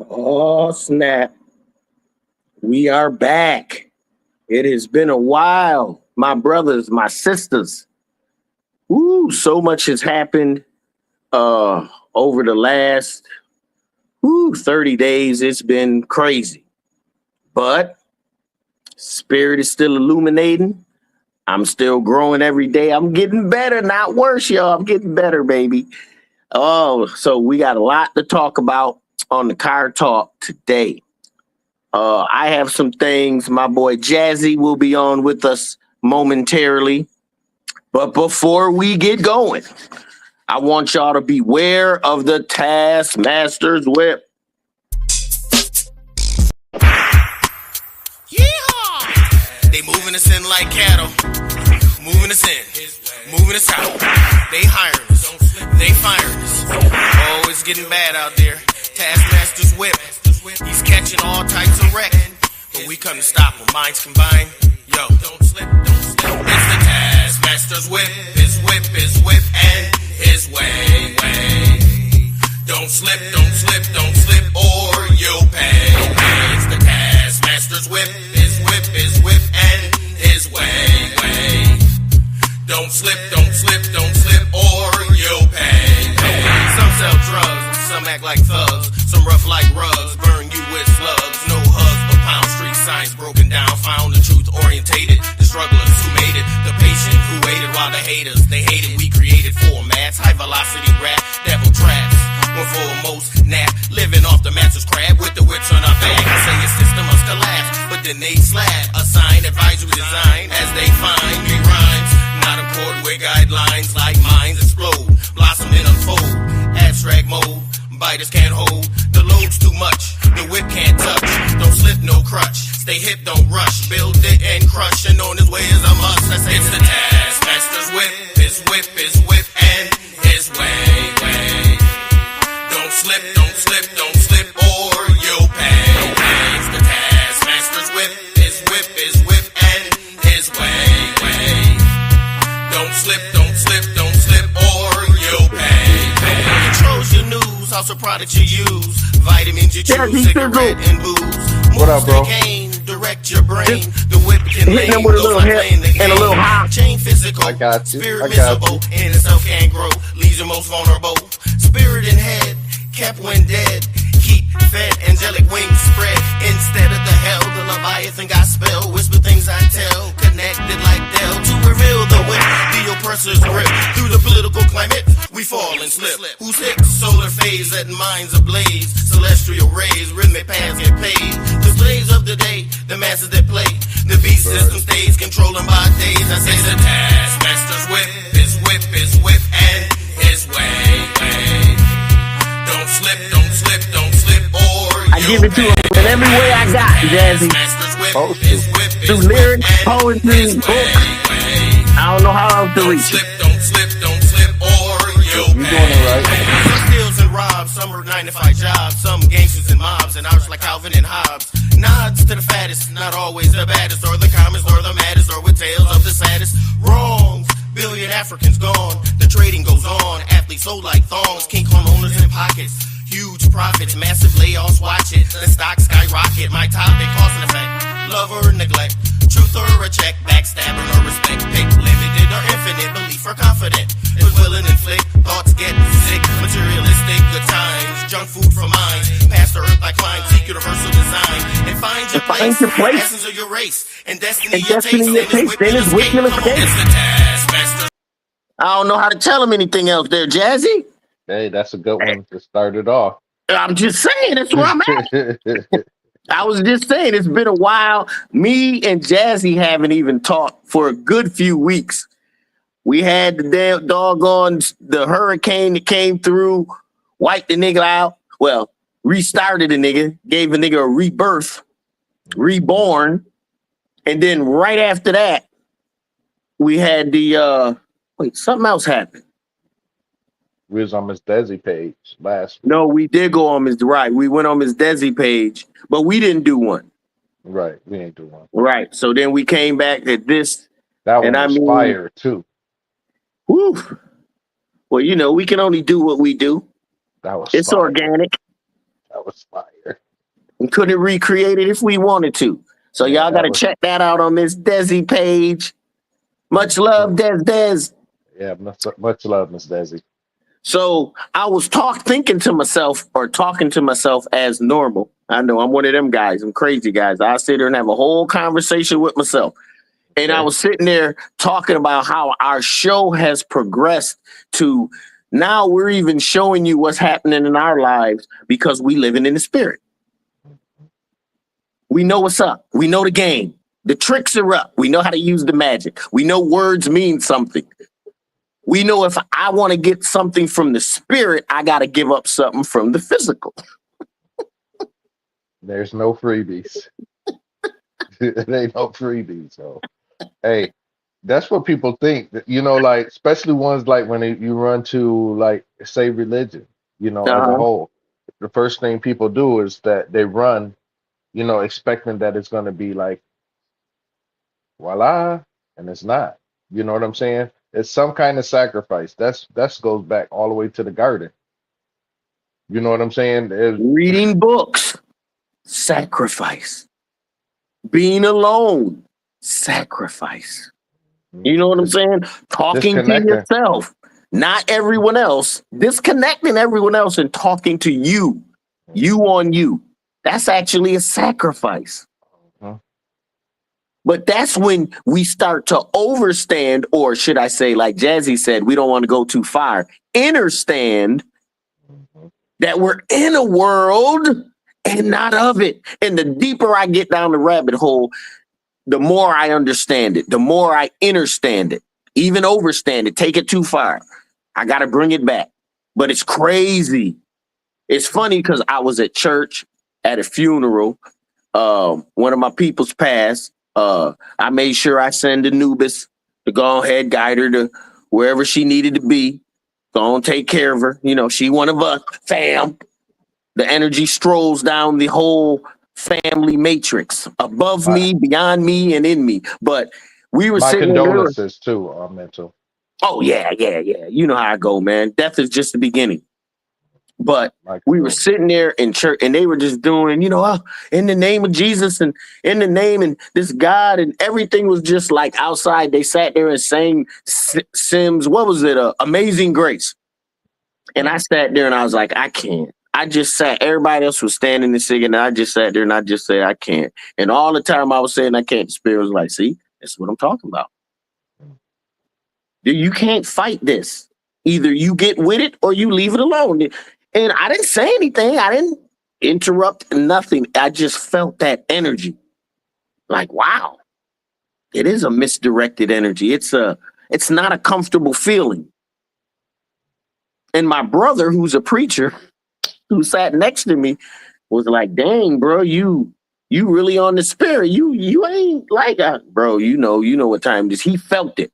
Oh, snap. We are back. It has been a while. My brothers, my sisters. Ooh, so much has happened over the last 30 days. It's been crazy. But spirit is still illuminating. I'm still growing every day. I'm getting better, not worse, y'all. I'm getting better, baby. Oh, so we got a lot to talk about on the Car Talk today. I have some things. My boy Jazzy will be on with us momentarily. But before we get going, I want y'all to beware of the Taskmaster's whip. Yeehaw! They moving us in like cattle. Moving us in. Moving us out. They hiring us. They firing us. Oh, it's getting bad out there. Taskmaster's whip. He's catching all types of wreck. But we come to stop when minds combine. Yo, don't slip, don't slip. It's the Taskmaster's whip. His whip, and his way. Don't slip, don't slip, don't slip, or you'll pay. It's the Taskmaster's whip. His whip, and his way. Don't slip, don't slip, don't slip, or you'll pay. Some sell drugs, some act like thugs, some rough like rugs, burn you with slugs. No hugs, but pound street signs broken down, found the truth orientated. The strugglers who made it, the patient who waited while the haters, they hated. We created formats, high velocity rap, devil traps. One foremost nap, living off the master's crab with the whips on our back. I say your system must collapse, but then they slap. Assign advisory design as they find me rhymes. Not according with guidelines like minds explode, blossom and unfold. Abstract mode, biters can't hold. The load's too much, the whip can't touch. Don't slip, no crutch. Stay hip, don't rush. Build it and crush, and on his way is a must. I say it's the Taskmaster's whip, and his way. Don't slip, don't slip, don't slip, or you'll pay. It's the Taskmaster's whip, and his way. Don't slip, don't slip, don't slip, or you'll pay. Controls your news, also products you use. Vitamins you choose, cigarette and booze. What up, bro? Cane, direct your brain. The whip can Hit them with a little hip and a little hop. Chain physical, I got you. spirit miserable, in itself can't grow. Leaves you most vulnerable. Spirit and head, kept when dead. Keep fed, angelic wings spread. Instead of the hell, the Leviathan got spell. Whisper things I tell, connected like Dell. To reveal the whip, the oppressor's grip. Through the political climate, we fall and slip. Who's hit? Solar phase, letting minds ablaze. Celestial rays, rhythmic paths get paid. The slaves of the day, the masses that play. The beast system stays controlling by days. I say the Taskmaster's whip, and his way. Don't slip, don't slip, don't slip, or I give it to him in every way I got, Jazzy. Through lyrics, poetry, books. I don't know how else to reach it. Don't slip, or you'll You doing it right. Some steals and robs, some are 9-to-5 jobs, some gangsters and mobs, and ours like Calvin and Hobbes. Nods to the fattest, not always the baddest, or the commonest, or the maddest, or with tales of the saddest. Wrongs, billion Africans gone, the trading goes on, athletes sold like thongs, king Kong owners in pockets. Huge profits, massive layoffs, watch it. The stock skyrocket, my topic, cause and effect. Love or neglect, truth or a check, backstabbing or respect. Pick limited or infinite, belief or confident. If will and inflict, thoughts get sick. Materialistic, good times, junk food for minds. Past the earth like climb, seek universal design. And find your place, essence of your race. And destiny your taste, then it's with your escape. It's the Taskmaster. I don't know how to tell him anything else there, Jazzy. Hey, that's a good one to start it off. I'm just saying, that's where I'm at. I was just saying, it's been a while. Me and Jazzy haven't even talked for a good few weeks. We had the damn doggone the hurricane that came through, wiped the nigga out. Well, restarted the nigga, gave the nigga a rebirth, reborn. And then right after that, we had the something else happened. We was on Miss Desi page last week. No, we did go on Miss right. We went on Miss Desi page, but we didn't do one. Right, we ain't do one. Right. So then we came back at this. That one was fire too. Whew. Well, we can only do what we do. That was It's fire. organic. That was fire. We couldn't recreate it if we wanted to. So Yeah, y'all got that to was. check that out on Miss Desi page. Much love, Des. Yeah, much love, Miss Desi. So I was talking to myself as normal. I know I'm one of them guys. I'm crazy guys. I sit there and have a whole conversation with myself. And I Okay. was sitting there talking about how our show has progressed to now we're even showing you what's happening in our lives because we living in the spirit. We know what's up. We know the game. The tricks are up. We know how to use the magic. We know words mean something. We know if I want to get something from the spirit, I got to give up something from the physical. There's no freebies. It ain't no freebies. So, hey, that's what people think. Like especially ones like when you run to like say religion. As a Uh-huh. whole, the first thing people do is that they run. Expecting that it's going to be like voila, and it's not. You know what I'm saying? It's some kind of sacrifice. That's goes back all the way to the garden. You know what I'm saying? Reading books, sacrifice. Being alone, sacrifice. You know what I'm Dis- saying? Talking to disconnecting. yourself, not everyone else, disconnecting everyone else and talking to you on you. That's actually a sacrifice. Mhm. But that's when we start to overstand, or should I say, like Jazzy said, we don't want to go too far. Understand Mhm. that we're in a world and not of it. And the deeper I get down the rabbit hole, the more I understand it, the more I understand it, even overstand it, take it too far. I got to bring it back. But it's crazy. It's funny because I was at church at a funeral. One of my people's passed. I made sure I send Anubis to go ahead, guide her to wherever she needed to be. Go and take care of her. She one of us, fam. The energy strolls down the whole family matrix above My me, beyond me, and in me. But we were my sitting there. condolences too, Mental. Oh, yeah, yeah, yeah. You know how I go, man. Death is just the beginning. But My we were condolences. sitting there in church and they were just doing, in the name of Jesus and in the name and this God and everything was just like outside. They sat there and sang Sims, what was it? Amazing Grace. And I sat there and I was like, I can't. I just sat, everybody else was standing and singing. And I just sat there and I just said, I can't. And all the time I was saying, I can't, the spirit was like, see, that's what I'm talking about. You can't fight this. Either you get with it or you leave it alone. And I didn't say anything. I didn't interrupt nothing. I just felt that energy. Like, wow, it is a misdirected energy. It's not a comfortable feeling. And my brother, who's a preacher, who sat next to me, was like, dang, bro, you really on the spirit. You ain't like bro, you know what time it is. He felt it.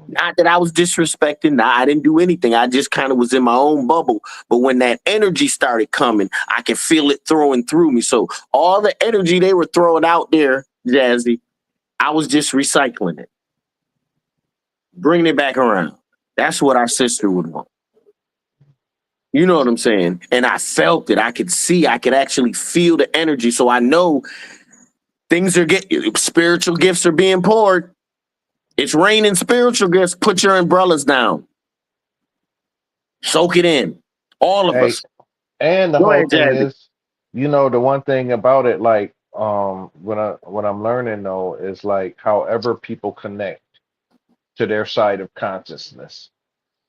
Not that I was disrespecting. Nah, I didn't do anything. I just kind of was in my own bubble. But when that energy started coming, I could feel it throwing through me. So all the energy they were throwing out there, Jazzy, I was just recycling it, bringing it back around. That's what our sister would want. You know what I'm saying? And I felt it. I could see, I could actually feel the energy. So I know things are getting, spiritual gifts are being poured. It's raining spiritual gifts. Put your umbrellas down. Soak it in. All of Hey, us. and the Go whole ahead, thing Jazzy. is, the one thing about it, like, what I'm learning though is like however people connect to their side of consciousness.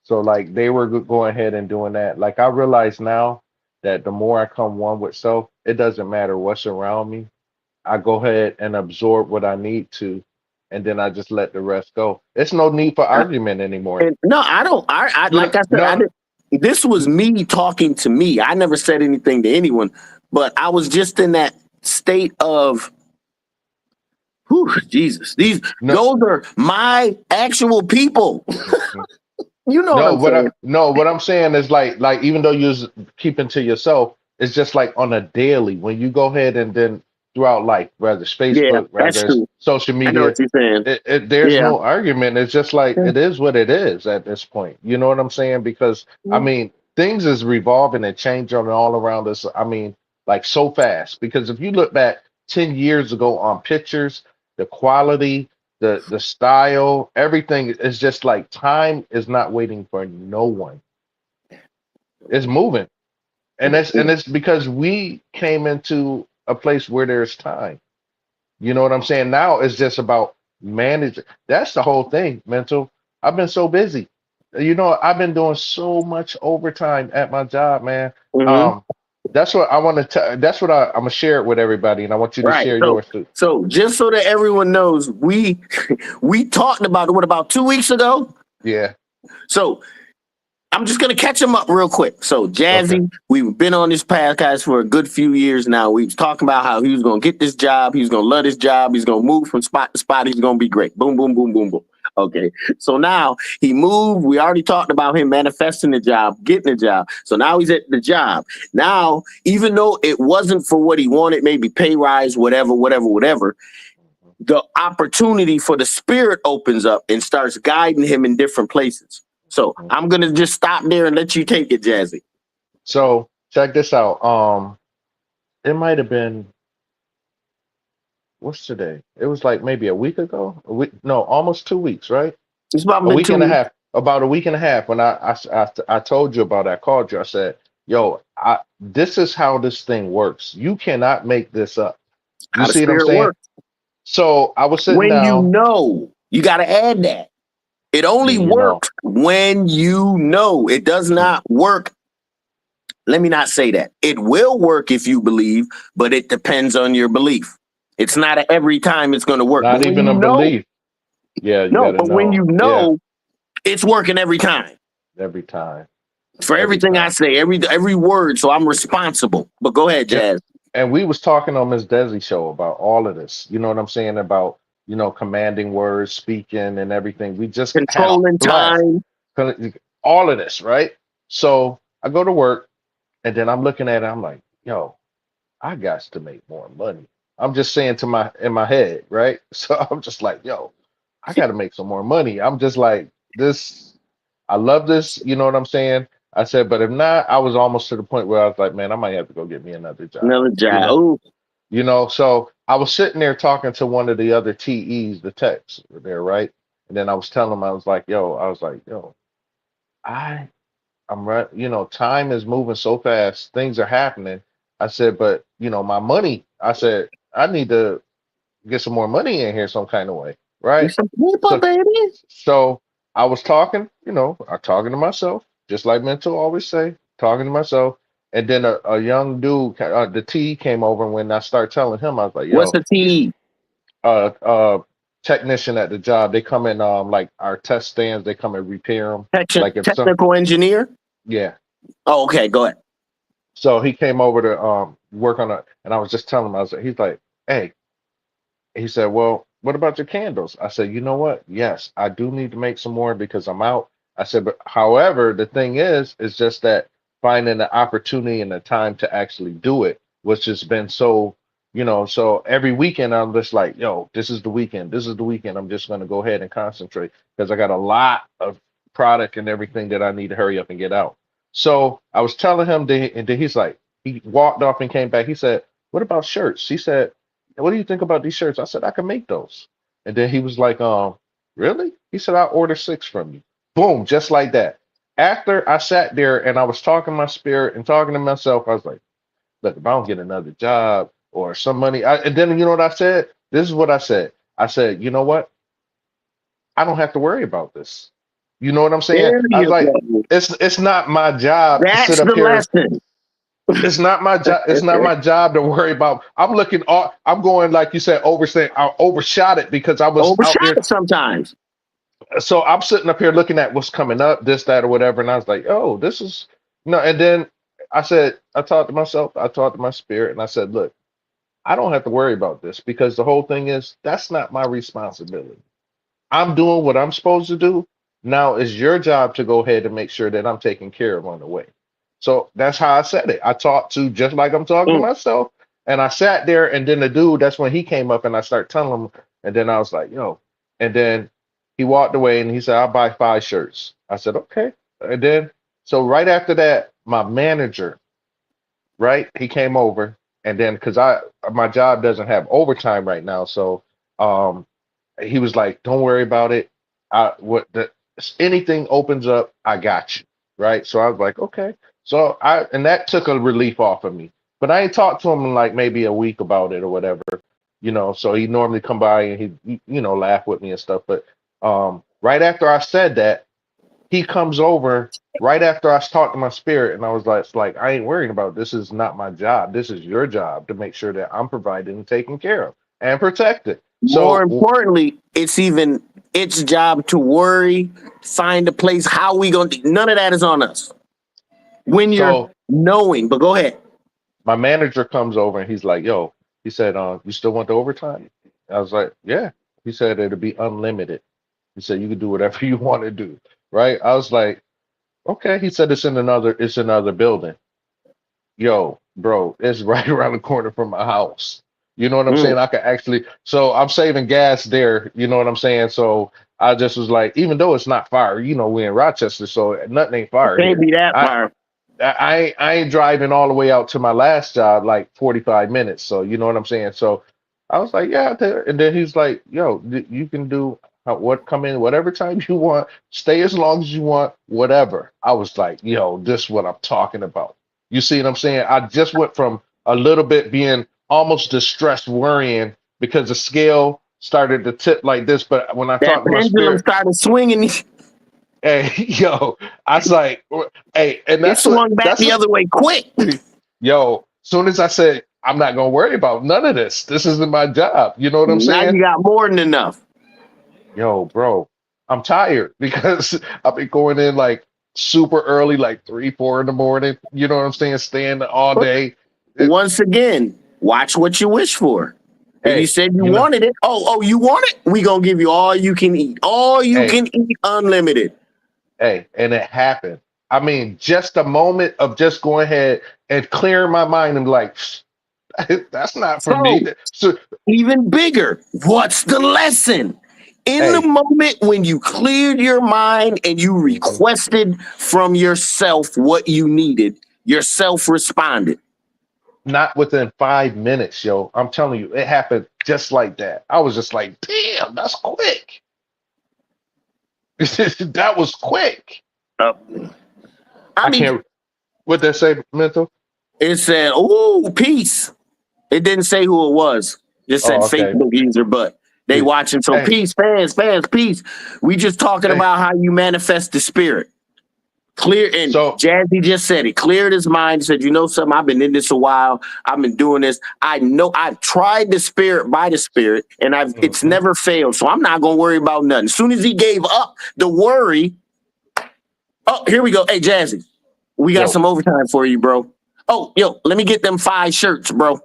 So like they were going ahead and doing that. Like I realize now that the more I come one with self, it doesn't matter what's around me. I go ahead and absorb what I need to, and then I just let the rest go. It's no need for argument anymore. And no, I don't. I You like know, I said, I no, did. This was me talking to me. I never said anything to anyone, but I was just in that state of, whew, Jesus. no. Those are my actual people. Mhm. You know what No, I'm saying? what I'm saying is like even though you're keeping to yourself, it's just like on a daily when you go ahead and then throughout life, whether it's Yeah, Facebook, that's whether it's true. social I know what media, you're saying. there's Yeah. no argument. It's just like it is what it is at this point. You know what I'm saying? Because I mean, things is revolving and changing all around us. I mean, like so fast. Because if you look back 10 years ago on pictures, the quality, the style, everything is just like time is not waiting for no one. It's moving. And it's because we came into a place where there's time. You know what I'm saying? Now it's just about managing. That's the whole thing, mental. I've been so busy. You know, I've been doing so much overtime at my job, man. Hmm. Um, that's what I want to tell. That's what I'm gonna share it with everybody, and I want you to Right. share So, yours too. so just so that everyone knows, we we talked about it, what, about 2 weeks ago. Yeah. So I'm just gonna catch him up real quick. So Okay. Jazzy, we've been on this podcast for a good few years now. We was talking about how he was gonna get this job, he was gonna love this job, he's gonna move from spot to spot, he's gonna be great. Boom, boom, boom, boom, boom. Okay. So now he moved. We already talked about him manifesting the job, getting the job. So now he's at the job. Now, even though it wasn't for what he wanted, maybe pay rise, whatever, whatever, whatever, the opportunity for the spirit opens up and starts guiding him in different places. So Mhm. I'm gonna just stop there and let you take it, Jazzy. So check this out. It might have been what's today? It was like maybe a week ago. A week, no, almost 2 weeks, right? It's about A been week two and a weeks. half, about a week and a half when I told you about it, I called you. I said, "Yo, this is how this thing works. You cannot make this up." You How the see what I'm spirit saying? works. So I was sitting When you down. know, you got to add that. It only When you know, works when you know. It does mm, not work. Let me not say that. It will work if you believe, but it depends on your belief. It's not every time it's going to work. But not when even you a know, belief. Yeah, you no, got to but when know. you Yeah, know, it's working every time. every time, For every everything I time. say, every word. So I'm responsible. But go ahead, And, Jazz. and we was talking on Miss Desi show about all of this. You know what I'm saying about commanding words, speaking, and everything. We just had a Controlling blast. time. All of this, right? So I go to work and then I'm looking at it, I'm like, yo, I got to make more money. I'm just saying to my in my head, right? So I'm just like, yo, I got to make some more money. I'm just like, this, I love this, you know what I'm saying? I said, but if not, I was almost to the point where I was like, man, I might have to go get me another job, Another you job. know? Ooh, So I was sitting there talking to one of the other TEs, the techs there, right? And then I was telling them, I was like, yo, I I'm right. Time is moving so fast. Things are happening. I said, but my money. I said, I need to get some more money in here some kind of way, you right? some people, So, baby. so I was talking. I'm talking to myself, just like mental always say, talking to myself. And then a young dude, the T came over. And when I started telling him, I was like, What's yo, a TE? uh, uh, technician at the job. They come in, like our test stands. They come and repair them. Like if some, Technical engineer? yeah. Oh, okay, go ahead. So he came over to work on it, and I was just telling him, he's like, hey, he said, well, what about your candles? I said, you know what? Yes, I do need to make some more because I'm out. I said, but however, the thing is just that finding the opportunity and the time to actually do it, which has been so every weekend I'm just like, yo, this is the weekend. This is the weekend. I'm just going to go ahead and concentrate because I got a lot of product and everything that I need to hurry up and get out. So I was telling him, and then he's like, he walked off and came back. He said, what about shirts? He said, what do you think about these shirts? I said, I can make those. And then he was like, really? He said, I'll order 6 from you. Boom, just like that. After I sat there and I was talking my spirit and talking to myself, I was like, look, if I don't get another job or some money, and then you know what I said? This is what I said. I said, you know what? I don't have to worry about this. You know what I'm saying? There I was you like, go. it's not my job to sit That's up the here. lesson. It's not my job. It's not my job to worry about. I'm going like you said, overstaying. I overshot it because I was out Overshot there. it sometimes. So I'm sitting up here looking at what's coming up, this, that, or whatever, and I was like, oh, this is no. And then I said, I talked to myself. I talked to my spirit, and I said, look, I don't have to worry about this because the whole thing is that's not my responsibility. I'm doing what I'm supposed to do. Now it's your job to go ahead and make sure that I'm taken care of on the way. So that's how I said it. I talked to just like I'm talking to Mm. myself. And I sat there, and then the dude, that's when he came up and I started telling him. And then I was like, yo. And then he walked away and he said, I'll buy 5 shirts. I said, okay. And then So right after that, my manager, right, he came over, and then because my job doesn't have overtime right now, so um he was like, "Don't worry about it. What the anything opens up, I got you." Right. So I was like, okay. So and that took a relief off of me. But I ain't talked to him in like maybe a week about it or whatever, So he normally come by and he laugh with me and stuff. But right after I said that, he comes over right after I talked to my spirit, and I was like, I ain't worrying about it. This is not my job. This is your job to make sure that I'm provided and taken care of and protected. More importantly, it's even its job to worry, find a place. How we gonna? None of that is on us. When you're so knowing, but go ahead. my manager comes over and he's like, "Yo," he said, "You still want the overtime?" I was like, "Yeah." He said it'll be unlimited. He said you can do whatever you want to do, right? I was like, "Okay." He said it's another building. Yo, bro, it's right around the corner from my house. You know what I'm Mm. saying? I could actually, so I'm saving gas there. You know what I'm saying? So I just was like, even though it's not fire, we're in Rochester, so nothing ain't fire Can't here. be that I, far. I ain't driving all the way out to my last job like 45 minutes. So you know what I'm saying? So I was like, yeah. And then he's like, yo, you can do come in whatever time you want, stay as long as you want, whatever. I was like, yo, this is what I'm talking about. You see what I'm saying? I just went from a little bit being almost distressed, worrying because the scale started to tip like this. But when I That talked to my pendulum spirit, started swinging. hey, yo, I was like, hey, and It swung back the other way quick. yo, soon as I said, I'm not gonna worry about none of this. This isn't my job. You know what I'm Now saying? you got more than enough. Yo, bro, I'm tired because I've been going in like super early, like 3, 4 in the morning. You know what I'm saying? Staying all But day. once again, watch what you wish for. If you Hey, said you wanted it, you want it? We gonna give you all you can eat. All you hey, can eat, unlimited. hey, and it happened. I mean, just a moment of just going ahead and clearing my mind and like, that's not for me. So So, even bigger, what's the lesson? In the hey, moment when you cleared your mind and you mhm. requested from yourself what you needed, yourself responded. Not within 5 minutes, yo. I'm telling you, it happened just like that. I was just like, damn, that's quick. That was quick. Uh, I I mean, can't, what they say, mental? it said, "Ooh, peace." It didn't say who it was. Just said Oh, okay. Facebook user, but they Peace. watching. So Hey, peace, fans, peace. We just talking hey, about how you manifest the spirit. Clear, and so, Jazzy just said it. Cleared his mind. Said, "You know something? I've been in this a while. I've been doing this. I know I've tried the spirit by the spirit, and it's mhm. never failed. So I'm not gonna worry about nothing." As soon as he gave up the worry, oh, here we go. Hey, Jazzy, we got Yo, some overtime for you, bro. Oh, yo, let me get them 5 shirts, bro.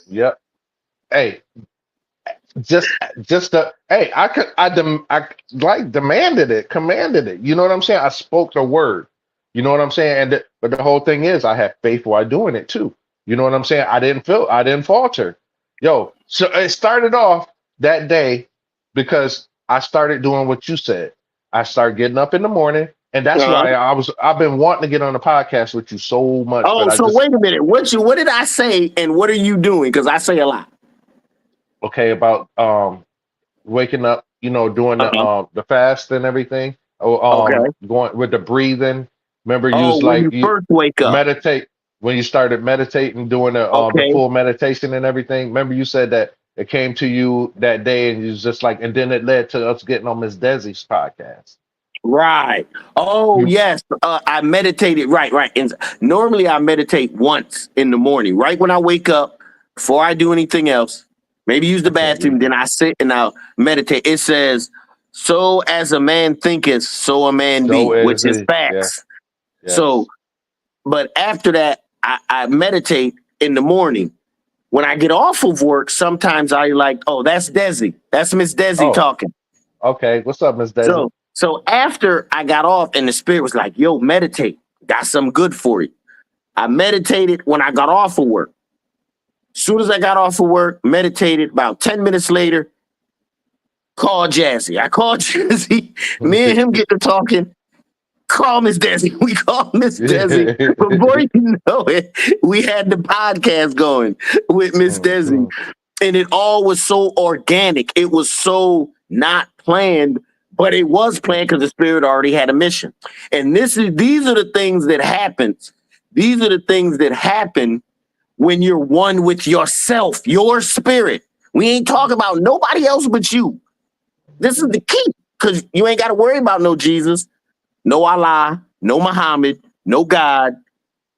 yep. Hey, just the hey, I like demanded it, commanded it. You know what I'm saying? I spoke the word. You know what I'm saying? But the whole thing is, I have faith while doing it too. You know what I'm saying? I didn't falter. Yo, so it started off that day because I started doing what you said. I started getting up in the morning, and that's Uh-huh. why I've been wanting to get on the podcast with you so much, but Oh, I so just wait a minute. What did I say, and what are you doing? Because I say a lot. okay about waking up, doing Uh-huh. the fast and everything. Oh, Okay. going with the breathing. Remember, you Oh, was when like you you first wake up. meditate when you started meditating, doing the Okay. full meditation and everything. Remember, you said that it came to you that day, and you was just like, and then it led to us getting on Miss Desi's podcast. Right. Oh, You yes. I meditated. Right, right. And normally I meditate once in the morning, right when I wake up, before I do anything else. Maybe use the I can't bathroom. read Then that. I sit and I'll meditate. It says, "So as a man thinketh, so a man So be," which is is it? Yeah. facts. So, Yes. but after that, I meditate in the morning. When I get off of work, sometimes I like, oh, that's Desi. That's Miss Desi Oh, talking. okay. What's up, Miss Desi? So after I got off and the spirit was like, yo, meditate. Got something good for you. I meditated when I got off of work. As soon as I got off of work, meditated. About 10 minutes later, called Jazzy. I called Jazzy. Me and him get to talking. Call Miss Desi. We call Miss Desi. Before you know it, we had the podcast going with Miss Desi. Mhm. And it all was so organic. It was so not planned, but it was planned because the spirit already had a mission. And these are the things that happens. These are the things that happen when you're one with yourself, your spirit. We ain't talking about nobody else but you. This is the key because you ain't got to worry about no Jesus, no Allah, no Muhammad, no God,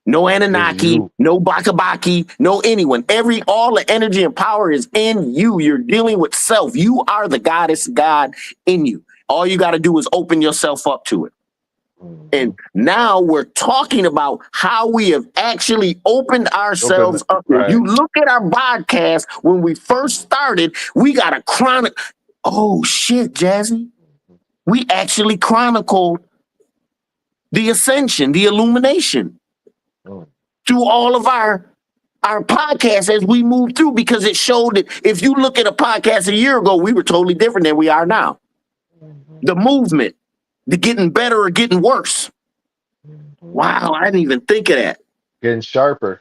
no It's Anunnaki, you. no Bakabaki, no anyone. All the energy and power is in you. You're dealing with self. You are the goddess God in you. All you got to do is open yourself up to it. And Mhm. now we're talking about how we have actually opened Open ourselves up. If right. you look at our podcast, when we first started, we got a chronic. Oh shit, Jazzy. We actually chronicled the ascension, the illumination Mm. through all of our podcasts as we move through because it showed that if you look at a podcast a year ago, we were totally different than we are now. Mhm. The movement, the getting better or getting worse. Mhm. Wow, I didn't even think of that. Getting sharper.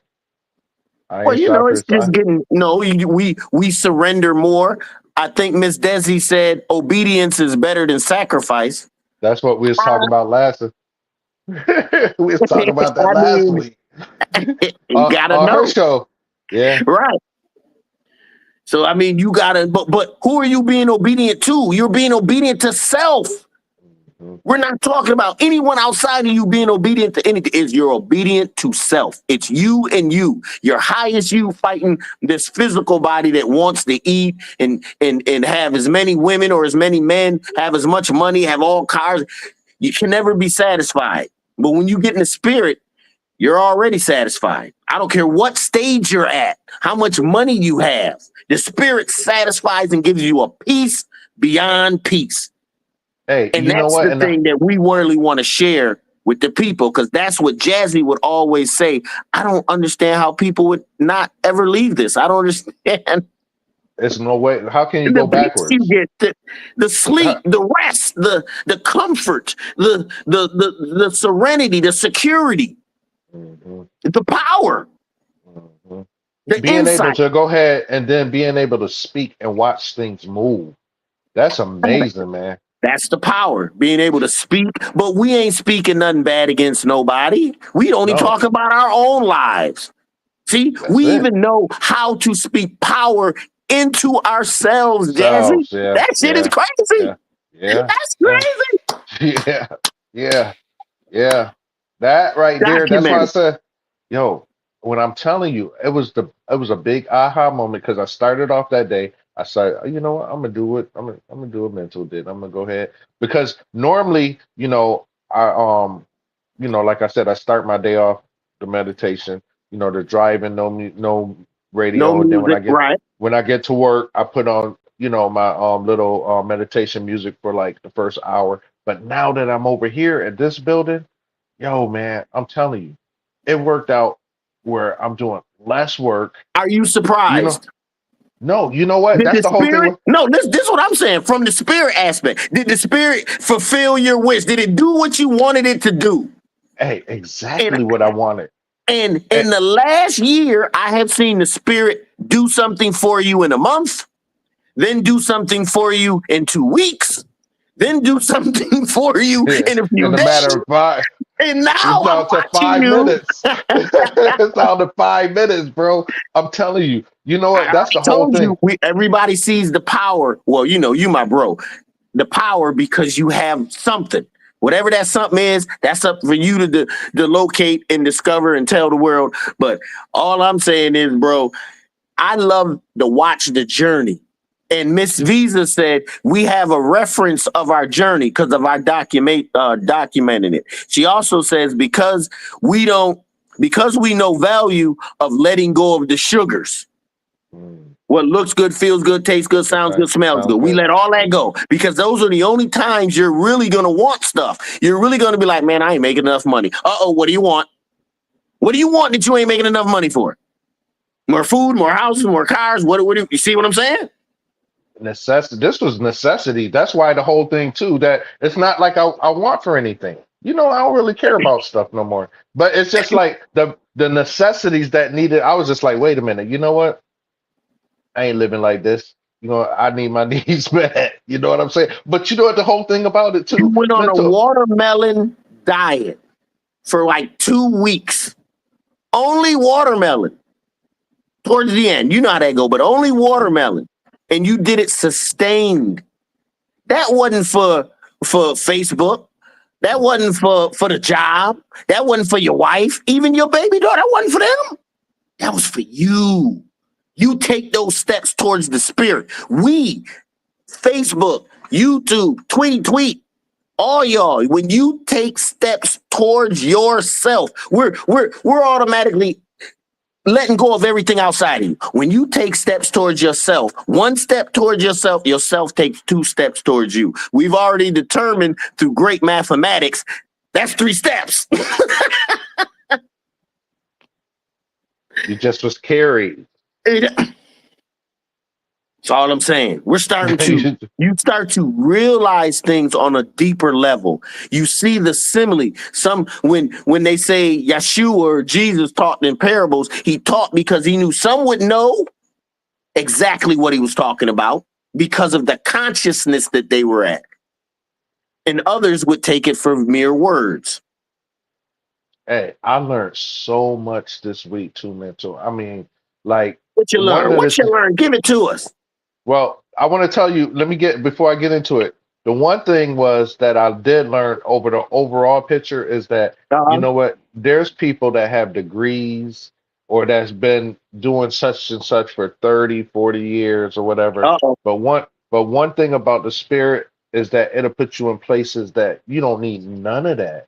Well, Iron you know, sharper. it's just getting no. We surrender more. I think Miss Desi said obedience is better than sacrifice. That's what we was talking about last. We was talking about that I last mean, week. you gotta On her know, show. Yeah. right? So I mean, you gotta. But who are you being obedient to? You're being obedient to self. Mhm. We're not talking about anyone outside of you being obedient to anything. Is you're obedient to self. It's you and you. Your highest you fighting this physical body that wants to eat and have as many women or as many men, have as much money, have all cars. You can never be satisfied. But when you get in the spirit, you're already satisfied. I don't care what stage you're at, how much money you have. The spirit satisfies and gives you a peace beyond peace. Hey, And you know that's what? the And thing that we really want to share with the people because that's what Jazzy would always say. I don't understand how people would not ever leave this. I don't understand there's no way. How can you go the peace you backwards? get, the sleep, the rest, the comfort, the serenity, the security, Mhm. the power, Mhm. the Being able insight. to go ahead and then being able to speak and watch things move. That's amazing, man. That's the power, being able to speak. But we ain't speaking nothing bad against nobody. We only No, talk about our own lives. See, that's we it. even know how to speak power into ourselves, Jazzy. Selves, yeah, That shit is yeah, crazy. yeah, yeah, That's yeah, crazy. yeah, yeah, yeah. That right there, that's why I Documented. said, yo, when I'm telling you, it was a big aha moment because I started off that day. I said, you know what, I'm gonna do it. I'm gonna do a mental dip. I'm gonna go ahead because normally, I like I said, I start my day off the meditation, the driving, no No radio, and then music, right? when I get to work, I put on, my little meditation music for like the first hour. But now that I'm over here at this building, yo, man, I'm telling you, it worked out where I'm doing less work. Are you You know, surprised? no, you know what? Did That's the the whole thing spirit? with, No, this is what I'm saying. From the spirit aspect, did the spirit fulfill your wish? Did it do what you wanted it to do? hey, And exactly what I wanted. and And in the last year, I have seen the spirit do something for you in a month, then do something for you in 2 weeks, then do something for you in a few in a days. matter of five, And it's now I'm down to watching 5 minutes. you. It's down to 5 minutes, bro. I'm telling you, you know I what? That's already the whole told thing. you, everybody sees the power. Well, you my bro. The power because you have something. Whatever that something is, that's up for you to locate and discover and tell the world. But all I'm saying is, bro, I love to watch the journey. And Miss Visa said we have a reference of our journey because of our documenting it. She also says we don't because we know value of letting go of the sugars. Mm, What looks good, feels good, tastes good, sounds okay, good, smells sounds good. We good. let all that Mhm. go because those are the only times you're really gonna want stuff. You're really gonna be like, man, I ain't making enough money. Uh-oh, what do you want? What do you want that you ain't making enough money for? More food, more houses, more cars. What do you see what I'm saying? Necessity. This was necessity. That's why the whole thing too. That it's not like I want for anything. I don't really care about stuff no more. But it's just like the necessities that needed. I was just like, wait a minute, you know what? I ain't living like this. I need my needs met. You know what I'm saying? But you know what the whole thing about it You too, went on a mental. watermelon diet for like 2 weeks. Only watermelon. Towards the end, you know how that go, but only watermelon. And you did it sustained. That wasn't for Facebook. That wasn't for the job. That wasn't for your wife, even your baby daughter. That wasn't for them. That was for you. You take those steps towards the spirit. We, Facebook, YouTube, tweet, all y'all, when you take steps towards yourself, we're automatically letting go of everything outside of you. When you take steps towards yourself, one step towards yourself takes 2 steps towards you. We've already determined through great mathematics, that's 3 steps. You just was carried. That's all I'm saying. You start to realize things on a deeper level. You see the simile. When they say Yeshua or Jesus taught in parables, he taught because he knew some would know exactly what he was talking about because of the consciousness that they were at. And others would take it for mere words. Hey, I learned so much this week too, mental. I mean, like What you one learn? of What you the learn? Give it to us. well, I want to tell you, before I get into it, the one thing was that I did learn over the overall picture is that, you Uh-huh. know what, there's people that have degrees or that's been doing such and such for 30, 40 years or whatever. Uh-oh. But one thing about the spirit is that it'll put you in places that you don't need none of that.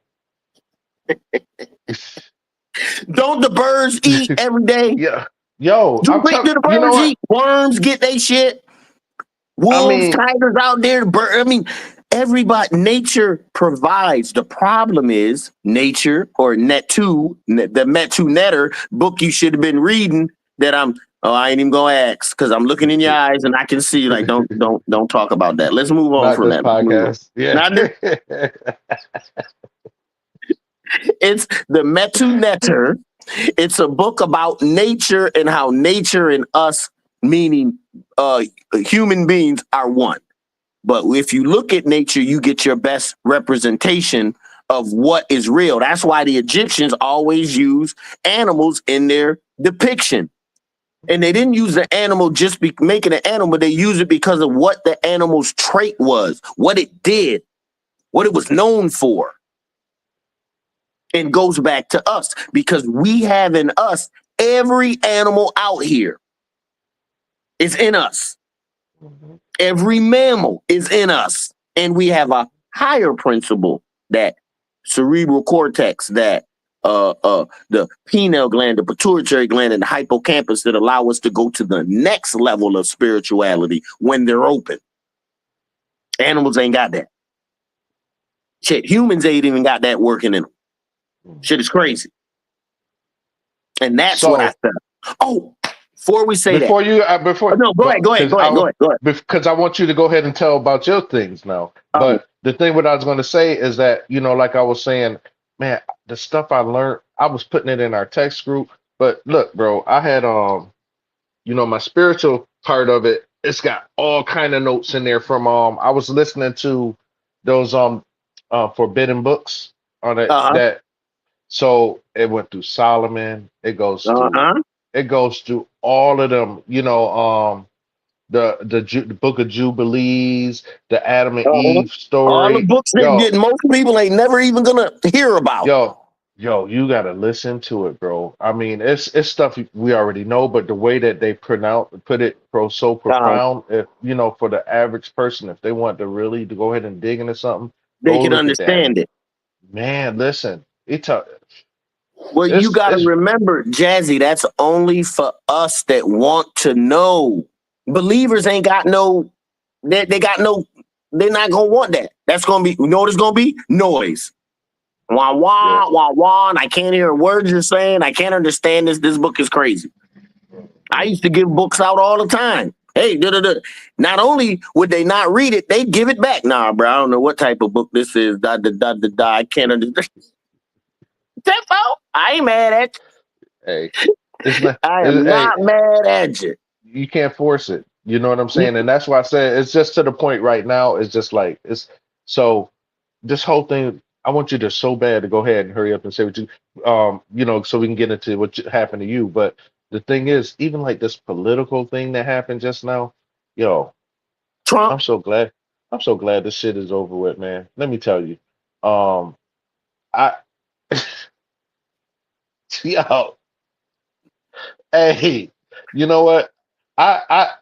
Don't the birds eat every day? Yeah. Yo, Do I'm telling do the you know birds what? eat? Worms get they shit. I Wolves, mean, tigers out there. Everybody. Nature provides. The problem is nature or Net2, the Met2 Netter book you should have been reading. That I ain't even gonna ask because I'm looking in your eyes and I can see. Like, don't talk about that. Let's move on not from this that. Let's move on. podcast. Yeah. Not this. It's the Met2 Netter. It's a book about nature and how nature and us, meaning human beings, are one. But if you look at nature, you get your best representation of what is real. That's why the Egyptians always use animals in their depiction. And they didn't use the animal just making an animal. They use it because of what the animal's trait was, what it did, what it was known for. And goes back to us because we have in us every animal out here is in us. Every mammal is in us. And we have a higher principle, that cerebral cortex, that the pineal gland, the pituitary gland, and the hippocampus that allow us to go to the next level of spirituality when they're open. Animals ain't got that. Shit, humans ain't even got that working in them. Shit is crazy. And that's what I So said. Oh, before we say that. before you, before, No, go ahead. because I want you to go ahead and tell about your things now. Oh, But the thing what I was going to say is that, like I was saying, man, the stuff I learned, I was putting it in our text group. But look, bro, I had my spiritual part of it. It's got all kind of notes in there from I was listening to those forbidden books on it uh-huh. that so it went through Solomon. Uh-huh. It goes through all of them. The Book of Jubilees, the Adam and Uh-huh. Eve All the story. books that most people ain't never even gonna hear about. Yo, you gotta listen to it, bro. I mean, it's stuff we already know, but the way that they put it so Uh-huh. profound. If for the average person, if they want to really to go ahead and dig into something, They go can look at that. understand it. Man, listen, Well, you got to it's remember, Jazzy, that's only for us that want to know. Believers ain't got no, they got no, they're not going to want that. That's going to be, you know what it's going to be? Noise. Wah, yeah. wah, wah, wah. And I can't hear words you're saying. I can't understand this. This book is crazy. I used to give books out all the time. Hey, not only would they not read it, they give it back. Nah, bro, I don't know what type of book this is. I can't understand. Tempo, I ain't mad at Hey, it's not. you. I am Hey, not mad at you. you can't force it. You know what I'm You saying? And that's why I said it's just to the point right now. It's just like it's so this whole thing. I want you to so bad to go ahead and hurry up and say what you so we can get into what happened to you. But the thing is, even like this political thing that happened just now, yo, Trump. I'm so glad. I'm so glad this shit is over with, man. Let me tell you. Um, I yo, hey, you know what?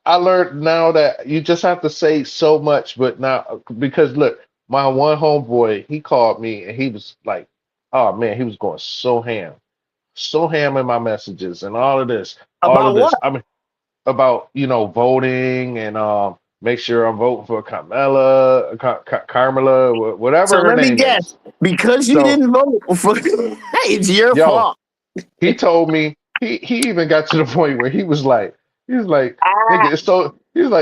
I learned now that you just have to say so much, but now because look, my one homeboy, he called me and he was like, oh man, he was going so ham in my messages and all of About this. what? I mean, about voting and make sure I'm voting for Carmela, Carmela, whatever So her let me name guess. is. Because you So, didn't vote for it's your yo, fault. he told me he even got to the point where he was like nigga Ah,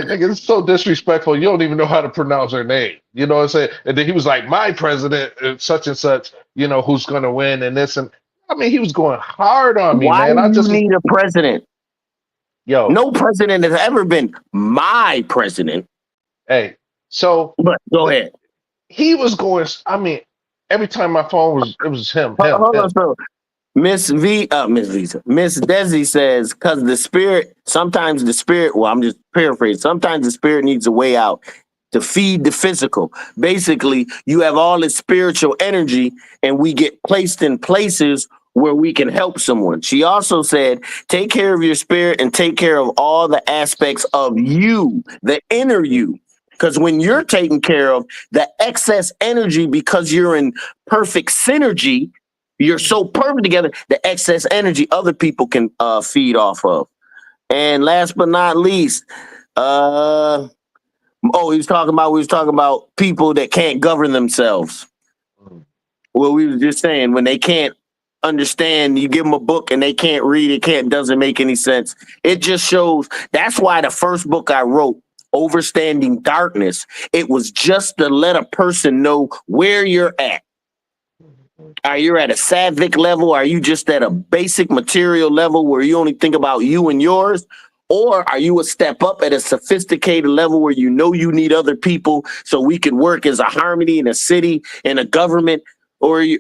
nigga it's so disrespectful you don't even know how to pronounce her name, you know what I'm saying? And then he was like my president such and such, who's gonna win and this and I mean he was going hard on me, why man. do I you just need a president? yo No president has ever been my president. hey so But go th- ahead. he was going I mean every time my phone was it was Hold on, him. so Miss Visa, Miss Desi says, because the spirit, sometimes the spirit, well, I'm just paraphrasing, sometimes the spirit needs a way out to feed the physical. Basically, you have all this spiritual energy, and we get placed in places where we can help someone. She also said, take care of your spirit and take care of all the aspects of you, the inner you. Because when you're taken care of, the excess energy, because you're in perfect synergy, you're so perfect together, the excess energy other people can feed off of. And last but not least, uh, we was talking about people that can't govern themselves. Well, we was just saying when they can't understand, you give them a book and they can't read it, can't doesn't make any sense. It just shows. That's why the first book I wrote, Overstanding Darkness, it was just to let a person know where you're at. Are you at a sattvic level? Are you just at a basic material level where you only think about you and yours? Or are you a step up at a sophisticated level where you know you need other people so we can work as a harmony in a city, in a government? Or are you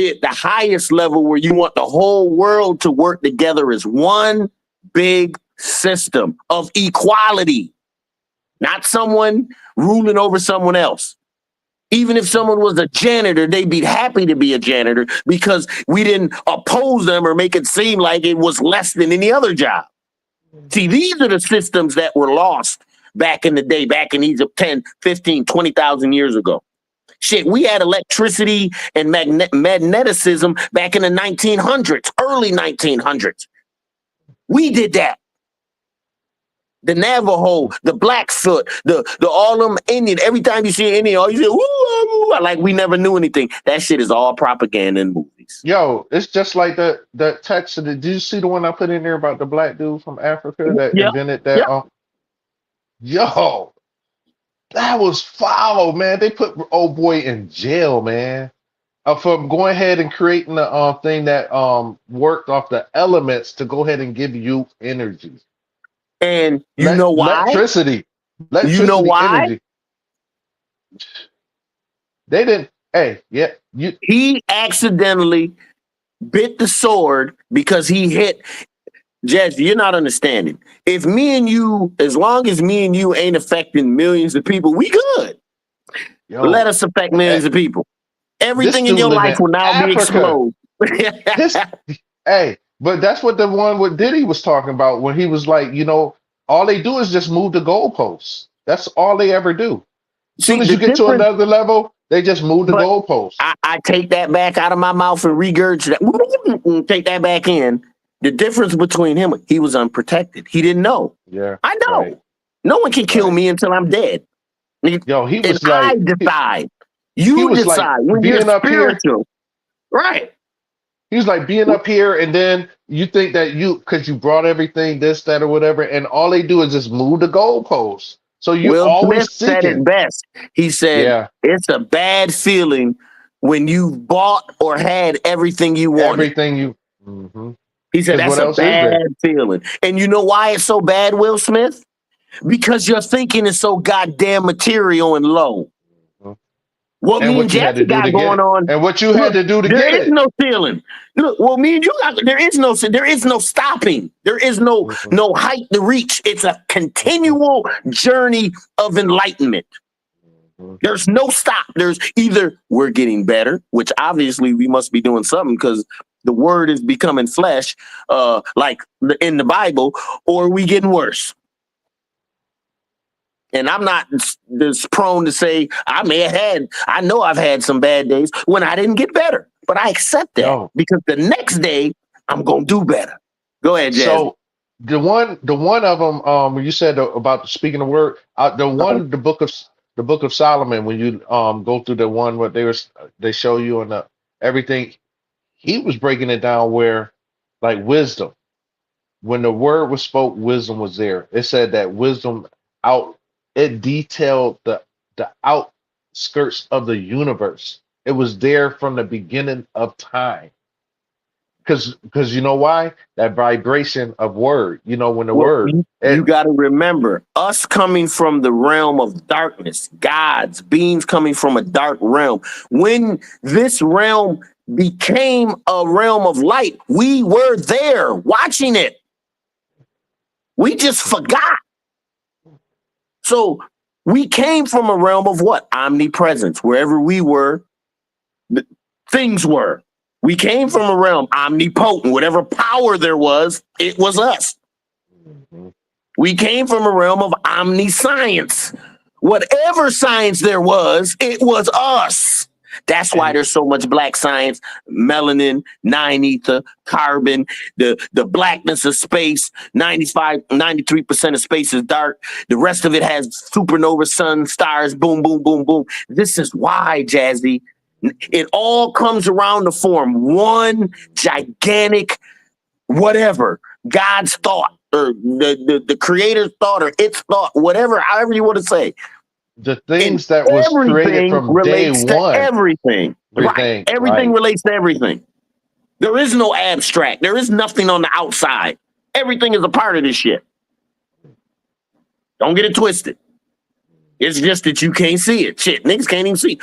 at the highest level where you want the whole world to work together as one big system of equality, not someone ruling over someone else? Even if someone was a janitor, they'd be happy to be a janitor because we didn't oppose them or make it seem like it was less than any other job. See, these are the systems that were lost back in the day, back in Egypt 10, 15, 20,000 years ago. Shit, we had electricity and magneticism back in the 1900s, early 1900s. We did that. The Navajo, the Blackfoot, the all them Indian. Every time you see an Indian, all you say, woo, like we never knew anything. That shit is all propaganda in movies. Yo, it's just like that text. Did you see the one I put in there about the black dude from Africa that Yep, invented that? yep. Yo, that was foul, man. They put old boy in jail, man, for going ahead and creating the thing that worked off the elements to go ahead and give you energy, And you know why? electricity, You know why? energy. They didn't. Hey, yeah, you. He accidentally bit the sword because he hit. Jess, you're not understanding. If me and you, as long as me and you ain't affecting millions of people, we good. Let Yo, us affect eh, millions of people. this Everything in dude your live life in will now be Africa. exploded. This Hey, but that's what the one with Diddy was talking about when he was like, all they do is just move the goalposts. That's all they ever do. As soon See, as the you get to difference, another level, they just move the but goalposts. I take that back out of my mouth and regurgitate, take that back in. The difference between him, he was unprotected. He didn't know. Yeah, I right, know. No one can kill right. me until I'm dead. Yo, he And was I like, decide. he You was like decide when you're being up here. spiritual. Right. He was like being up here, and then you think that because you brought everything, this, that, or whatever, and all they do is just move the goalposts. So you Will Smith always said it seeking. best. He said, Yeah, it's a bad feeling when you bought or had everything you wanted. everything you. Hmm. He said, Because that's what a else is bad there? feeling. And you know why it's so bad, Will Smith? Because your thinking is so goddamn material and low. Mhm. What And me and what you had to Jesse do to got get going it, on, and what you had look, to do to there get is it. no ceiling. Look, well, me and you got there is no stopping. There is Mhm. no height to reach. It's a Mhm. continual journey of enlightenment. Mhm. There's no stop. There's either we're getting better, which obviously we must be doing something because the word is becoming flesh, like in the Bible, or we getting worse. And I'm not this prone to say I know I've had some bad days when I didn't get better, but I accept that Yo, because the next day I'm gonna do better. Go ahead, Jazzy. so the one of them, when you said about speaking the word, the book of Solomon, when you go through the one what they show you and everything, he was breaking it down where like wisdom, when the word was spoke, wisdom was there. It said that wisdom out, it detailed the outskirts of the universe. It was there from the beginning of time. Because you know why? That vibration of word. You know, when the Well, word you it got to remember us coming from the realm of darkness, gods, beings coming from a dark realm. When this realm became a realm of light, we were there watching it. We just forgot. So we came from a realm of what? Omnipresence. Wherever we were, things were. We came from a realm omnipotent. Whatever power there was, it was us. Mhm. We came from a realm of omniscience. Whatever science there was, it was us. That's why and there's so much black science, melanin, nine ether, carbon, the blackness of space. 93% of space is dark. The rest of it has supernova, sun, stars, boom, boom, boom, boom. This is why, Jazzy, it all comes around to form one gigantic whatever God's thought or the creator's thought or its thought, whatever, however you want to say. the And things that was created everything from day relates to one, everything. Right. everything, Everything right? relates to everything. There is no abstract. There is nothing on the outside. Everything is a part of this shit. Don't get it twisted. It's just that you can't see it. Shit, niggas can't even see.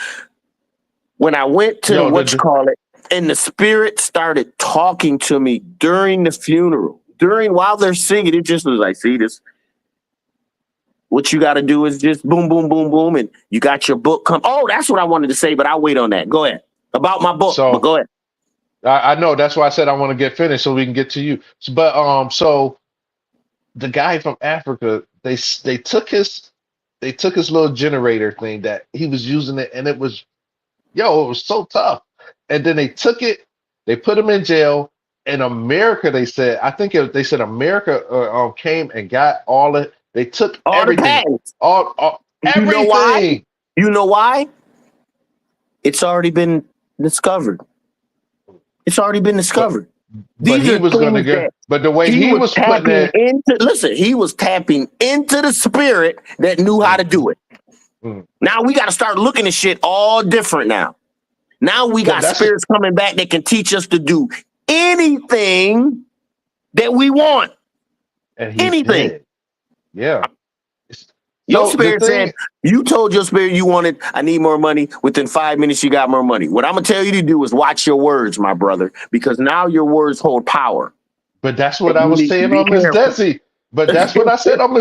When I went to Yo, what you call it, and the spirit started talking to me during the funeral, while they're singing, it just was like, see this. What you got to do is just boom, boom, boom, boom, and you got your book come. Oh, that's what I wanted to say, but I'll wait on that. Go ahead about my book, but so go ahead. I know that's why I said I want to get finished so we can get to you. But so the guy from Africa, they took his little generator thing that he was using it, and it was it was so tough. And then they took it, they put him in jail. In America, they said, they said America came and got all it. They took All the everything, patents. all You know why? everything. You know why? It's already been discovered. It's already been But discovered. but These he are was gonna things get. that But the way he he was was putting tapping it, into. Listen, he was tapping into the spirit that knew how to mhm, do it. mhm. Now we got to start looking at shit all different now. Now we But got that's spirits coming back that can teach us to do anything that we want. and he Anything. did. Yeah. Your So the spirit said, thing, you told your spirit you wanted, I need more money. Within 5 minutes, you got more money. What I'm going to tell you to do is watch your words, my brother, because now your words hold power. but that's And what I you was need to saying be on Miss careful. Desi. But that's what I said on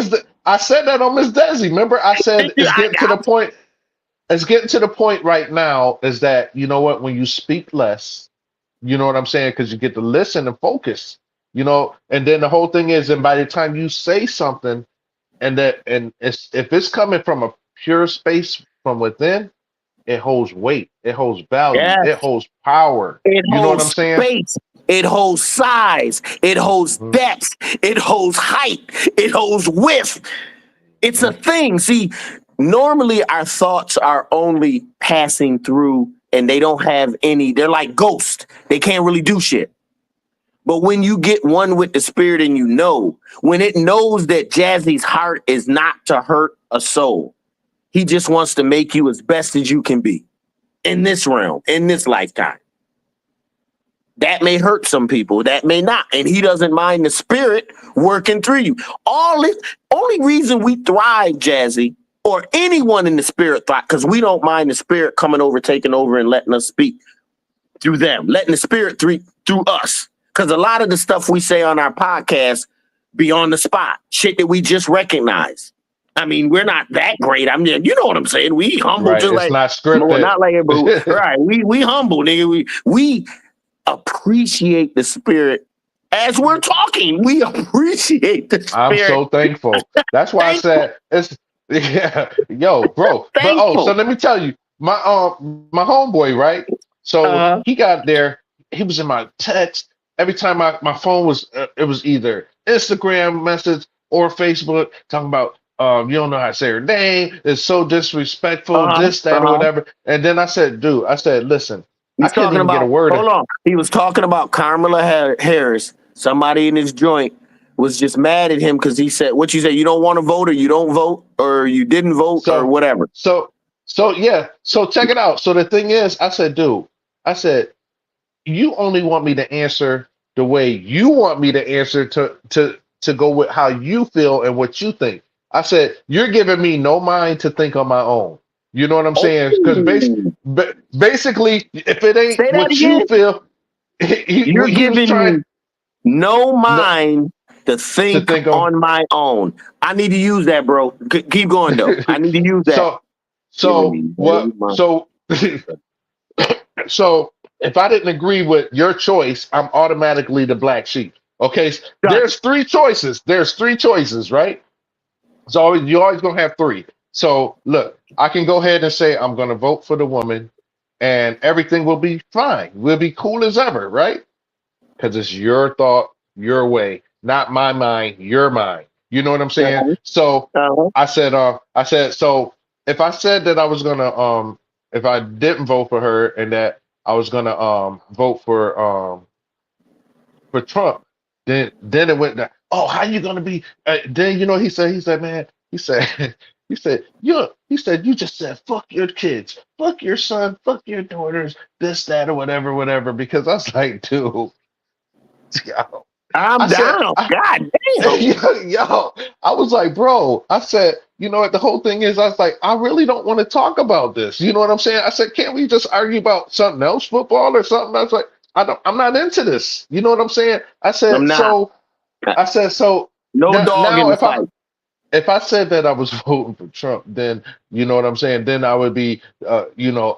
I said that on Miss Desi. Remember, I said it's getting to the point. It's getting to the point right now is that you know what? When you speak less, you know what I'm saying? Because you get to listen and focus. And then the whole thing is, and by the time you say something, and if it's coming from a pure space from within, it holds weight, it holds value, Yes. it holds power. It You know what I'm holds saying? space. It holds size. It holds Mhm, depth. It holds height. It holds width. It's a mhm, thing. See, normally our thoughts are only passing through and they don't have any, they're like ghosts. They can't really do shit. But when you get one with the spirit and you know, when it knows that Jazzy's heart is not to hurt a soul, he just wants to make you as best as you can be in this realm, in this lifetime. That may hurt some people, that may not. And he doesn't mind the spirit working through you. Only reason we thrive, Jazzy, or anyone in the spirit thrive, because we don't mind the spirit coming over, taking over, and letting us speak through them, letting the spirit through us. Because a lot of the stuff we say on our podcast be on the spot, shit that we just recognize. I mean, we're not that great. I mean, you know what I'm saying? We humble, Right. just It's like, not scripted. well, not like it, but right. We humble, nigga. We appreciate the spirit as we're talking. We appreciate the spirit. I'm so thankful. That's why I said it's yo, bro. But so let me tell you, my homeboy, right? So he got there. He was in my text every time my phone was. It was either Instagram message or Facebook talking about. You don't know how to say her name. It's so disrespectful. This, that, or whatever. And then I said, dude, listen. I couldn't even get a word in. Hold on. He was talking about Kamala Harris. Somebody in his joint was just mad at him because he said, what you say, you don't want to vote, or you don't vote, or you didn't vote, or whatever. So yeah. So check it out. So the thing is, I said, dude, you only want me to answer the way you want me to answer to go with how you feel and what you think. I said, you're giving me no mind to think on my own. You know what I'm saying? Because basically, if it ain't what you feel, you're giving me no mind to think on my own. I need to use that, bro. Keep going, though. I need to use that. So if I didn't agree with your choice, I'm automatically the black sheep. Okay, there's three choices. Right? So you always gonna have three. So look, I can go ahead and say I'm gonna vote for the woman, and everything will be fine. We'll be cool as ever, right? Because it's your thought, your way, not my mind, your mind. You know what I'm saying? So I said, so if I said that I was gonna if I didn't vote for her and that I was gonna vote for Trump, then it went down. Oh, how you gonna be? Then he said, man, he said, you just said fuck your kids, fuck your son, fuck your daughters, this, that, or whatever. Because I was like, dude, yo, I'm down. God damn. Yo, I was like, bro, I said, you know what? The whole thing is, I was like, I really don't want to talk about this. You know what I'm saying? I said, can't we just argue about something else, football or something? I was like, I'm not into this. You know what I'm saying? I said, so no dog in the fight. If I said that I was voting for Trump, then you know what I'm saying. Then I would be, what your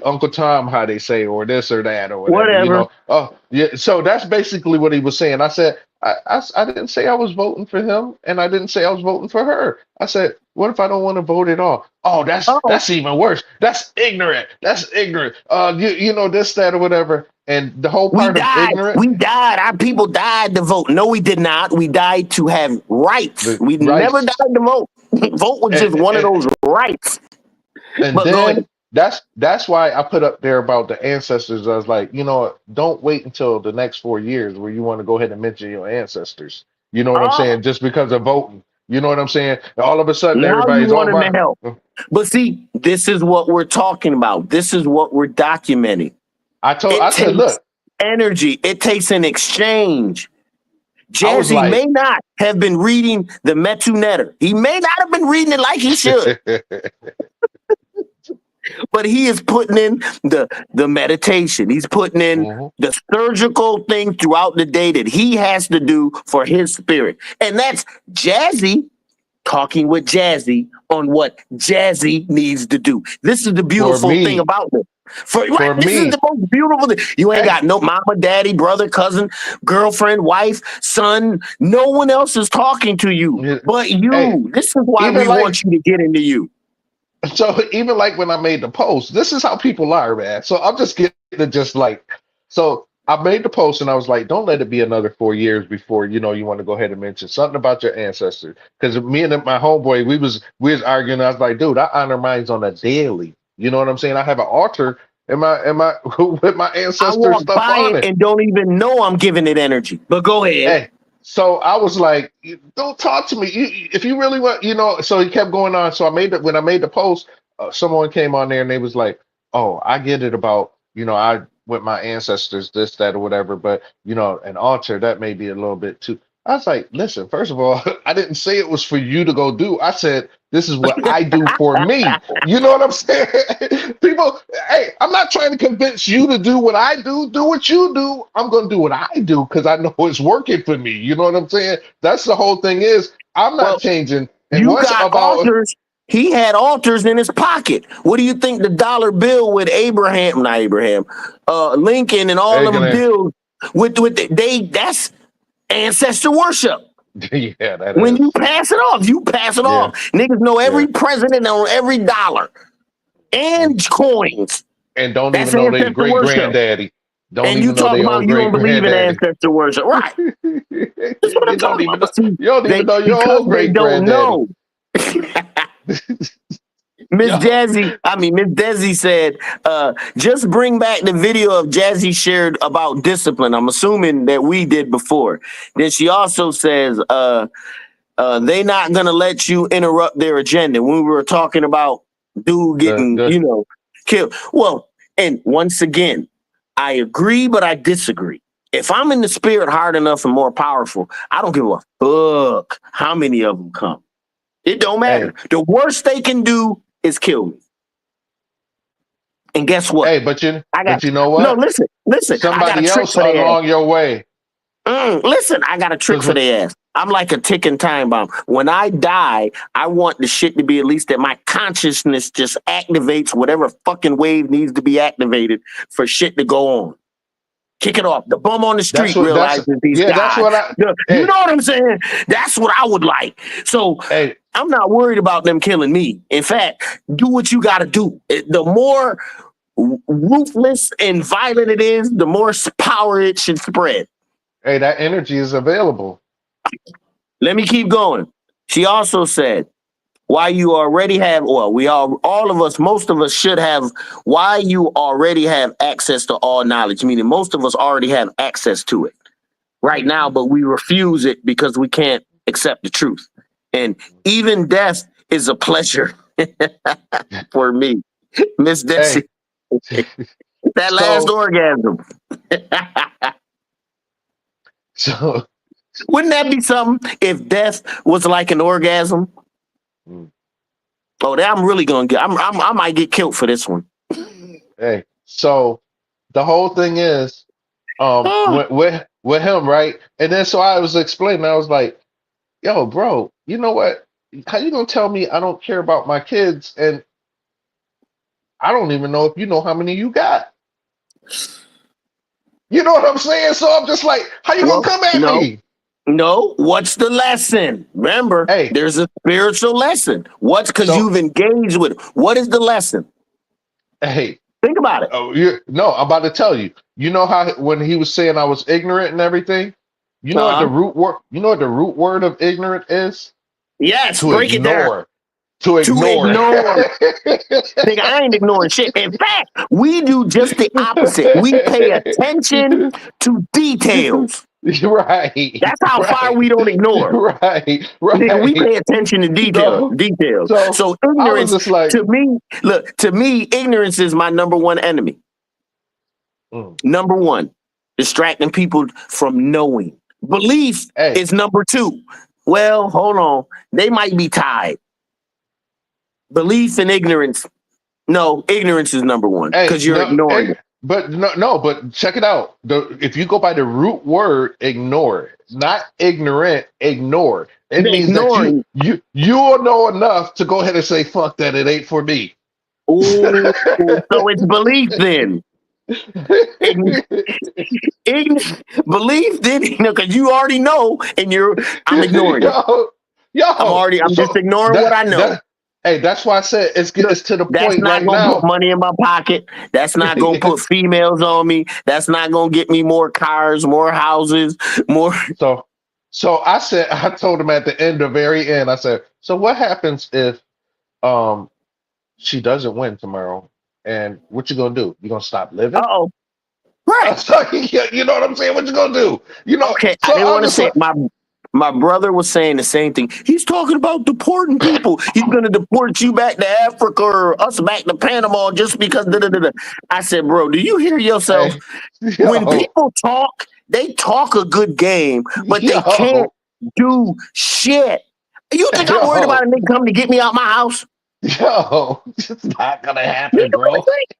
Uncle Tom, how they say, or this or that or whatever. You know, oh yeah. So that's basically what he was saying. I said I didn't say I was voting for him, and I didn't say I was voting for her. I said, what if I don't want to vote at all? Oh, that's even worse. That's ignorant. You know this, that, or whatever. And the whole part of ignorant. We died. Our people died to vote. No, we did not. We died to have rights. We never died to vote. Vote was just one of those rights. And then that's why I put up there about the ancestors. I was like, don't wait until the next 4 years where you want to go ahead and mention your ancestors. You know what I'm saying? Just because of voting. You know what I'm saying? All of a sudden, everybody's all right. Help. But see, this is what we're talking about. This is what we're documenting. I said, look, energy. It takes an exchange. Jazzy may not have been reading the Metu Netter. He may not have been reading it like he should. But he is putting in the meditation. He's putting in the surgical thing throughout the day that he has to do for his spirit. And that's Jazzy talking with Jazzy on what Jazzy needs to do. This is the beautiful thing about this. This is the most beautiful thing. You ain't got no mama, daddy, brother, cousin, girlfriend, wife, son. No one else is talking to you but you. Hey, this is why we want you to get into you. So even like when I made the post, this is how people are, man. So I'm just getting so I made the post and I was like, don't let it be another 4 years before you want to go ahead and mention something about your ancestors. Because me and my homeboy, we was arguing. I was like, dude, I honor mines on a daily. You know what I'm saying? I have an altar in my with my I ancestor walk stuff by on it it. and don't even know I'm giving it energy. But go ahead. Hey, so I was like, don't talk to me. If you really want, So he kept going on. So when I made the post, someone came on there and they was like, oh, I get it about, I with my ancestors, this, that, or whatever, but an altar, that may be a little bit too. I was like, listen, first of all, I didn't say it was for you to go do. I said, this is what I do for me. You know what I'm saying? People, hey, I'm not trying to convince you to do what I do. Do what you do. I'm going to do what I do because I know it's working for me. You know what I'm saying? That's the whole thing is I'm not Well, changing. And you once got about, altars. He had altars in his pocket. What do you think the dollar bill with Lincoln and all hey, them gonna, bills that's ancestor worship. yeah, that When you is. pass it off, you pass it Yeah, off. Niggas know yeah. every president on every dollar And, and coins. and don't That's even know they ancestor great worship. granddaddy. Don't And you even know talk they about own you don't great believe in granddaddy. ancestor worship. Right. That's what I'm You don't talking even about. know. But see, You don't even they know your because own they great don't granddaddy. know. Miss Yo, Miss Desi said, just bring back the video of Jazzy shared about discipline. I'm assuming that we did before. Then she also says, they not gonna let you interrupt their agenda. When we were talking about dude getting, good. killed. Well, and once again, I agree, but I disagree. If I'm in the spirit hard enough and more powerful, I don't give a fuck how many of them come. It don't matter. Hey, The worst they can do is kill me. And guess what? hey, but you, I got but you know no. what? Listen. I got a Somebody trick else for their ass. along your way, Listen, I got a trick because for their ass. I'm like a ticking time bomb. When I die, I want the shit to be at least that my consciousness just activates whatever fucking wave needs to be activated for shit to go on. Kick it off. The bum on the that's street what that's realizes he's yeah, that's God. what I. You know Hey, what I'm saying? That's what I would like. So hey, I'm not worried about them killing me. In fact, do what you got to do. The more ruthless and violent it is, the more power it should spread. hey, that energy is available. Let me keep going. She also said, why you already have, well, all of us, most of us should have, why you already have access to all knowledge, meaning most of us already have access to it right now, Mhm. but we refuse it because we can't accept the truth. And even death is a pleasure for me. Miss Desi, Hey, that last so orgasm. so. Wouldn't that be something if death was like an orgasm? mm, Oh, that I'm really gonna get. I might get killed for this one. Hey, so the whole thing is, Oh, with him, right? And then so I was explaining, I was like, yo, bro, you know what? How you gonna tell me I don't care about my kids and I don't even know if you know how many you got? You know what I'm saying? So I'm just like, how you gonna well, come at no, me? no. What's the lesson? Remember, Hey, there's a spiritual lesson. What's because so you've engaged with it. What is the lesson? hey, Think about it. oh, no, I'm about to tell you. You know how when he was saying I was ignorant and everything, you know what the Uh huh. root word, you know what the root word of ignorant is? Yes, To break it down. ignore. To To ignore. ignore. Nigga, I ain't ignoring shit. In fact, we do just the opposite. We pay attention to details. Right, That's how far right, we don't ignore. right, Nigga, we right. pay attention to detail. So, Details. so So I was ignorance just like, to me, look, to me, ignorance is my number one enemy. mm, Number one, distracting people from knowing. Belief hey, is number two. Well, hold on. They might be tied. Belief and ignorance. No, ignorance is number one hey, because you're no, ignoring it. but no, but check it out. If you go by the root word, ignore, not ignorant, ignore. It The means that ignoring. you'll know enough to go ahead and say, "Fuck that! It ain't for me." Oh, so it's belief then. Ign- belief then, because you already know, and I'm ignoring it. yo, yo. I'm just So ignoring what I that know. that hey, that's why I said Look, it's to the that's point not right gonna put now. money in my pocket. That's not gonna put females on me. That's not gonna get me more cars, more houses, more. So I said I told him at the end, the very end, I said, so what happens if um she doesn't win tomorrow And what you gonna do? You gonna stop living? Uh-oh. Right. You know what I'm saying? What you gonna do? You know, Okay, I so didn't I'm want to just say it. like, My brother was saying the same thing. He's talking about deporting people. He's going to deport you back to Africa or us back to Panama just because. Da, da, da, da. I said, bro, do you hear yourself? hey, When yo, people talk, they talk a good game, but they can't yo, do shit. You think I'm worried about yo, a nigga coming to get me out my house? yo, it's not gonna You happen, really bro. think?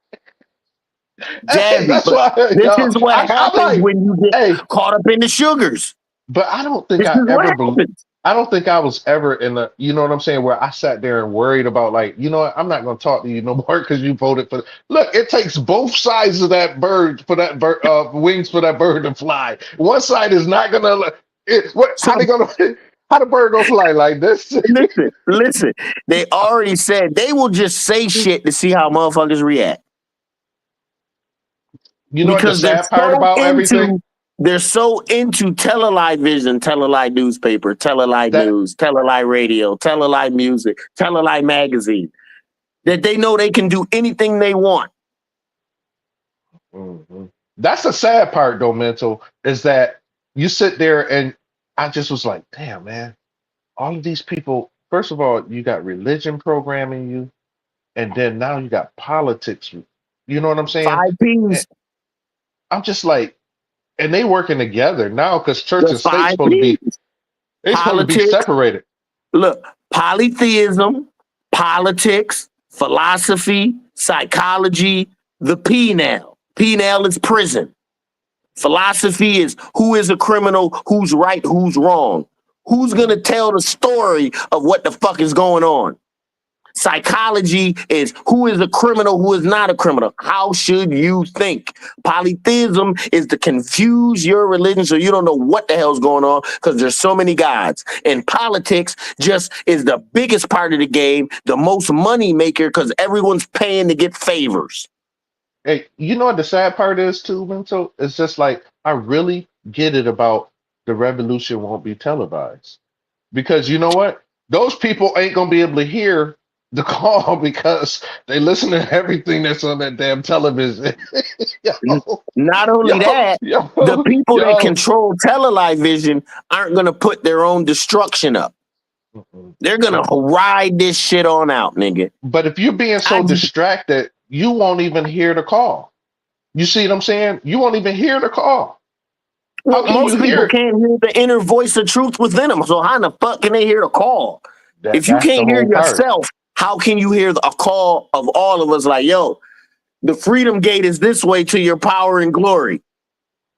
Hey, Jazzy, that's but why, this yo, is what I'm happens like, when you get hey, caught up in the sugars. but I don't think This I is what ever, happens. I don't think I was ever in the, you know what I'm saying, where I sat there and worried about like, you know what, I'm not gonna talk to you no more because you voted for. Look, it takes both sides of that bird for that bird, wings for that bird to fly. One side is not gonna. So How they gonna? How the bird gonna fly like this? listen. They already said they will just say shit to see how motherfuckers react You know what the because sad part about everything? they're so into television, telelive newspaper, telelive That news, telelive radio, telelive music, telelive magazine that they know they can do anything they want. Mhm. That's the sad part though, mental, is that you sit there and I just was like, damn, man, all of these people, first of all, you got religion programming you, and then now you got politics. You know what I'm saying? Five And P's, I'm just like, and they working together now because church the and state five supposed to be P's, they supposed to be politics. separated. Look, polytheism, politics, philosophy, psychology, the P now. P now is prison. Philosophy is who is a criminal, who's right, who's wrong. Who's gonna tell the story of what the fuck is going on? Psychology is who is a criminal, who is not a criminal. How should you think? Polytheism is to confuse your religion so you don't know what the hell's going on because there's so many gods. And politics just is the biggest part of the game, the most money maker because everyone's paying to get favors. Hey, you know what the sad part is too, mental? It's just like I really get it about the revolution won't be televised. Because you know what? Those people ain't gonna be able to hear the call because they listen to everything that's on that damn television. yo, Not only yo, that, the yo, people that yo. control television aren't going to put their own destruction up. Mm-mm. They're going to ride this shit on out, nigga. But if you're being I, so distracted, you won't even hear the call. You see what I'm saying? You won't even hear the call. How well, can you most people hear it? can't hear the inner voice of truth within them. So how in the fuck can they hear the call? If you That's the can't hear whole part. yourself, how can you hear a call of all of us like, yo, the freedom gate is this way to your power and glory?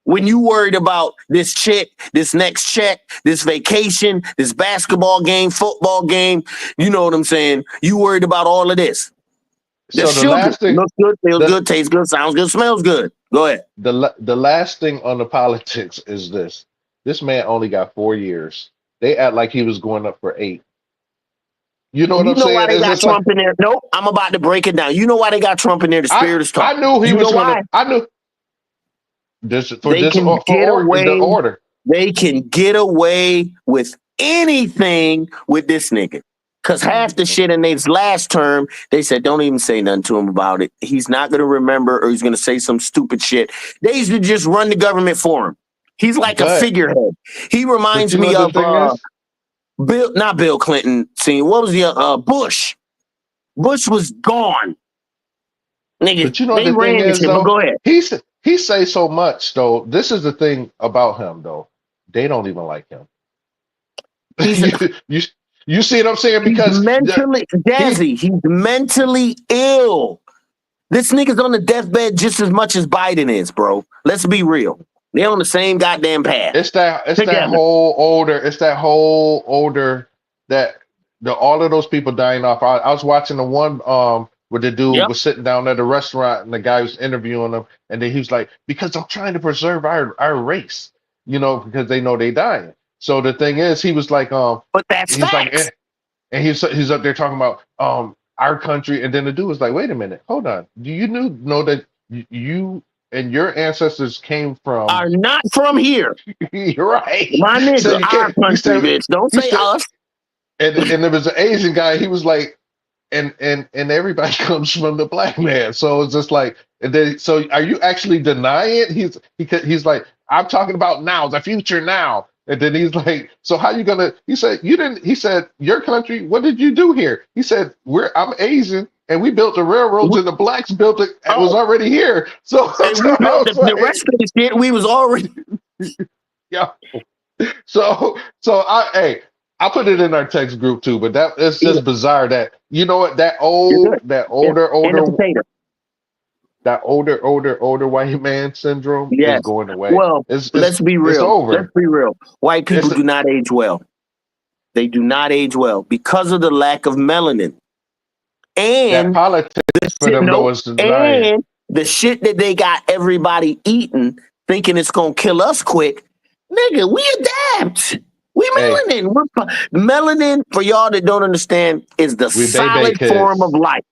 When you worried about this chick, this next check, this vacation, this basketball game, football game, you know what I'm saying? You worried about all of this. The So the sugar last thing, looks good, feels the good, tastes good, sounds good, smells good. Go ahead. the last thing on the politics is this. This man only got 4 years. They act like he was going up for 8. You know what You I'm know why saying? they It's got just like Trump in there? Nope, I'm about to break it down. You know why they got Trump in there? The spirit is I talk. knew he You know was gonna. why? I knew this for They this can for get the away. order. They can get away with anything with this nigga. Cause half the Mhm. shit in his last term, they said don't even say nothing to him about it. He's not gonna remember, or he's gonna say some stupid shit. They used to just run the government for him. He's like a But figurehead. He reminds you know me what the of thing is? Not Bill Clinton. See, what was the Bush? Bush was gone, nigga. But you know what They the thing ran this is shit. But though? go ahead. He say so much though. This is the thing about him though. They don't even like him. He's you you see what I'm saying? he's Because mentally he Jazzy. He's mentally ill. This nigga's on the deathbed just as much as Biden is, bro. Let's be real. They on the same goddamn path together. it's that whole older that the all of those people dying off. I was watching the one where the dude Yep. was sitting down at the restaurant and the guy was interviewing him and then he was like, because I'm trying to preserve our race, you know, because they know they dying. So the thing is, he was like, But that's he's like, facts. and he's up there talking about our country, and then the dude was like, "Wait a minute, hold on. Do you know that you and your ancestors came from?" Are not from here. You're right. My Said nigga, you our can't. country, bitch. Don't He say said, us. and there was an Asian guy. He was like, and everybody comes from the black man. So it's just like, and then so are you actually denying it? He's like, I'm talking about now, the future now. And then he's like, so how you gonna? He said, you didn't. He said, your country. What did you do here? He said, I'm Asian, and we built the railroads, and the blacks built it. It was Oh, already here. So, and so we I built was the like, rest of the shit. We was already. yeah. So I hey, I put it in our text group too, but that it's Yeah, just bizarre that you know what you're good. that Yeah, in the older potato. that older white man syndrome is Yes. going away. Well, let's be It's real. Let's over. be real. White people It's do not age well. They do not age well because of the lack of melanin. that And politics for shit, them though no, is denying. and the shit that they got everybody eating, thinking it's gonna kill us quick. Nigga, we adapt. We Hey, melanin. Melanin, for y'all that don't understand, is the we baby solid form of kids, light.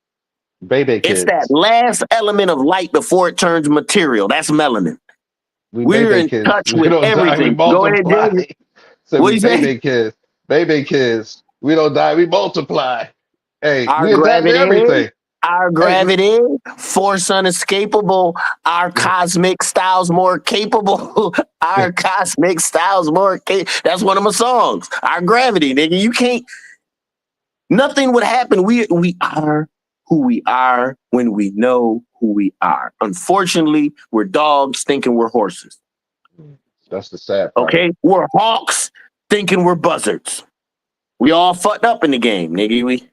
baby It's that kids, last element of light before it turns material. That's melanin. we We're baby in kids. touch We with don't die, we everything. Go ahead, multiply. David. So What do we you say? baby kids. We don't die, we multiply. Hey, Our we adapt to gravity, everything. our Hey, gravity, force unescapable, our yeah, cosmic styles more capable, yeah. our cosmic styles more That's one of my songs. Our gravity, nigga. You can't, nothing would happen. We are who we are when we know who we are. Unfortunately, we're dogs thinking we're horses. That's the sad part. Okay? We're hawks thinking we're buzzards. We all fucked up in the game, nigga.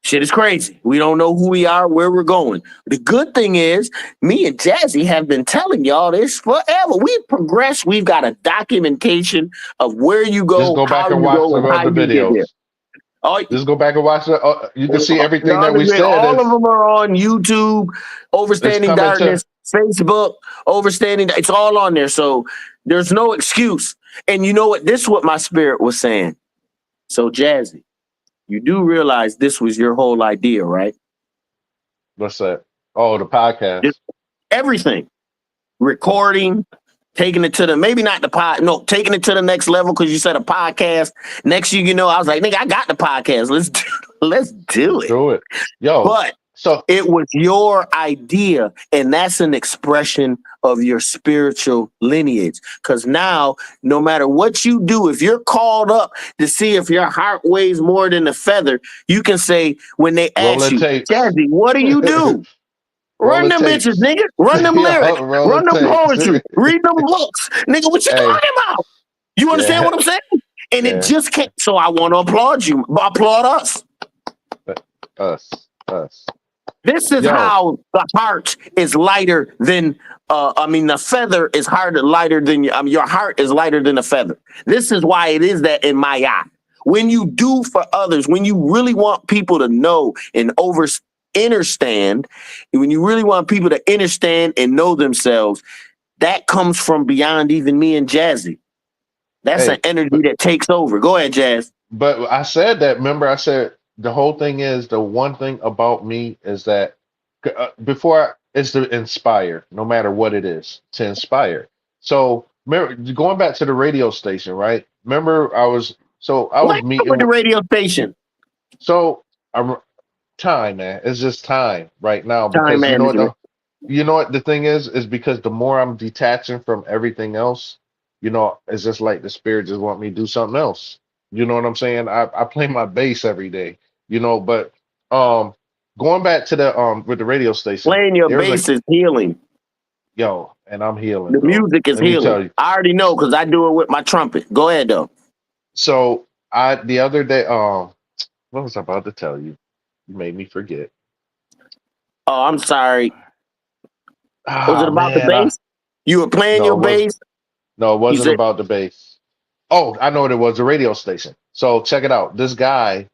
Shit is crazy. We don't know who we are, where we're going. The good thing is, me and Jazzy have been telling y'all this forever. We've progressed. We've got a documentation of where you Just go, go back how and you watch go, the and how other you get there. videos. Oh, Just go back and watch the. You can see everything that we the said all of is them are on YouTube, is Overstanding coming to. Darkness, Facebook, Overstanding. It's all on there. So there's no excuse. And you know what? This is what my spirit was saying. So, Jazzy, you do realize this was your whole idea, right? What's that? Oh, the Just podcast. everything, recording, taking it to the maybe not the pod, no, taking it to the next level because you said a podcast. Next thing you know, I was like, nigga, I got the podcast. Let's do Let's it. do it. Yo. But So it was your idea, and that's an expression of your spiritual lineage. Because now, no matter what you do, if you're called up to see if your heart weighs more than a feather, you can say when they ask rolling you, tapes. Jazzy, what do you do? Run Rolling them bitches, tapes. nigga. Run them lyrics. Yo, rolling Run them tapes. poetry. Read them books. Nigga, what you Hey, talking about? You understand yeah, what I'm saying? And it yeah. just can't. So I want to applaud you. Applaud us. Us. This is Yo, how the heart is lighter than, the feather is harder, lighter than, your heart is lighter than a feather. This is why it is that in my eye. When you do for others, when you really want people to know and understand, when you really want people to understand and know themselves, that comes from beyond even me and Jazzy. That's an hey, energy that takes over. Go ahead, Jazz. but I said that. Remember, I said the whole thing is the one thing about me is that is to inspire, no matter what it is, to inspire. So remember, going back to the radio station, right? Remember, I What was happened with meeting. the radio station? So I'm time, man. It's just time right now Time because management. you know what the thing is because the more I'm detaching from everything else, it's just like the spirit just want me to do something else. You know what I'm saying? I play my bass every day, but um going back to the with the radio station, Playing your there was a bass is healing. and I'm healing The though. music is Let me healing. tell you. I already know because I do it with my trumpet. Go ahead though. So I the other day, what was I about to tell you? You made me forget. Oh, I'm sorry. Was it Ah about the man, bass? You were playing no, your it wasn't. bass. No, it You wasn't said, about the bass. Oh, I know what it was, a radio station. So check it out. This guy,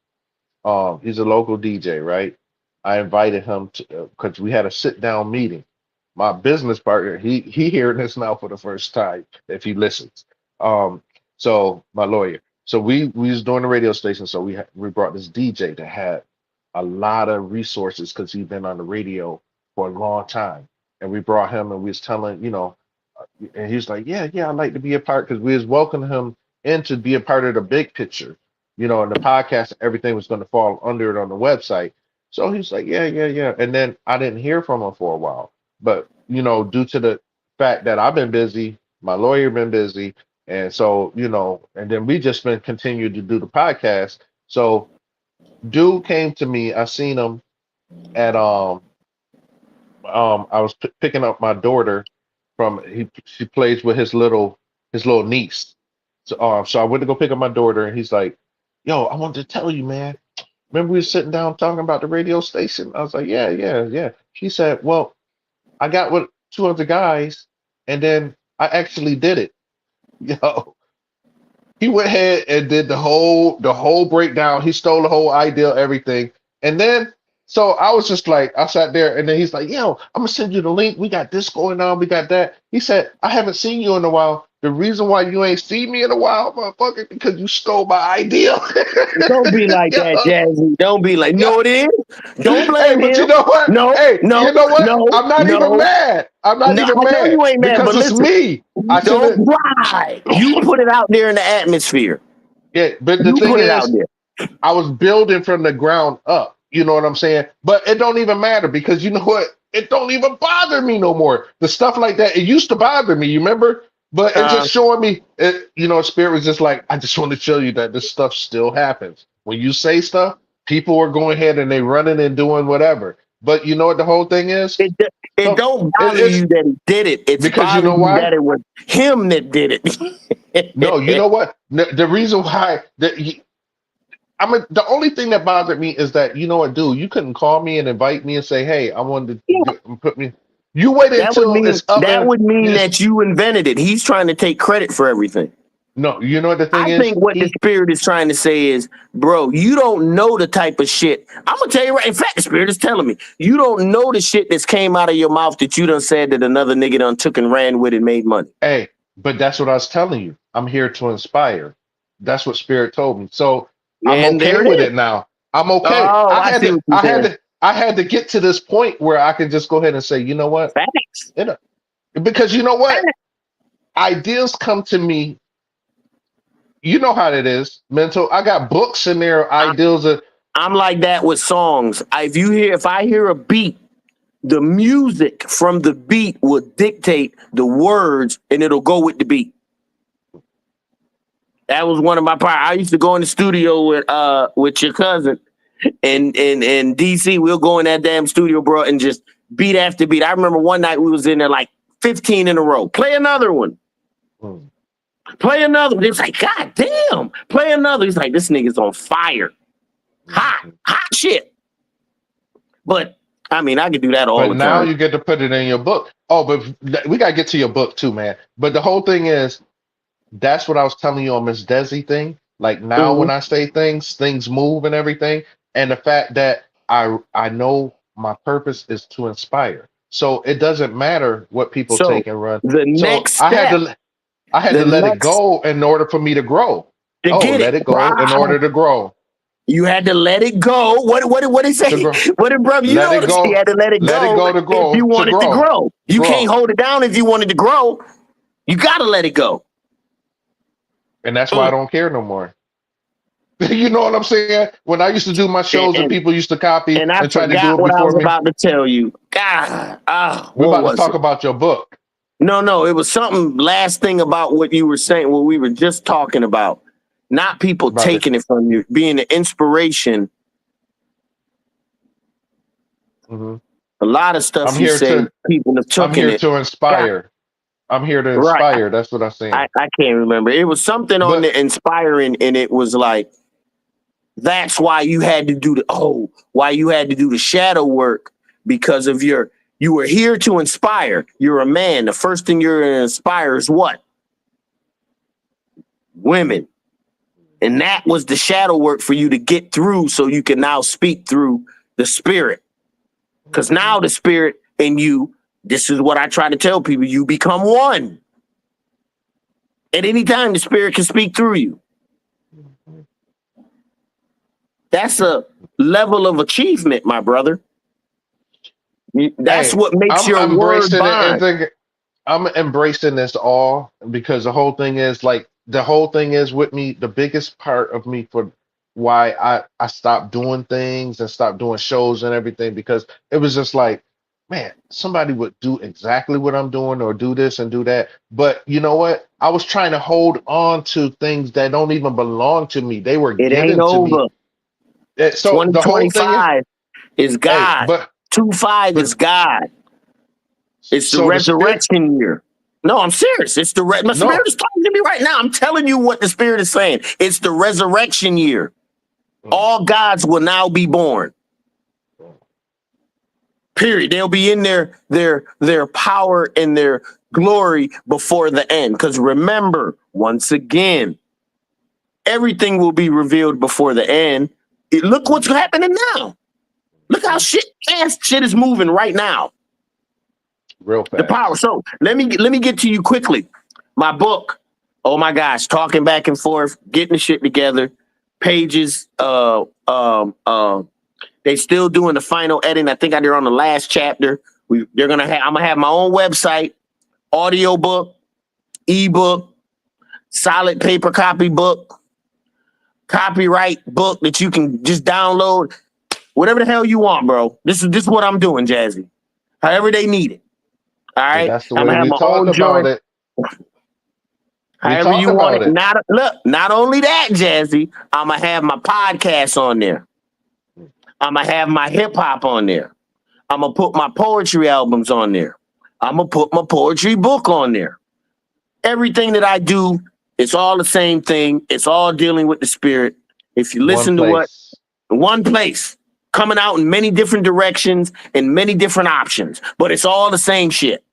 he's a local DJ, right? I invited him to because we had a sit down meeting. My business partner, he hearing this now for the first time if he listens. Um, so my lawyer. So we was doing the radio station. So we brought this DJ that had a lot of resources because he'd been on the radio for a long time. And we brought him and we was telling, and he was like, yeah, I'd like to be a part because we was welcoming him in to be a part of the big picture, and the podcast, everything was going to fall under it on the website. So he's like, yeah, yeah, yeah. And then I didn't hear from him for a while. But, due to the fact that I've been busy, my lawyer been busy, and so, and then we just been continued to do the podcast. So dude came to me, I seen him at I was picking up my daughter from she plays with his little niece. So I went to go pick up my daughter, and he's like, "Yo, I wanted to tell you, man. Remember we were sitting down talking about the radio station?" I was like, "Yeah, yeah, yeah." He said, "Well, I got with two other guys, and then I actually did it." Yo, he went ahead and did the whole breakdown. He stole the whole idea, everything. And then so I was just like, I sat there, and then he's like, "Yo, I'm gonna send you the link. We got this going on, we got that." He said, "I haven't seen you in a while. The reason why you ain't seen me in a while, motherfucker, because you stole my idea." Don't be like Yo, that, Jazzy. Don't be like, yo. no, it is. Don't Hey, blame but you him. know what? No, Hey, no, you know what? no, I'm not even no, mad. I'm not no. even I know mad you ain't mad, because but it's listen, me. I should don't have. cry. You put it out there in the atmosphere. Yeah, but the You thing put it out is, there. I was building from the ground up. You know what I'm saying? But it don't even matter because you know what? It don't even bother me no more. The stuff like that, it used to bother me, you remember? But it Uh, just showing me, Spirit was just like, I just want to show you that this stuff still happens. When you say stuff, people are going ahead and they running and doing whatever. But you know what the whole thing is? it it No, don't bother it's you that he did it. It's because you know bothering you why? that it was him that did No, you it. know what? The reason why the only thing that bothered me is that, you know what, dude, you couldn't call me and invite me and say, "Hey, I wanted to put me." You waited until it's up That and would mean it's that you invented it. He's trying to take credit for everything. no. You know what the I thing is? think what the He spirit is trying to say is, bro, you don't know the type of shit. I'm gonna tell you right. In fact, the spirit is telling me you don't know the shit that's came out of your mouth that you done said that another nigga done took and ran with and made money. Hey, but that's what I was telling you. I'm here to inspire. That's what Spirit told me. So I'm And there okay it with is. it now. I'm okay. Oh, I I had see to. what you're I had saying. to. I had to get to this point where I can just go ahead and say, you know what? Facts. You know, because you know what? Facts. Ideas come to me. You know how it is, mental. I got books in there, I, ideas of I'm like that with songs. If I hear a beat, the music from the beat will dictate the words, and it'll go with the beat. That was one of my part. I used to go in the studio with your cousin and DC. We'll go in that damn studio, bro, and just beat after beat. I remember one night we was in there like 15 in a row. Play another one. mm, Play another one. It was like, God damn. Play another. He's like, this nigga's on fire. Hot, mhm. hot shit. But I mean, I could do that all But the now time. you get to put it in your book. Oh, but we gotta get to your book too, man. But the whole thing is, that's what I was telling you on Miss Desi thing. Like now Mhm. when I say things, things move and everything. And the fact that I know my purpose is to inspire. So it doesn't matter what people So take and run. the So next step, I had the to let it next go in order for me to grow. to Oh, get it. let it go in order to grow. You had to let it go. What did he To say? grow. What did brother? You Let it notice he go. had to let it Let it go go to if you grow to wanted to grow. grow. You can't Grow. hold it down if you wanted to grow. You gotta let it go. And that's why I Mm. don't care no more. You know what I'm saying? When I used to do my And, shows and and people used to copy and I and try to do forgot it what I before was me, about to tell you. God, we're what about to was talk it? about your book. No, it was something last thing about what you were saying, what we were just talking about. Not people About it. taking it from you, being an inspiration. Mhm. A lot of I'm stuff you here say, to people have I'm taken here it. to God, inspire. I'm here to right. inspire. That's what I'm saying. I can't remember. It was something on But the inspiring, and it was like, that's why you had to do why you had to do the shadow work because of you were here to inspire. You're a man. The first thing you're going to inspire is what? Women. And that was the shadow work for you to get through so you can now speak through the spirit. Because now the spirit and you, this is what I try to tell people, you become one. At any time, the spirit can speak through you. That's a level of achievement, my brother. That's hey, what makes I'm your word embracing it and bond. thinking I'm embracing this all because the whole thing is with me, the biggest part of me for why I stopped doing things and stopped doing shows and everything, because it was just like, man, somebody would do exactly what I'm doing or do this and do that. But you know what? I was trying to hold on to things that don't even belong to me. They were It ain't given to me. over. So the whole thing is, 2025 is hey, God. but 25 is but God. It's the so the spirit, resurrection year. No, I'm serious. It's my spirit no. is talking to me right now. I'm telling you what the spirit is saying. It's the resurrection year. Mm, All gods will now be born. Period. They'll be in their power and their glory before the end. Because remember, once again, everything will be revealed before the end. Look what's happening now. Look how shit is moving right now. Real The power. fast. So let me get to you quickly. My book. Oh my gosh, talking back and forth, getting the shit together. Pages. They still doing the final editing. I think they're on the last chapter. I'm gonna have my own website, audio book, ebook, solid paper copy book, copyright book that you can just download. Whatever the hell you want, bro. This is what I'm doing, Jazzy. However they need it. All And right. that's the I'm way gonna have we my talk own about joint. it. We However talk you want about it. it. Not only that, Jazzy, I'm gonna have my podcast on there. I'm gonna have my hip hop on there. I'm gonna put my poetry albums on there. I'm gonna put my poetry book on there. Everything that I do, it's all the same thing. It's all dealing with the spirit. If you One listen to what place. one place, coming out in many different directions and many different options, but it's all the same shit.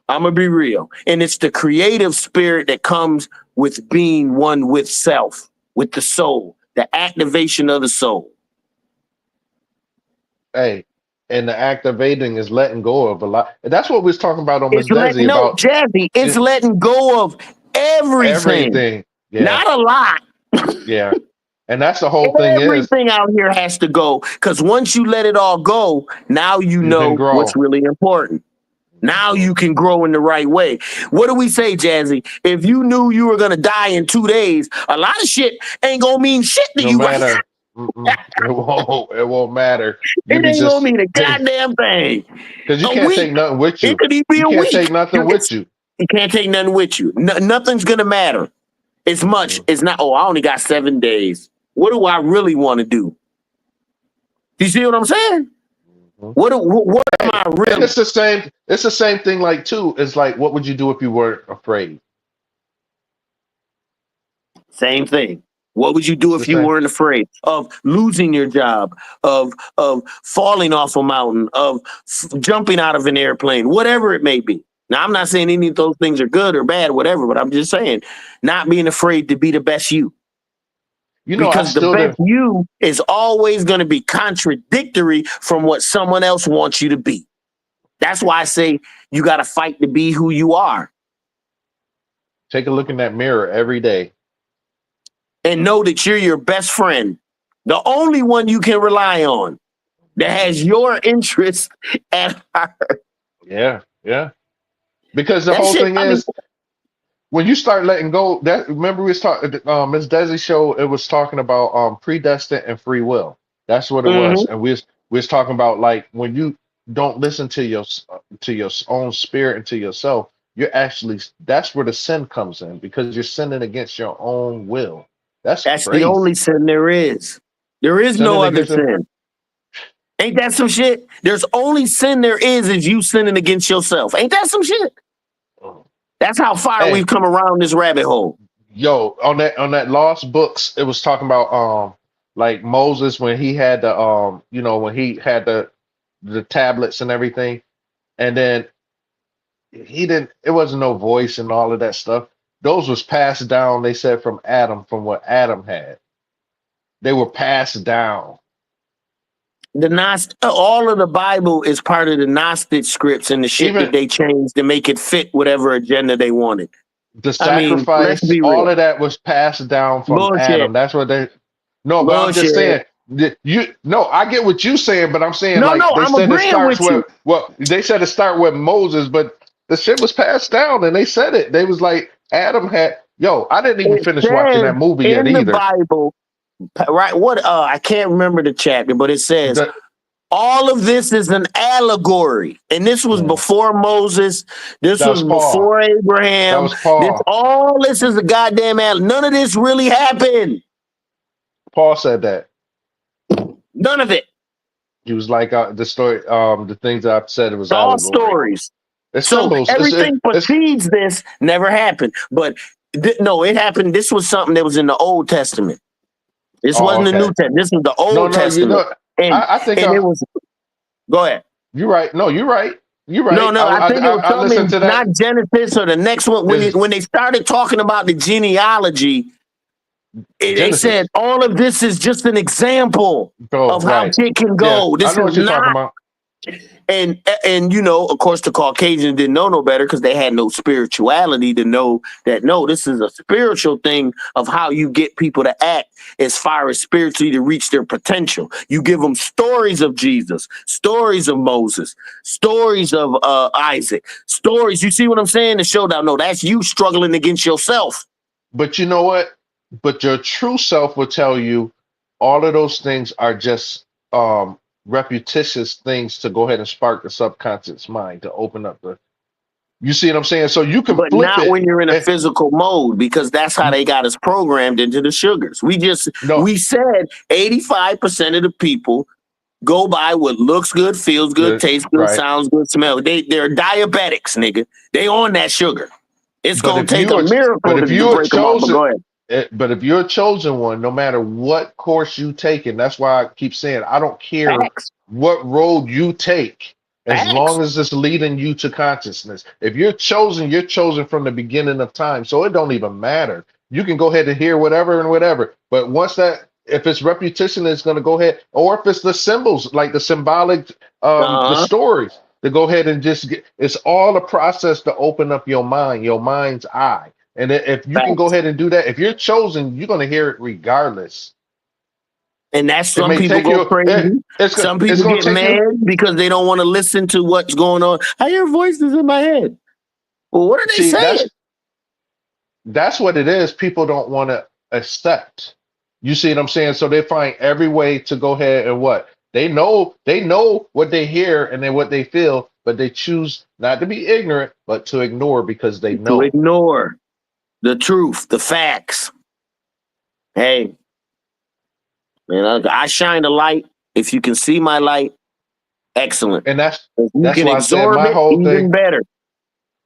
I'm gonna be real. And it's the creative spirit that comes with being one with self, with the soul, the activation of the soul. Hey, and the activating is letting go of a lot. And that's what we was talking about on Miss It's letting Desi no, about Jazzy, it's it, letting go of everything. everything. Yeah, Not a lot. yeah. And that's the whole thing is Everything out here has to go. Because once you let it all go, now you you can know what's grow. really important. Now Mhm. you can grow in the right way. What do we say, Jazzy? If you knew you were gonna die in 2 days, a lot of shit ain't gonna mean shit to No you right matter, it won't matter. You It be ain't gonna just mean a because goddamn thing. you A can't week. take nothing with It you. could even be You a can't week. take nothing with you. You can't take nothing with you. Nothing's gonna matter as much. Mhm. It's not, oh, I only got 7 days. What do I really want to do? You see what I'm saying? Mhm. What am Hey, I and really? it's the same. It's the same thing. Like too. It's like, what would you do if you weren't afraid? Same thing. What would you do It's the if you same. weren't afraid of losing your job, of falling off a mountain, of jumping out of an airplane, whatever it may be? Now, I'm not saying any of those things are good or bad, whatever, but I'm just saying not being afraid to be the best you, You know, I because the still best didn't. you is always going to be contradictory from what someone else wants you to be. That's why I say you got to fight to be who you are Take a look in that mirror every day. and know that you're your best friend, the only one you can rely on that has your interest at heart. Yeah, yeah. Because the That whole shit, thing I mean, is, when you start letting go, that remember we was talking Miss Desi show, it was talking about predestined and free will. That's what it was. mhm. And we was talking about like when you don't listen to your own spirit and to yourself, you're actually that's where the sin comes in because you're sinning against your own will. That's That's the only crazy. sin there is. There is no Sinning other against it. sin. Ain't that some shit? There's only sin there is you sinning against yourself. Ain't that some shit? That's how far Hey, we've come around this rabbit hole. yo, on that lost books, it was talking about like Moses when he had the when he had the tablets and everything, and then he didn't it wasn't no voice and all of that stuff. Those was passed down, they said, from Adam, from what Adam had. They were passed down. All of the Bible is part of the Gnostic scripts and the shit that Even they changed to make it fit whatever agenda they wanted. the I mean, let's sacrifice, be all real. of that was passed down from Bullshit. Adam. That's what they no, but I'm just Bullshit. saying you no, I get what you're saying, but I'm saying No, like no, they I'm said it agreeing starts with you. with well, they said it start with Moses, but the shit was passed down and they said it. They was like Adam had yo, I didn't even It finish watching says that movie yet in the either. Bible, right? What? I can't remember the chapter, but it says The, all of this is an allegory, and this was before Moses. This that was was Paul. before That Abraham. was Paul. All this is a goddamn None of this really happened. Paul said that. None of it. He was like the story, the things that I've said. It was It's all allegory. stories. It's So symbols. everything precedes this never happened. But no, it happened. This was something that was in the Old Testament. This Oh, wasn't the New okay. Testament. This was the Old No, you Testament. know, And I think it was. Go ahead. you're right. No, you're right. You're right. No, I think it was I listened something to that. not Genesis or the next one. When they started talking about the genealogy, they said all of this is just an example of how shit can go. Yeah, I This know is what you're talking not. about. And you know, of course, the Caucasians didn't know no better because they had no spirituality to know that no, this is a spiritual thing of how you get people to act as far as spiritually to reach their potential. You give them stories of Jesus, stories of Moses, stories of Isaac, stories. You see what I'm saying? To show that no, that's you struggling against yourself. But you know what? But your true self will tell you all of those things are just repetitious things to go ahead and spark the subconscious mind to open up the. You see what I'm saying? So you can But flip not it. when you're in a physical mode, because that's how they got us programmed into the sugars. We No, said 85% of the people go by what looks good, feels good, tastes good, right. sounds good, smells. They're diabetics, nigga. They on that sugar. It's But gonna if take you a are, miracle but if to you are break them off. But chosen, go ahead. but if you're a chosen one, no matter what course you take, and that's why I keep saying I don't care Facts. what road you take, as Facts. long as it's leading you to consciousness. If you're chosen from the beginning of time, so it don't even matter. You can go ahead and hear whatever and whatever, but once that, if it's repetition, it's going to go ahead, or if it's the symbols, like the symbolic, the Uh-huh. stories, to go ahead and just get. It's all a process to open up your mind, your mind's eye. And if you can go Facts. ahead and do that, if you're chosen, you're going to hear it regardless. And that's It some may people take go you. crazy. Some It's people going to get take you. mad because they don't want to listen to what's going on. I hear voices in my head. Well, what are they See, saying? that's what it is. People don't want to accept. You see what I'm saying? So they find every way to go ahead and what they know what they hear and then what they feel, but they choose not to be ignorant, but to ignore because they To know. ignore the truth, the facts. Hey, man, I shine a light. If you can see my light, excellent. And If you that's can why I said absorb my it, whole thing. even better.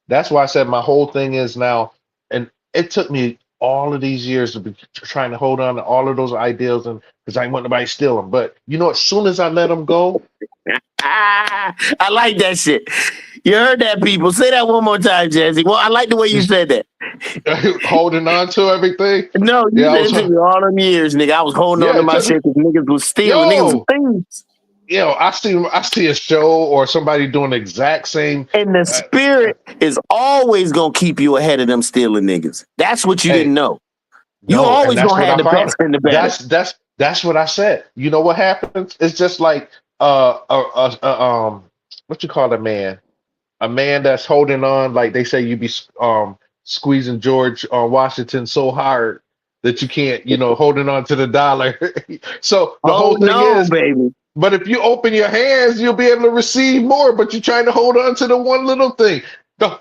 That's why I said my whole thing is now, and it took me all of these years to be trying to hold on to all of those ideals, and because I didn't want nobody to steal them. But you know, as soon as I let them go, I like that shit. You heard that, people. Say that one more time, Jazzy. Well, I like the way you said that. holding on to everything. No, you Yeah, said it took me all them years, nigga. I was holding on yeah, to it my took me. shit because niggas was stealing. Niggas was Yo, thieves. I see a show or somebody doing the exact same. And the Uh, spirit is always gonna keep you ahead of them stealing niggas. That's what you didn't hey, know. You no, and always that's gonna what have I the found. best and the better. That's what I said. You know what happens? It's just like what you call a man that's holding on, like they say, you be squeezing George Washington so hard that you can't, holding on to the dollar. So the Oh whole thing no, is, baby. but if you open your hands, you'll be able to receive more. But you're trying to hold on to the one little thing.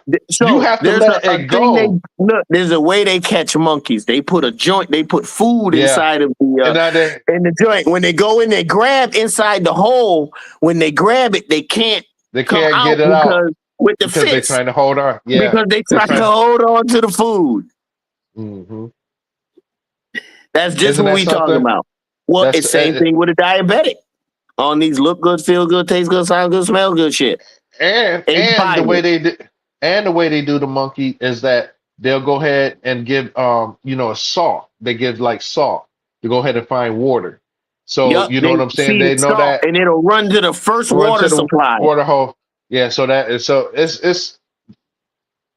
You So have to there's let a it thing they go. look. There's a way they catch monkeys. They put a joint. They put food Yeah, inside of and now in the joint. When they go in, they grab inside the hole. When they grab it, they can't they come can't out get it out because with the because they're fist trying to hold on. Yeah, because they they're try to trying. hold on to the food. Hmm. That's just Isn't what that we talking something? about. Well, That's it's same thing with a diabetic. On these look good, feel good, taste good, sound good, smell good shit. and the 85 way they do, and the way they do the monkey is that they'll go ahead and give a salt. They give like salt to go ahead and find water. So Yup, you know they what I'm saying? feed They it know salt that and it'll run to the first run water to the supply. water hole. Yeah, so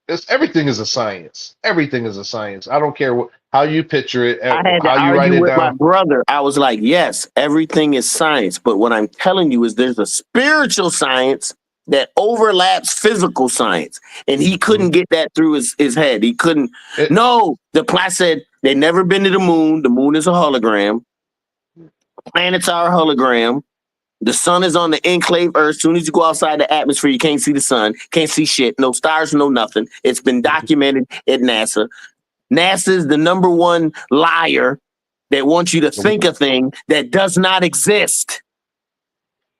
it's everything is a science. Everything is a science. I don't care how you picture it, I had to how you write argue it with my down. brother. I was like, yes, everything is science. But what I'm telling you is there's a spiritual science that overlaps physical science. And he couldn't Mhm. get that through his head. He couldn't. It, No, the plot said they never been to the moon. The moon is a hologram. Planets are a hologram. The sun is on the enclave Earth. As soon as you go outside the atmosphere, you can't see the sun, can't see shit, no stars, no nothing. It's been documented at NASA. NASA is the number one liar that wants you to think a thing that does not exist.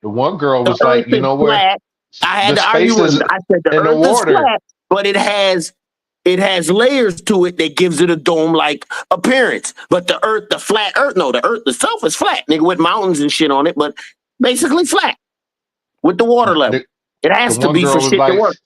The one girl The was like, Earth you is know where flat. I had the to argue space with is him. I said the in the Earth is water. flat, but it has layers to it that gives it a dome-like appearance. But the Earth, the flat Earth, no, the Earth itself is flat, nigga, with mountains and shit on it, but basically flat with the water level. The, It the has to one be for girl was shit to like, work.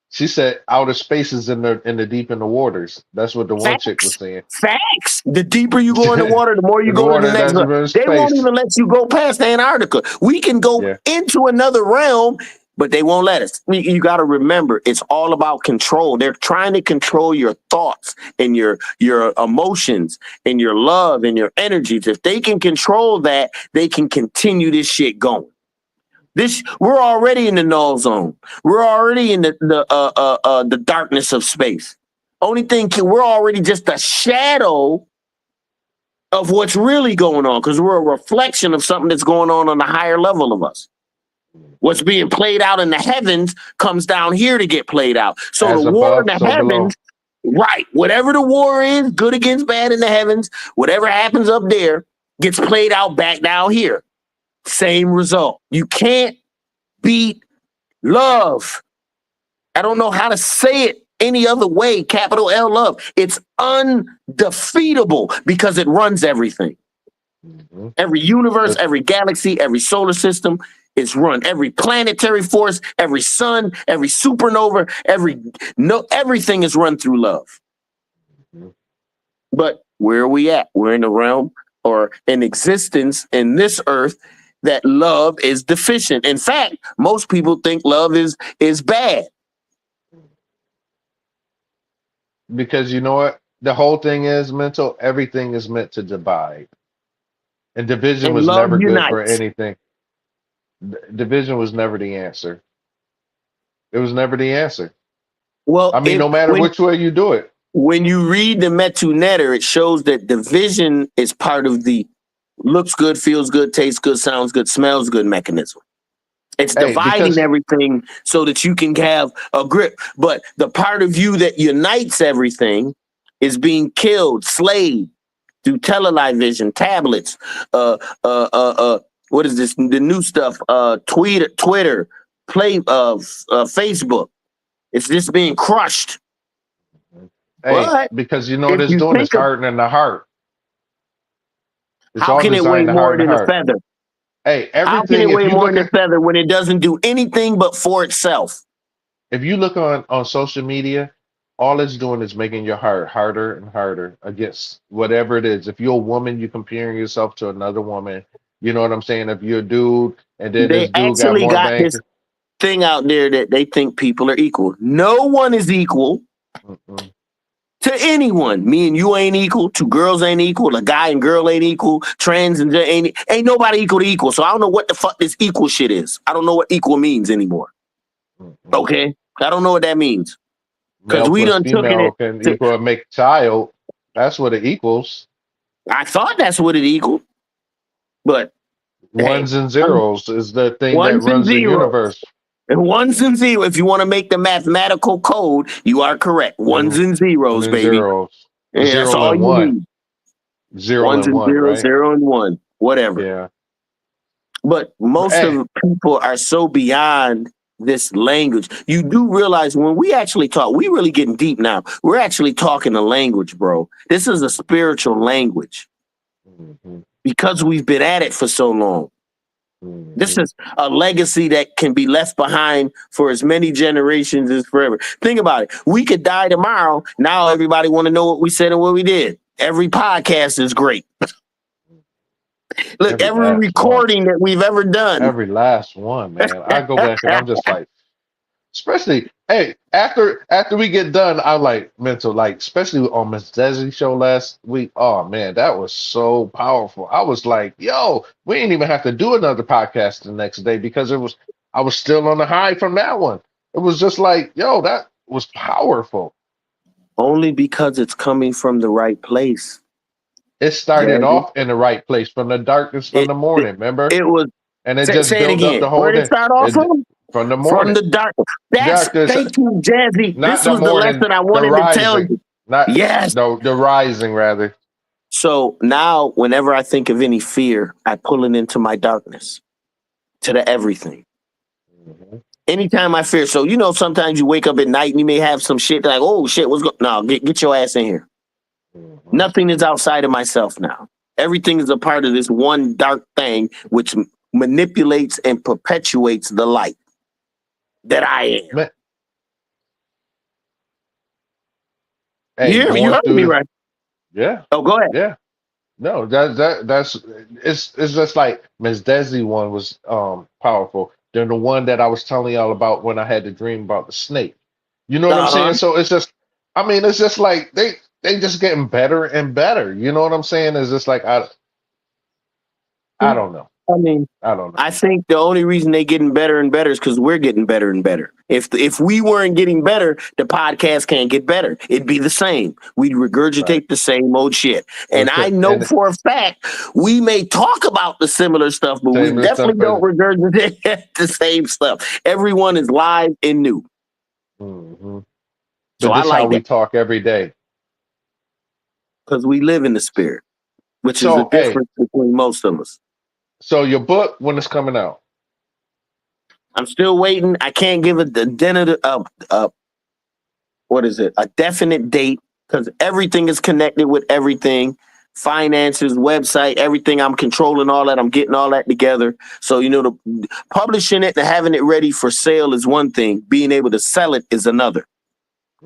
she said outer space is in the deep in the waters. That's what the one chick was Facts. saying. Facts. The deeper you go in the water, the more you In the go to the water, next that's one. in They won't space. even let you go past Antarctica. We can go Yeah. into another realm, but they won't let us. You got to remember, it's all about control. They're trying to control your thoughts and your emotions and your love and your energies. If they can control that, they can continue this shit going. We're already in the null zone. We're already in the darkness of space. Only thing we're already just a shadow of what's really going on because we're a reflection of something that's going on the higher level of us. What's being played out in the heavens comes down here to get played out. So the As war in above, the so below. heavens, right? Whatever the war is, good against bad in the heavens, whatever happens up there gets played out back down here. Same result. You can't beat love. I don't know how to say it any other way. Capital L love. It's undefeatable because it runs everything. Mm-hmm. Every universe, every galaxy, every solar system is run. Every planetary force, every sun, every supernova, everything is run through love. Mm-hmm. But where are we at? We're in a realm or an existence in this earth that love is deficient. In fact, most people think love is bad. Because you know what? The whole thing is mental. Everything is meant to divide. And division And was love never good for unites. anything. Division was never the answer. It was never the answer. Well, I mean, no matter which way you do it. when you read the Metu Netter, it shows that division is part of the looks good, feels good, tastes good, sounds good, smells good mechanism. It's Hey, dividing because everything so that you can have a grip. But the part of you that unites everything is being killed, slayed through television, tablets, uh, uh, uh, uh, what is this? The new stuff, Twitter, Facebook. It's just being crushed. hey, But because you know what if it's you doing? It's think of hardening the heart. It's how all can it weigh designed to more harden the than a heart. feather? Hey, How can everything. it weigh more than a feather when it doesn't do anything but for itself? If you look on social media, all it's doing is making your heart harder and harder against whatever it is. If you're a woman, you're comparing yourself to another woman. You know what I'm saying? If you're a dude, and then They this dude got actually more got this bank. thing out there that they think people are equal. No one is equal Mm-mm, to anyone. Me and you ain't equal. Two girls ain't equal. A guy and girl ain't equal. Trans and ain't nobody equal to equal. So I don't know what the fuck this equal shit is. I don't know what equal means anymore. mm-mm. Okay, I don't know what that means because Male we plus done taken female it can to. equal make child. That's what it equals. I thought that's what it equaled, but hey, Ones and zeros is the thing that ones and runs the zeros. universe. And ones and zeros. If you want to make the mathematical code, you are correct. Ones Mhm. and And zeros, then baby. zeros. And that's Zero all and you one. need. Zero Ones and and one, zeros, right? 0 and 1, whatever. Yeah. But most of Hey, the people are so beyond this language. You do realize when we actually talk, we really getting deep now. We're actually talking a language, bro. This is a spiritual language mhm, because we've been at it for so long. This mhm. is a legacy that can be left behind for as many generations as forever. Think about it. We could die tomorrow. Now everybody want to know what we said and what we did. Every podcast is great. Look, Every every last one. recording that we've ever done. Every last one, man. I go back and I'm just like, especially, hey, after we get done, I'm like mental, like especially on Miss Desi show last week. Oh man, that was so powerful. I was like, yo, we didn't even have to do another podcast the next day because I was still on the high from that one. It was just like, yo, that was powerful. Only because it's coming from the right place. It started Jazzy. off in the right place from the darkness from It, the it, morning, remember? it was, And it say, just say it built up again. the whole Where did it day. start off It, from? from the From morning. the dark. That's, Darkness, thank you, Jazzy. not This the was the morning, lesson I the wanted to tell rising. you. Not Yes. the rising rather. So now, whenever I think of any fear, I pull it into my darkness, to the everything. Mhm. Anytime I fear, so sometimes you wake up at night and you may have some shit like, oh shit, what's going? No, get your ass in here. Mhm. Nothing is outside of myself now. Everything is a part of this one dark thing, which manipulates and perpetuates the light that I am. Man, hey, You going heard through me the right. yeah, Oh, go ahead. yeah. No, that's it's just like Miss Desi one was powerful. Then the one that I was telling y'all about when I had the dream about the snake. You know what I'm Uh-huh. saying? So it's just I mean it's just like they just getting better and better. You know what I'm saying? It's just like I don't know. I mean, I don't know. I think the only reason they getting better and better is because we're getting better and better. If we weren't getting better, the podcast can't get better. It'd be the same. We'd Right. regurgitate the same old shit. And I know And for a fact we may talk about the similar stuff, but we same stuff definitely don't as regurgitate the same stuff. Everyone is live and new. mhm. So But I this how like we that talk every day. because we live in the spirit, which is the So hey, difference between most of us. so your book when it's coming out. I'm still waiting. I can't give it the dinner. What is it? A definite date because everything is connected with everything. Finances, website, everything. I'm controlling all that. I'm getting all that together. So the publishing it and having it ready for sale is one thing. Being able to sell it is another.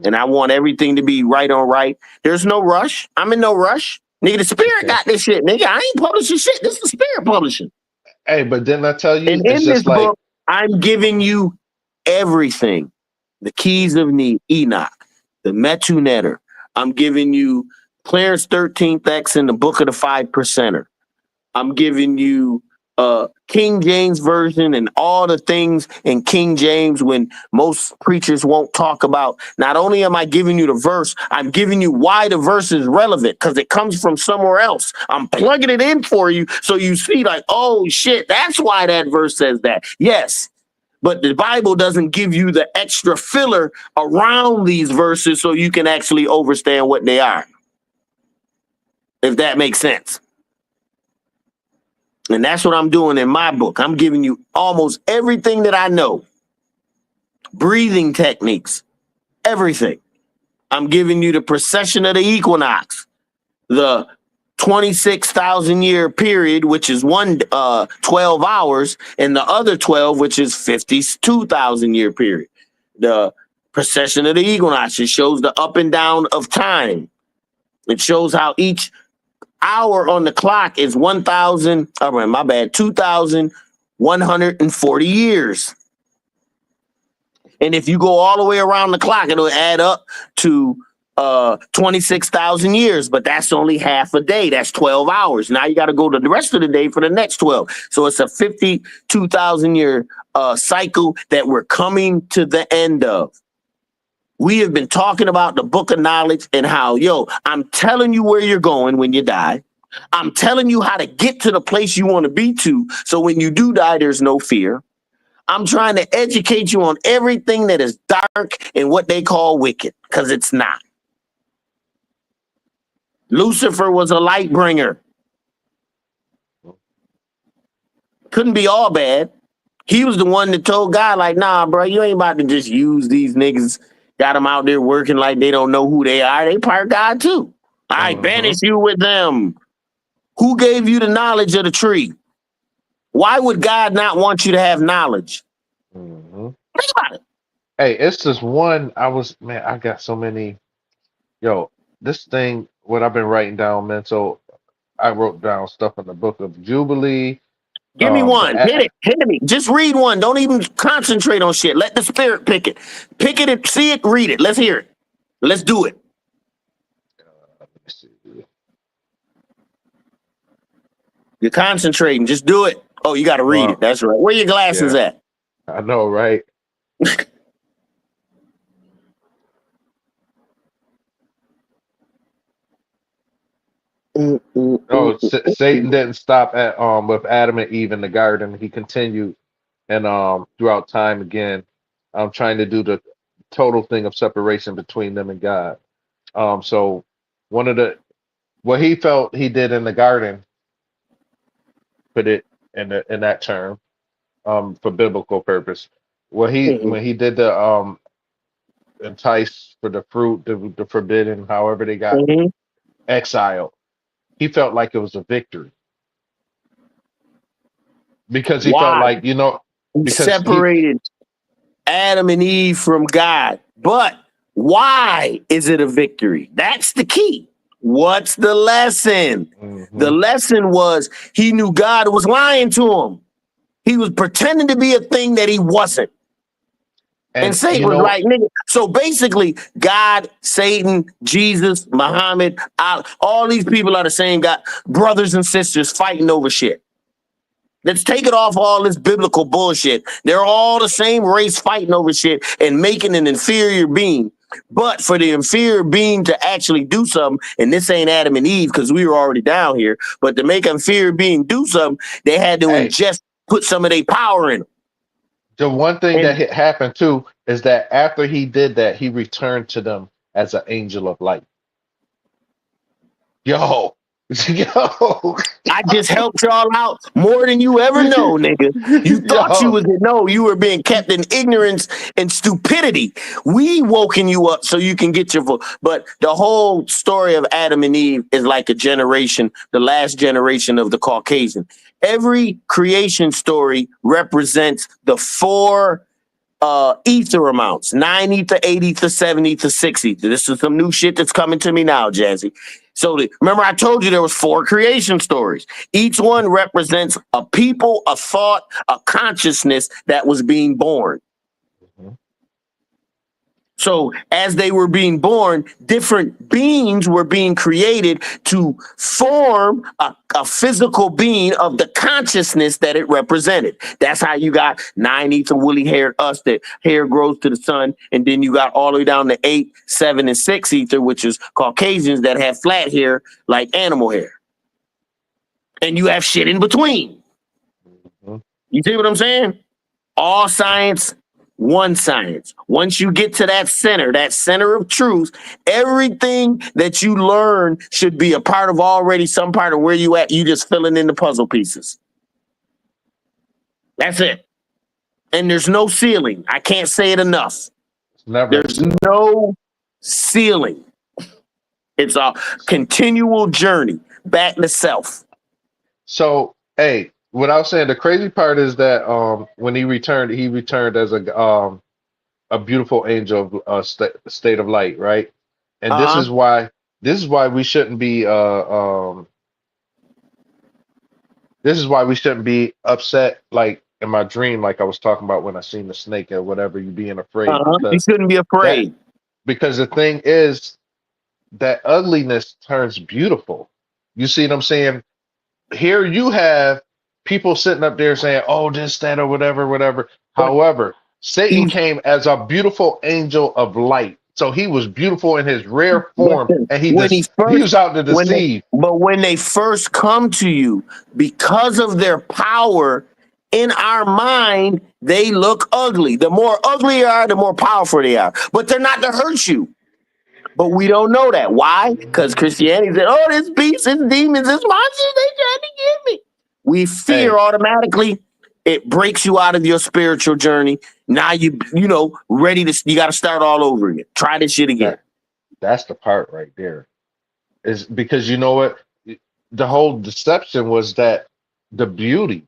And I want everything to be right on right. There's no rush. I'm in no rush. Nigga, the spirit Okay. got this shit. Nigga, I ain't publishing shit. This is the spirit publishing. Hey, but didn't I tell you And it's in this just like book, I'm giving you everything. The keys of Enoch, the Metunetter. I'm giving you Clarence 13th X in the book of the Five Percenter. I'm giving you King James version and all the things in King James when most preachers won't talk about. Not only am I giving you the verse, I'm giving you why the verse is relevant because it comes from somewhere else. I'm plugging it in for you so you see like, oh shit, that's why that verse says that. Yes, but the Bible doesn't give you the extra filler around these verses so you can actually understand what they are, if that makes sense. And that's what I'm doing in my book. I'm giving you almost everything that I know, breathing techniques, everything. I'm giving you the precession of the equinox, the 26,000 year period, which is 12 hours, and the other 12, which is 52,000 year period. The precession of the equinox, it shows the up and down of time. It shows how each hour on the clock is 1,000, oh, my bad, 2,140 years. And if you go all the way around the clock, it'll add up to 26,000 years, but that's only half a day. That's 12 hours. Now you got to go to the rest of the day for the next 12. So it's a 52,000 year cycle that we're coming to the end of. We have been talking about the book of knowledge and how, I'm telling you where you're going when you die. I'm telling you how to get to the place you want to be to. So when you do die, there's no fear. I'm trying to educate you on everything that is dark and what they call wicked, because it's not. Lucifer was a light bringer. Couldn't be all bad. He was the one that told God, like, nah, bro, you ain't about to just use these niggas. Got them out there working like they don't know who they are. They part of God too. I mhm, banish you with them. Who gave you the knowledge of the tree? Why would God not want you to have knowledge? mhm. Think about it. Hey, it's just one. Man, I got so many. Yo, this thing, what I've been writing down, man. So I wrote down stuff in the book of Jubilee. Give me The one. Hit it. Hit me. Just read one. Don't even concentrate on shit. Let the spirit pick it. Pick it and see it, read it. Let's hear it. Let's do it. let me see. You're concentrating. Just do it. Oh, you got to read it. Well, That's right. Where your glasses yeah, at? I know, right? Satan didn't stop at with Adam and Eve in the garden. He continued and throughout time again, trying to do the total thing of separation between them and God. So one of the what he felt he did in the garden, put it in that term, for biblical purpose. What he Mhm. when he did the entice for the fruit, the forbidden, however they got Mhm. exiled, he felt like it was a victory because he felt Why? like, He because he separated Adam and Eve from God. But why is it a victory? That's the key. What's the lesson? The Mhm. lesson was he knew God was lying to him. He was pretending to be a thing that he wasn't. And And Satan was like, nigga. So basically, God, Satan, Jesus, Muhammad, all these people are the same God, brothers and sisters fighting over shit. Let's take it off all this biblical bullshit. They're all the same race fighting over shit and making an inferior being. But for the inferior being to actually do something, and this ain't Adam and Eve because we were already down here, but to make an inferior being do something, they had to hey, ingest, put some of their power in them. the one thing that And happened too is that after he did that, he returned to them as an angel of light. Yo, yo, I just helped y'all out more than you ever know, nigga. You thought you yo. was no, you were being kept in ignorance and stupidity. We woken you up so you can get your full. But the whole story of Adam and Eve is like a generation, the last generation of the Caucasian. Every creation story represents the four ether amounts: 9 ether, 8 ether, 7 ether, 6 ether. This is some new shit that's coming to me now, Jazzy. So remember I told you there was four creation stories. Each one represents a people, a thought, a consciousness that was being born. Mhm. So as they were being born, different beings were being created to form a physical being of the consciousness that it represented. That's how you got 9 ether woolly haired us, that hair grows to the sun. And then you got all the way down to 8, 7, and 6 ether, which is Caucasians that have flat hair like animal hair. And you have shit in between. Mhm. You see what I'm saying? All science, one science. Once you get to that center of truth, everything that you learn should be a part of already some part of where you at. You just filling in the puzzle pieces. That's it. And there's no ceiling. I can't say it enough. It's never a There's sin. no ceiling. It's a continual journey back to self. So, hey, what I was saying, the crazy part is that when he returned as a beautiful angel of state of light, right? And Uh huh. this is why we shouldn't be this is why we shouldn't be upset like in my dream, like I was talking about when I seen the snake or whatever, you being Uh afraid huh. You shouldn't be that afraid. because the thing is that ugliness turns beautiful. You see what I'm saying? Here you have people sitting up there saying, "Oh, this, that, or whatever, whatever." But However, Satan he's came as a beautiful angel of light, so he was beautiful in his rare form, listen, and when he he first was out to when they deceive. but when they first come to you, because of their power in our mind, they look ugly. The more ugly they are, the more powerful they are. But they're not to hurt you. But we don't know that. Why? Because Christianity said, oh, this beast, this demons, this monsters, they trying to get me. We fear Hey, automatically. It breaks you out of your spiritual journey. Now ready to you got to start all over again. Try this shit again. that that's the part right there. Is because you know what? The whole deception was that the beauty.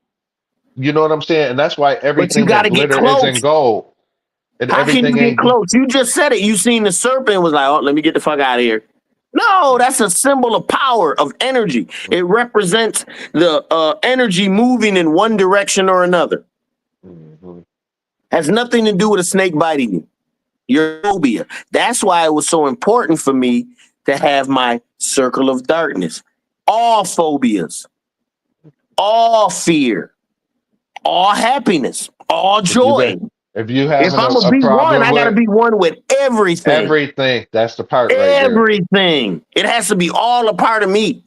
You know what I'm saying? And that's why But you everything got that to get glitter is close. in gold, and How can everything you get ain't. close? You just said it. You seen the serpent and was like, oh, let me get the fuck out of here. No, that's a symbol of power, of energy. It represents the energy moving in one direction or another. Mhm. Has nothing to do with a snake biting you. Your phobia. That's why it was so important for me to have my circle of darkness. All phobias, all fear, all happiness, all If you got, joy. if you If having I'm gonna a be one, problem I gotta with be one with everything. everything, that's the part right there. Everything. It has to be all a part of me.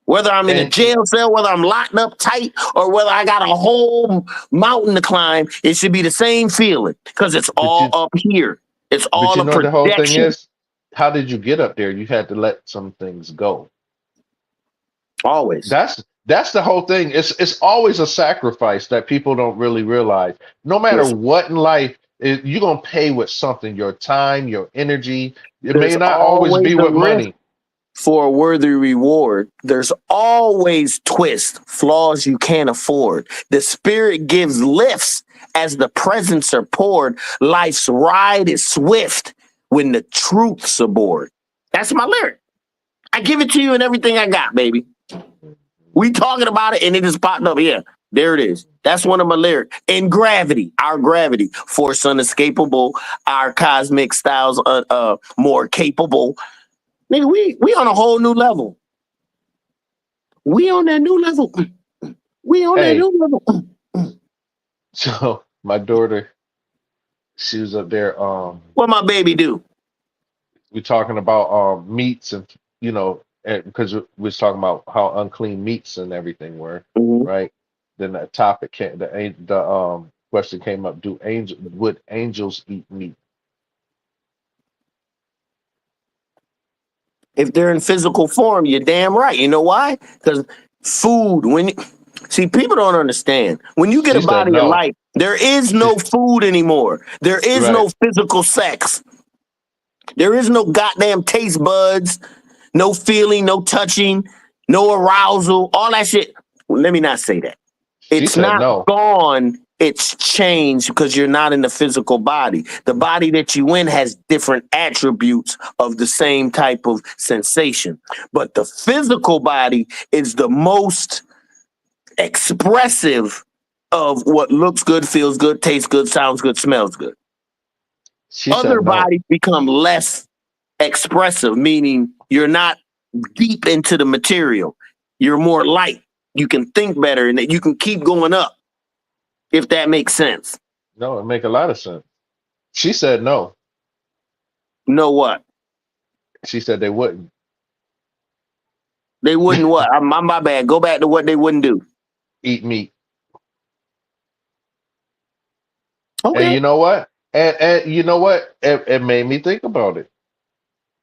Whether I'm in a And jail cell, whether I'm locked up tight, or whether I got a whole mountain to climb, it should be the same feeling because it's but all you up here. It's but all you a know the whole thing projection. is, how did you get up there? You had to let some things go. Always. That's the whole thing. It's always a sacrifice that people don't really realize. No matter Listen, what in life, you're gonna pay with something, your time, your energy. It may there's not always always be a with risk money. for a worthy reward. There's always twists, flaws you can't afford. The spirit gives lifts as the presents are poured. Life's ride is swift when the truth's aboard. That's my lyric. I give it to you and everything I got, baby. We talking about it and it just popped up. Yeah, there it is. That's one of my lyrics. And gravity, our gravity, force unescapable, our cosmic styles more capable. Nigga, we on a whole new level. We on that new level. We on that Hey, new level. so my daughter, she was up there. What my baby do? We're talking about meats and because we was talking about how unclean meats and everything were, Mhm. right? Then that topic came, the question came up: would angels eat meat? If they're in physical form, you're damn right. You know why? Because food, see, people don't understand. When you get She a said body of no. light, there is She no food anymore. There is right. no physical sex. There is no goddamn taste buds, no feeling, no touching, no arousal, all that shit. Well, let me not say that. She It's said not no. gone. It's changed because you're not in the physical body. The body that you in has different attributes of the same type of sensation. But the physical body is the most expressive of what looks good, feels good, tastes good, sounds good, smells good. She Other said no. bodies become less expressive, meaning you're not deep into the material. You're more light. You can think better and that you can keep going up, if that makes sense. No, it make a lot of sense. She said no. Know what? She said they wouldn't. They wouldn't what? My bad. Go back to what they wouldn't do. Eat meat. And Okay. you know what? And you know what? It made me think about it.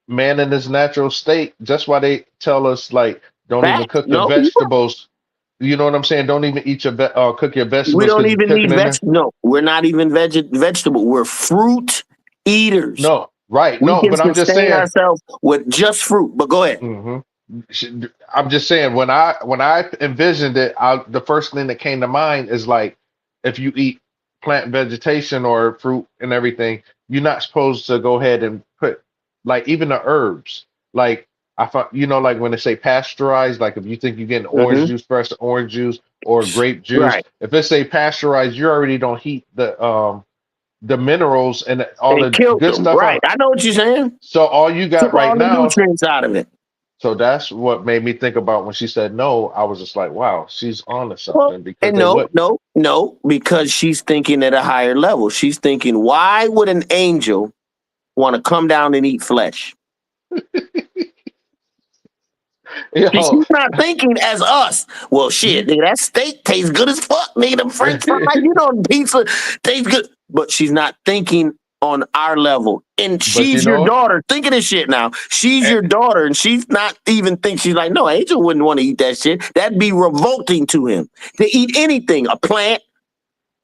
Man in his natural state. That's why they tell us like don't even Facts. cook your No, you right. vegetables. You know what I'm saying? Don't even eat cook your We vegetables don't because you're even cooking need in there. No, we're not even vegetable. We're fruit eaters. No, right? We No, can but I'm just sustain saying. ourselves with just fruit. But go ahead. hmm I'm just saying when I envisioned it, the first thing that came to mind is like if you eat plant vegetation or fruit and everything, you're not supposed to go ahead and put like even the herbs. Like I thought, like when they say pasteurized, like if you think you're getting orange Hmm. juice, fresh orange juice or grape juice, Right. if it say pasteurized, you already don't heat the minerals and all And the killed good them. stuff Right. out. I know what you're saying. So all you got Took right all the now. nutrients out of it. So that's what made me think about when she said no. I was just like, wow, she's on to Well, something because and they no, wouldn't. no, no, because she's thinking at a higher level. She's thinking, why would an angel want to come down and eat flesh? See, Yo, she's not thinking as us. Well, shit, nigga, that steak tastes good as fuck, nigga. Them French fries, pizza tastes good. But she's not thinking on our level. And but you she's your know, daughter. Think of this shit now. She's eh, your daughter, and she's not even think she's like, no, Angel wouldn't want to eat that shit. That'd be revolting to him. To eat anything, a plant,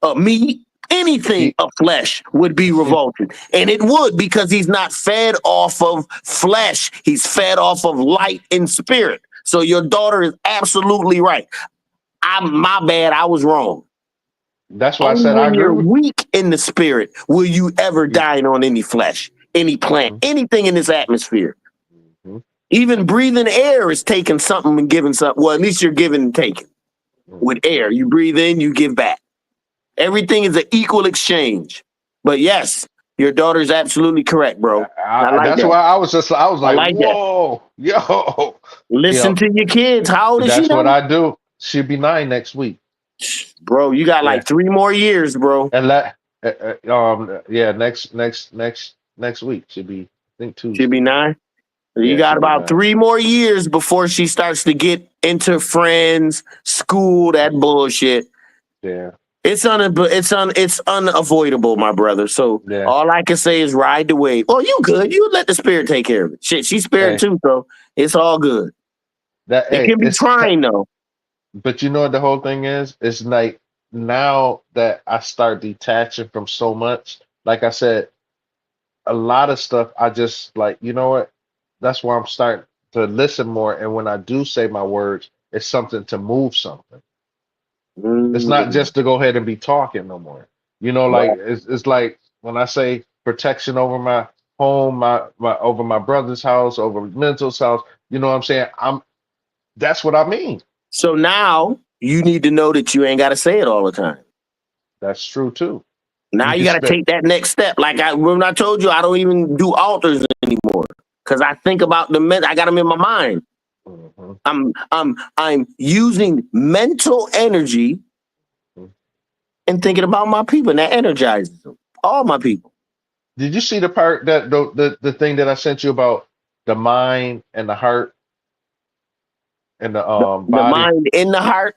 a meat, anything he, of flesh would be revolting. And it would because he's not fed off of flesh. He's fed off of light and spirit. So your daughter is absolutely right. My bad, I was wrong. that's why I Only said I when agree you're with weak in the spirit will you ever you. dine on any flesh, any plant, Mhm, anything in this atmosphere. mhm, Even breathing air is taking something and giving something. Well, at least you're giving and taking. With mhm. air, you breathe in, you give back. Everything is an equal exchange. But yes, your daughter's absolutely correct, bro. I like That's that. why I was I like, like that. whoa, yo, Listen yep. to your kids. How old is she That's what now? I do. She'll be 9 next week. Bro, you got Yeah, like 3 more years, bro. and yeah, next week should be I think She'll be Tuesday. 9. You Yeah, got she'll be about 9. 3 more years before she starts to get enter friends, school, that bullshit. Yeah. It's unavoidable, my brother. So Yeah. all I can say is ride the wave. Oh, you good. You let the spirit take care of it. Shit, she's spirit Hey, too, so it's all good. It hey, can be trying though. but you know what the whole thing is? It's like now that I start detaching from so much, like I said, a lot of stuff I just like, you know what? That's why I'm starting to listen more. And when I do say my words, it's something to move something. It's not Mm, just to go ahead and be talking no more. You know, like right. it's like when I say protection over my home, my over my brother's house, over mental's house, you know what I'm saying? That's what I mean. So now you need to know that you ain't got to say it all the time. That's true too. Now You you can got to spit. take that next step. Like when I told you, I don't even do altars anymore because I think about the men. I got them in my mind. Mhm. I'm using mental energy and thinking about my people, and that energizes them. All my people. Did you see the part that the thing that I sent you about the mind and the heart and the The body? mind in the heart.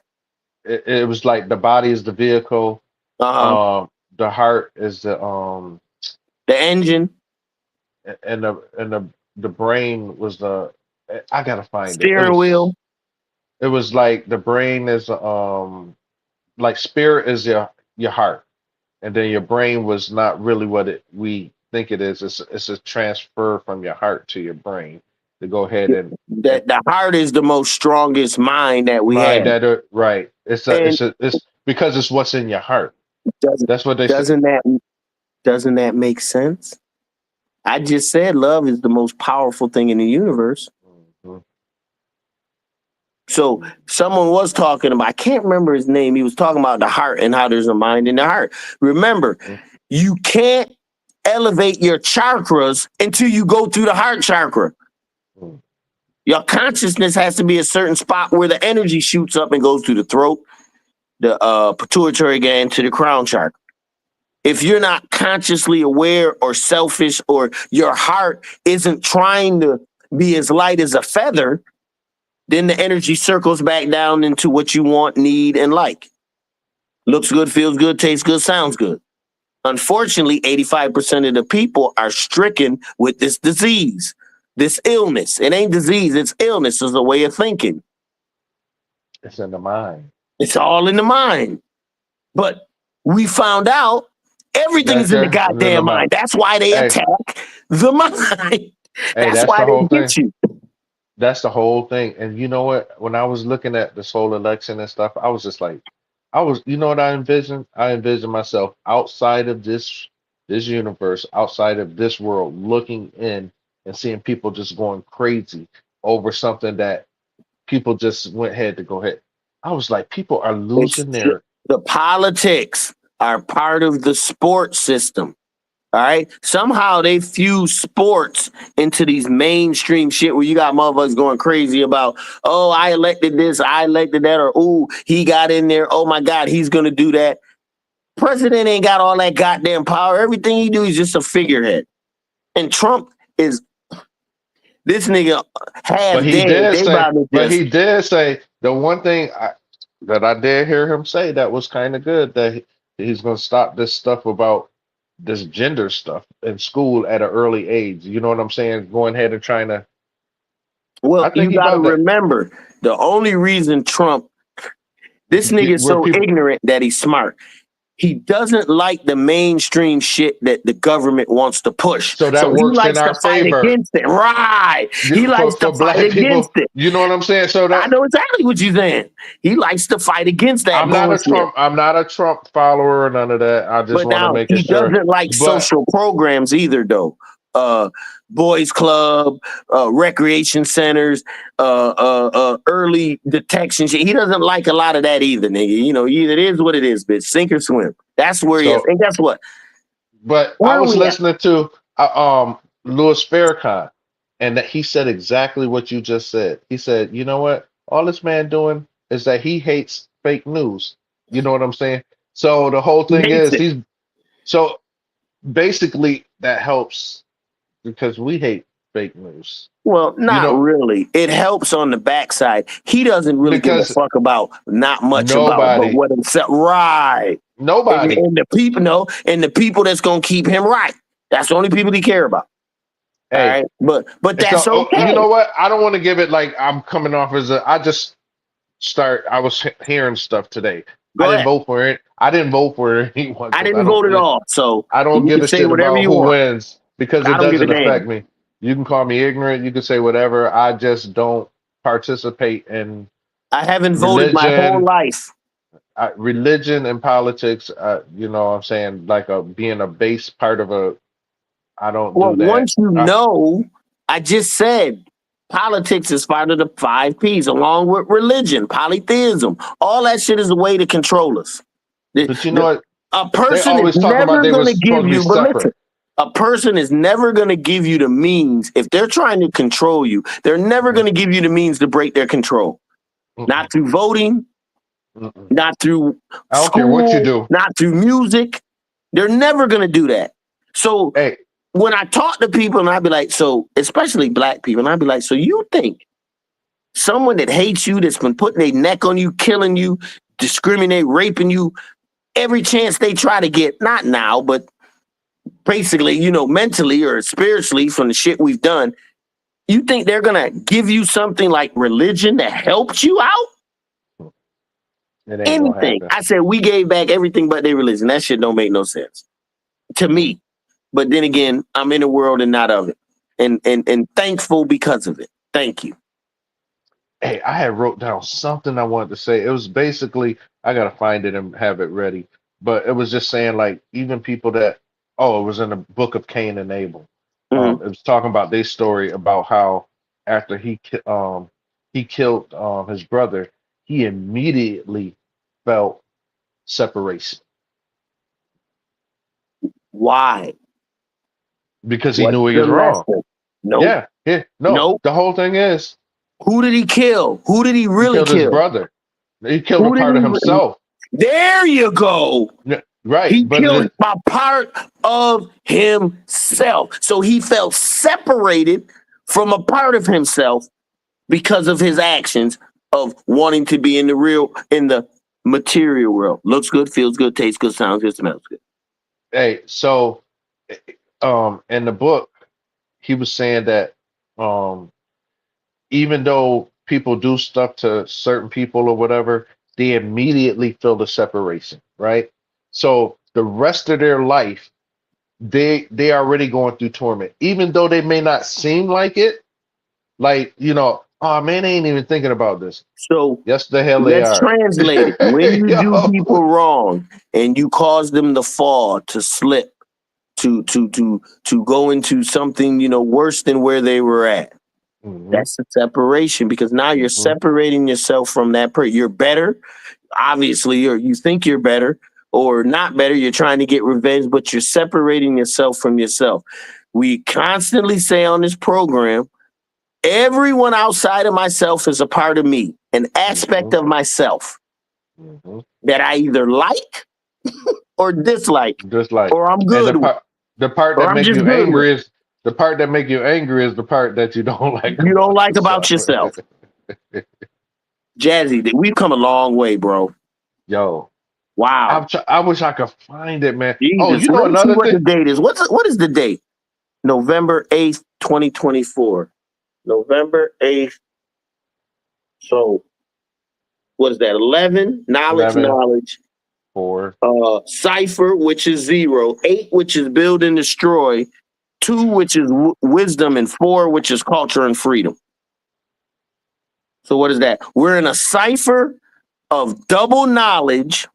It was like the body is the vehicle, Uh huh. the heart is The engine, the brain was the I gotta find it. steering wheel. It was like the brain is like spirit is your heart, and then your brain was not really what it we think it is. It's a transfer from your heart to your brain to go ahead and The heart is the most strongest mind that we mind have, that right. and It's because it's what's in your heart. doesn't That's what they say. doesn't that doesn't that make sense? I just said love is the most powerful thing in the universe. Mhm. So someone was talking about, I can't remember his name. He was talking about the heart and how there's a mind in the heart. Remember, Mhm. you can't elevate your chakras until you go through the heart chakra. Mhm. Your consciousness has to be a certain spot where the energy shoots up and goes through the throat, the pituitary gland to the crown chakra. If you're not consciously aware or selfish, or your heart isn't trying to be as light as a feather, then the energy circles back down into what you want, need, and like. Looks good, feels good, tastes good, sounds good. Unfortunately, 85% of the people are stricken with this disease, this illness. It ain't disease, it's illness, it's a way of thinking. It's in the mind. It's all in the mind. But we found out everything's in the It's in the goddamn mind. mind. That's why they Hey, attack the mind. hey, That's that's why the whole they thing. get you. That's the whole thing. And you know what? When I was looking at this whole election and stuff, I was just like, you know what I envisioned? I envisioned myself outside of this universe, outside of this world, looking in and seeing people just going crazy over something that people just went ahead to go ahead. I was like, people are It's losing their the politics are part of the sports system. All right. Somehow they fuse sports into these mainstream shit where you got motherfuckers going crazy about, oh, I elected this, I elected that, or oh, he got in there. Oh my God, he's gonna do that. President ain't got all that goddamn power. Everything he do is just a figurehead. And Trump is this nigga but half he dead. did They say, about to just the one thing that I did hear him say that was kind of good that he's going to stop this stuff about this gender stuff in school at an early age. You know what I'm saying? Going ahead and trying to. I well, think you he gotta about that. remember the only reason Trump, this nigga is Where so people. ignorant that he's smart. He doesn't like the mainstream shit that the government wants to push. So So that he works in likes to our fight favor against it. Right. He likes to for fight black against people. it. You know what I'm saying? So I that know exactly what you're saying. He likes to fight against that bullshit. I'm not a Trump follower or none of that. I just But want to now make it he sure. doesn't like But social programs either, though. Boys club, recreation centers, early detection shit. He doesn't like a lot of that either, nigga. You know, it is what it is, bitch. Sink or swim. That's where he is. so And guess what? But I Where are was we at? listening to Louis Farrakhan, and that he said exactly what you just said. He said, "You know what? All this man doing is that he hates fake news. You know what I'm saying? So the whole He thing hates is it. he's so basically that helps because we hate. fake news. Well, You not know, really. It helps on the backside. He doesn't really give a because fuck about not much about but nobody, what himself. Right. nobody. And the people know, and the people that's gonna keep him right. That's the only people he care about. All Hey, right. But and that's so you okay. know what? I don't want to give it like I'm coming off as a. I just start. I was hearing stuff today. I Go didn't ahead. vote for it. I didn't vote for anyone I because didn't vote at all. So I don't you give can a say shit whatever about you who want. wins because I it don't give a doesn't damn. affect me. You can call me ignorant. You can say whatever. I just don't participate in I haven't voted my whole religion, life. religion and politics. You know what I'm saying? Like being a base part of a. I don't Well, do that. once you know, I just said politics is part of the 5 Ps, along with religion, polytheism. All that shit is a way to control us. The, But you know the, what? a They person is always talking about never they going was to give supposed to be you, but listen, separate. a person is never going to give you the means. If they're trying to control you, they're never Mhm. going to give you the means to break their control. Mm-mm, Not through voting, mm-mm. not through I don't care what you school, do. not through music. They're never going to do that. So Hey, when I talk to people and I'd be like, so especially black people, and I'd be like, so you think someone that hates you, that's been putting their neck on you, killing you, discriminate, raping you, every chance they try to get, not now, but basically, mentally or spiritually from the shit we've done, you think they're gonna give you something like religion that helps you out? it ain't gonna Anything. happen. I said we gave back everything but their religion. That shit don't make no sense to me. But then again, I'm in the world and not of it. And thankful because of it. Thank you. Hey, I had wrote down something I wanted to say. It was basically I gotta find it and have it ready. But it was just saying like even people that it was in the book of Cain and Abel. Mhm. It was talking about their story about how after he killed his brother, he immediately felt separation Why? because he What's knew he the was wrong. lesson? Nope. Yeah, yeah, no. Nope. The whole thing is Who did he kill? Who did he he really killed his kill? brother. He killed a Who did part of himself. There you go. Yeah, right, He but killed a part of himself. So he felt separated from a part of himself because of his actions of wanting to be in the material world. Looks good, feels good, tastes good, sounds good, smells good. hey, so in the book, he was saying that um even though people do stuff to certain people or whatever, they immediately feel the separation, right? So the rest of their life, they already going through torment, even though they may not seem like it. Like oh man, they ain't even thinking about this. So Yes, the hell they let's are. translate it. When you do Yo. people wrong and you cause them to fall, to slip, to go into something, worse than where they were at. Mhm, That's the separation because now you're mhm, separating yourself from that person. You're better, obviously, or you think you're better or not better. You're trying to get revenge, but you're separating yourself from yourself. We constantly say on this program, everyone outside of myself is a part of me, an aspect mhm, of myself mhm. that I either like or dislike, Just like, or I'm and good with, the part or that I'm make just you good with. angry is the part that make you angry is the part that you don't like You don't about like about yourself. yourself. Jazzy, we've come a long way, bro. Yo, Wow. I wish I could find it, man. Oh, Jesus. you know Let me see another what thing? the date is. What is the date? November 8th, 2024. November 8th. So what is that? 11? Knowledge, 11, knowledge. 4. Cipher, which is 0. 8, which is build and destroy. 2, which is wisdom. And 4, which is culture and freedom. So what is that? We're in a cipher of double knowledge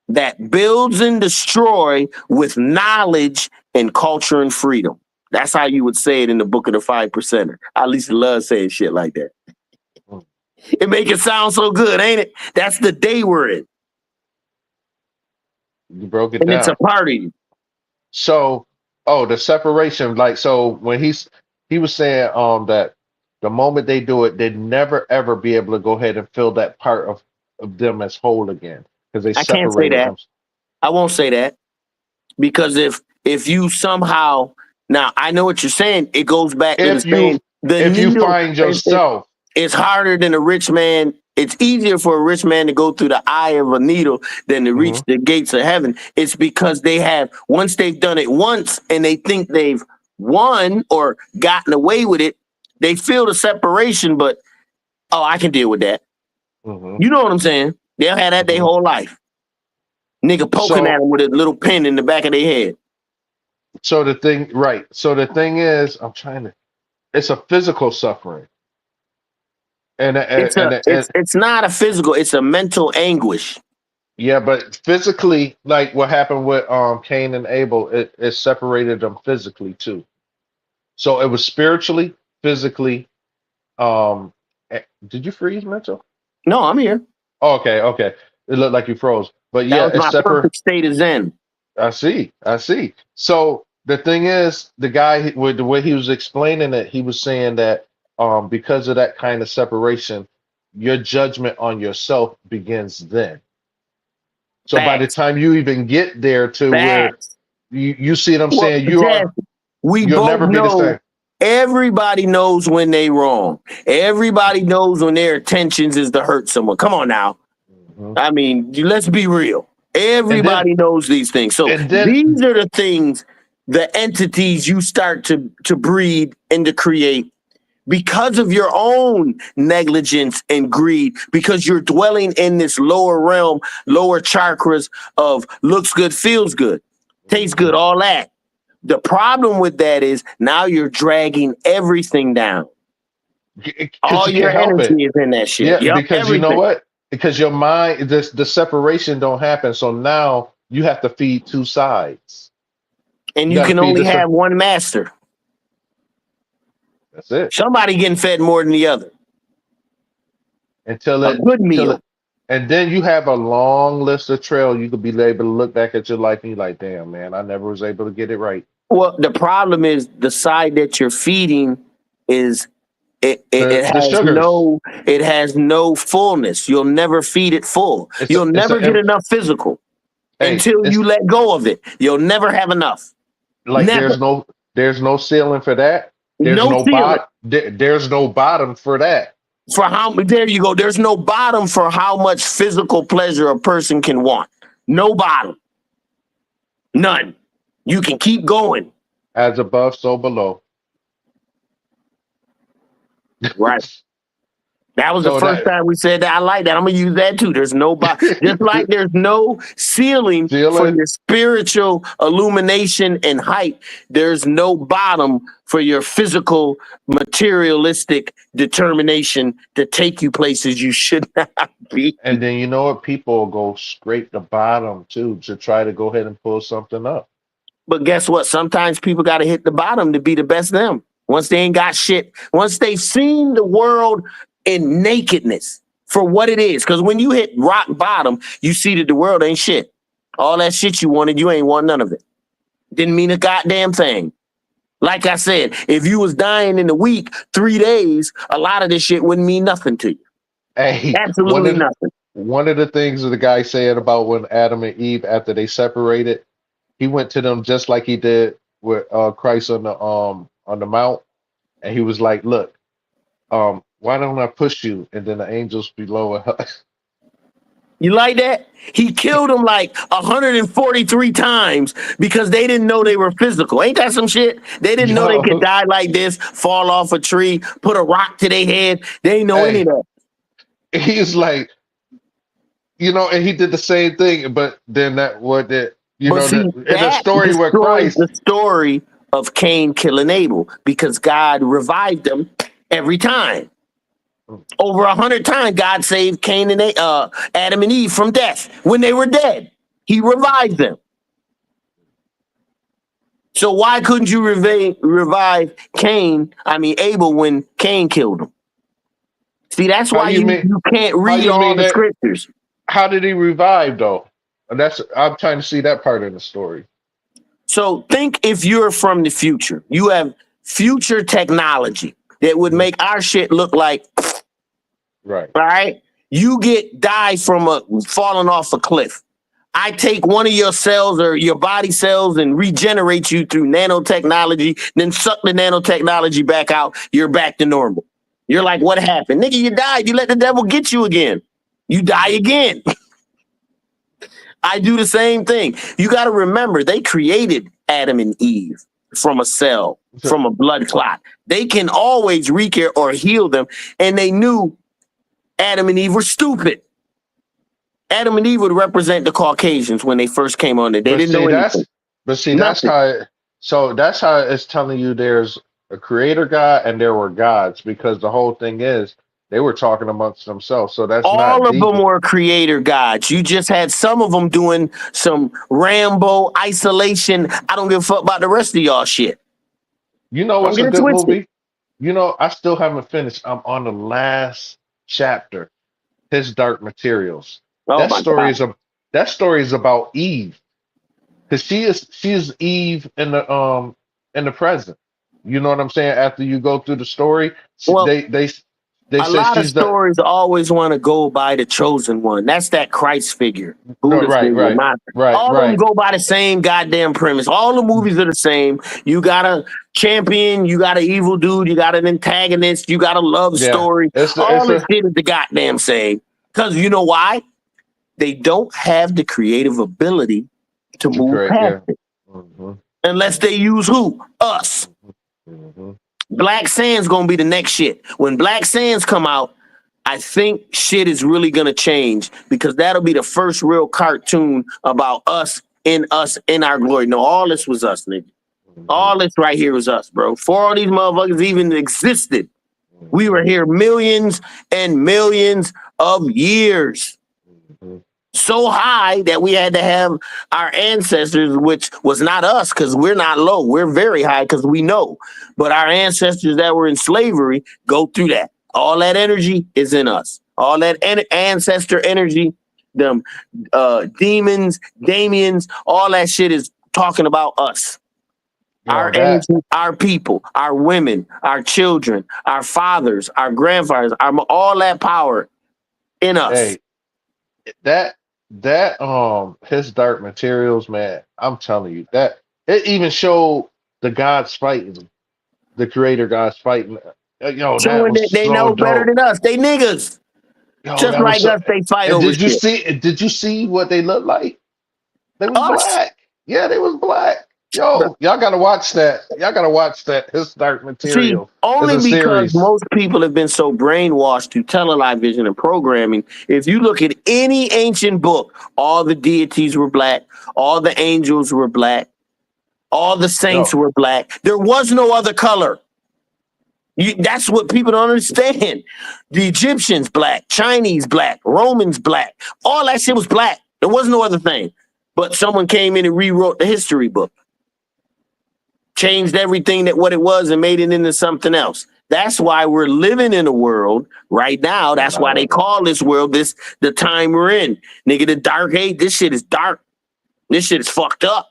that builds and destroy with knowledge and culture and freedom. That's how you would say it in the book of the 5%er. I at least love saying shit like that. Mm, It make it sound so good, ain't it? That's the day we're in. you broke it And it's a down. part of you. So, the separation, like, so when he was saying that the moment they do it, they'd never ever be able to go ahead and fill that part of them as whole again because they I can't say separated that. them. I won't say that. Because if you somehow Now, I know what you're saying. It goes back to the If you saying the if you needle find is yourself, it's harder than a rich man. It's easier for a rich man to go through the eye of a needle than to reach Mhm, the gates of heaven. It's because they have, once they've done it once and they think they've won or gotten away with it, they feel the separation, but oh, I can deal with that. mhm, You know what I'm saying? They'll have that their mhm. whole life. Nigga poking at So them with a little pin in the back of their head. so the thing, right? So the thing is, I'm trying to. It's a physical suffering, and It's not a physical, it's a mental anguish. yeah, but physically, like what happened with Cain and Abel, it separated them physically too. So it was spiritually, physically. Did you freeze, Mitchell? No, I'm here. Oh, okay, okay. It looked like you froze, but That yeah, was it's my separate. perfect state of zen. I see, I see. So the thing is, the guy with the way he was explaining it, he was saying that because of that kind of separation, your judgment on yourself begins then. So by the Facts. time you even get there to where Facts. you see what I'm Well, saying, Jazz, we you'll both never be the know same. everybody knows when they wrong. Everybody knows when their intentions is to hurt someone. Come on now. Mhm. I mean, let's be real. And then Everybody knows these things. So and then these are the things, the entities you start to breed and to create because of your own negligence and greed, because you're dwelling in this lower realm, lower chakras of looks good, feels good, tastes good, Mhm. all that. The problem with that is now you're dragging everything down. Because All you your can't help it. energy is in that shit. Yeah, Yep, because you know everything. what? Because your mind, the separation don't happen. So now you have to feed two sides. And You you got to can feed only this. have one master. That's it. Somebody getting fed more than the other. Until A it, good till it, meal. and then you have a long list of trail. You could be able to look back at your life and you're like, damn, man, I never was able to get it right. Well, the problem is the side that you're feeding is The sugars. it has no fullness. You'll never feed it full. You'll It's never a get enough physical hey, until you it's let go of it. You'll never have enough. like Never. there's no ceiling for that. No ceiling. There's no bottom for that. For how there you go. There's no bottom for how much physical pleasure a person can want. No bottom. None. You can keep going. As above, so below. Right. That was the So first that time we said that. I like that. I'm gonna use that too. There's no just like there's no ceiling for ceiling your spiritual illumination and height. There's no bottom for your physical, materialistic determination to take you places you should not be. and then you know what? People will go scrape the bottom too to try to go ahead and pull something up. But guess what? Sometimes people got to hit the bottom to be the best them. Once they ain't got shit, once they've seen the world in nakedness for what it is. Because when you hit rock bottom, you see that the world ain't shit. All that shit you wanted, you ain't want none of it. Didn't mean a goddamn thing. Like I said, if you was dying in a week, 3 days, a lot of this shit wouldn't mean nothing to you. Hey, Absolutely nothing. one of the things that the guy said about when Adam and Eve after they separated, he went to them just like he did with Christ on the mount, and he was like, "Look, why don't I push you?" And then the angels below. You like that? He killed them like 143 times because they didn't know they were physical. Ain't that some shit? They didn't know they could Yo, die like this, fall off a tree, put a rock to their head. They didn't know any of hey, that. he's like, and he did the same thing, but then that what that But see, in the that story with destroys the Christ. story of Cain killing Abel because God revived them every time. Over 100 times, God saved Cain and Adam and Eve from death when they were dead. He revived them. So why couldn't you revive Abel when Cain killed him? See, that's How why you mean? you can't How read you all mean the that? scriptures. How did he revive though? And that's I'm trying to see that part of the story. So think if you're from the future, you have future technology that would Mhm. make our shit look like, Right. all right, you die from falling off a cliff. I take one of your cells or your body cells and regenerate you through nanotechnology, then suck the nanotechnology back out. You're back to normal. You're like, what happened? Nigga, you died. You let the devil get you again. You die again. I do the same thing. You got to remember, they created Adam and Eve from a cell, from a blood clot. They can always recare or heal them. And they knew Adam and Eve were stupid. Adam and Eve would represent the Caucasians when they first came on it. They didn't know anything. That's how. So that's how it's telling you there's a creator God and there were gods, because the whole thing is they were talking amongst themselves. So that's not All of deep. them were creator gods. You just had some of them doing some Rambo isolation. I don't give a fuck about the rest of y'all shit. You know Don't what's get a it good twisted. movie? You know, I still haven't finished. I'm on the last chapter. His Dark Materials. Oh That my story God. is a that story is about Eve, because she is Eve in the present. You know what I'm saying? After you go through the story, Well, they a say lot of she's the stories always want to go by the chosen one. That's that Christ figure, no, Buddha right, figure. right, right, All of them right. go by the same goddamn premise. All the movies are the same. You got a champion, you got an evil dude, you got an antagonist, you got a love Yeah, story. All it's this a shit is the goddamn same. Because you know why? They don't have the creative ability to to move create, past yeah. it Hmm. unless they use who? Us. Hmm. Black Sands gonna be the next shit. When Black Sands come out, I think shit is really gonna change because that'll be the first real cartoon about us in our glory. No, all this was us, nigga. Hmm. All this right here was us, bro. Before all these motherfuckers even existed, we were Hmm. here millions and millions of years. Hmm. So high that we had to have our ancestors, which was not us because we're not low. We're very high because we know. But our ancestors that were in slavery go through that. All that energy is in us. All that ancestor energy, them demons, Damians, all that shit is talking about us. Our Yo, that energy, our people, our women, our children, our fathers, our grandfathers, all that power in us. hey, that his Dark Materials, man. I'm telling you that it even showed the gods fighting, the creator gods fighting. Yo, that Showing was that they so know better dope. than us. They niggas. Yo, Just that was like so. us, they fight And over shit. did you see what they looked like? They was Us. black. Yeah, they was black. Yo, y'all gotta watch that. Y'all gotta watch that. His Dark See, Material. It's only a because series. most people have been so brainwashed through television and programming. If you look at any ancient book, all the deities were black, all the angels were black, all the saints Yo, were black. There was no other color. That's what people don't understand. The Egyptians black, Chinese black, Romans black, all that shit was black. There was no other thing. But someone came in and rewrote the history book, changed everything that what it was and made it into something else. That's why we're living in a world right now. That's why they call this world the time we're in. Nigga, the dark age, this shit is dark. This shit is fucked up.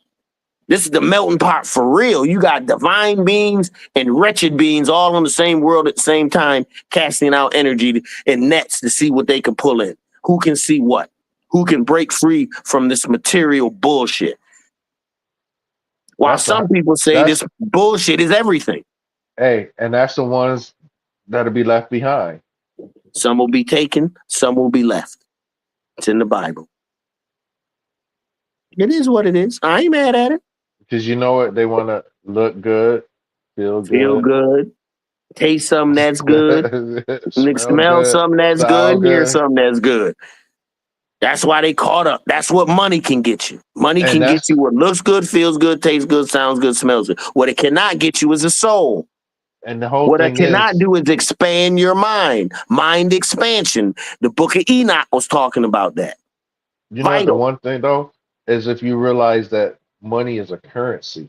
This is the melting pot for real. You got divine beings and wretched beings all on the same world at the same time, casting out energy and nets to see what they can pull in. Who can see what? Who can break free from this material bullshit? While that's some the people say that's this bullshit is everything. hey, and that's the ones that'll be left behind. Some will be taken, some will be left. It's in the Bible. It is what it is. I ain't mad at it. Because you know what? They want to look good, feel Feel good, good. Taste something that's good. smell Smell good, something that's good. sound Hear good, something that's good. That's why they caught up. That's what money can get you. Money and can get that's you what looks good, feels good, tastes good, sounds good, smells good. What it cannot get you is a soul. and the whole What it thing cannot is, do is expand your mind expansion. The book of Enoch was talking about that. you know what? The Vital. one thing though is if you realize that money is a currency.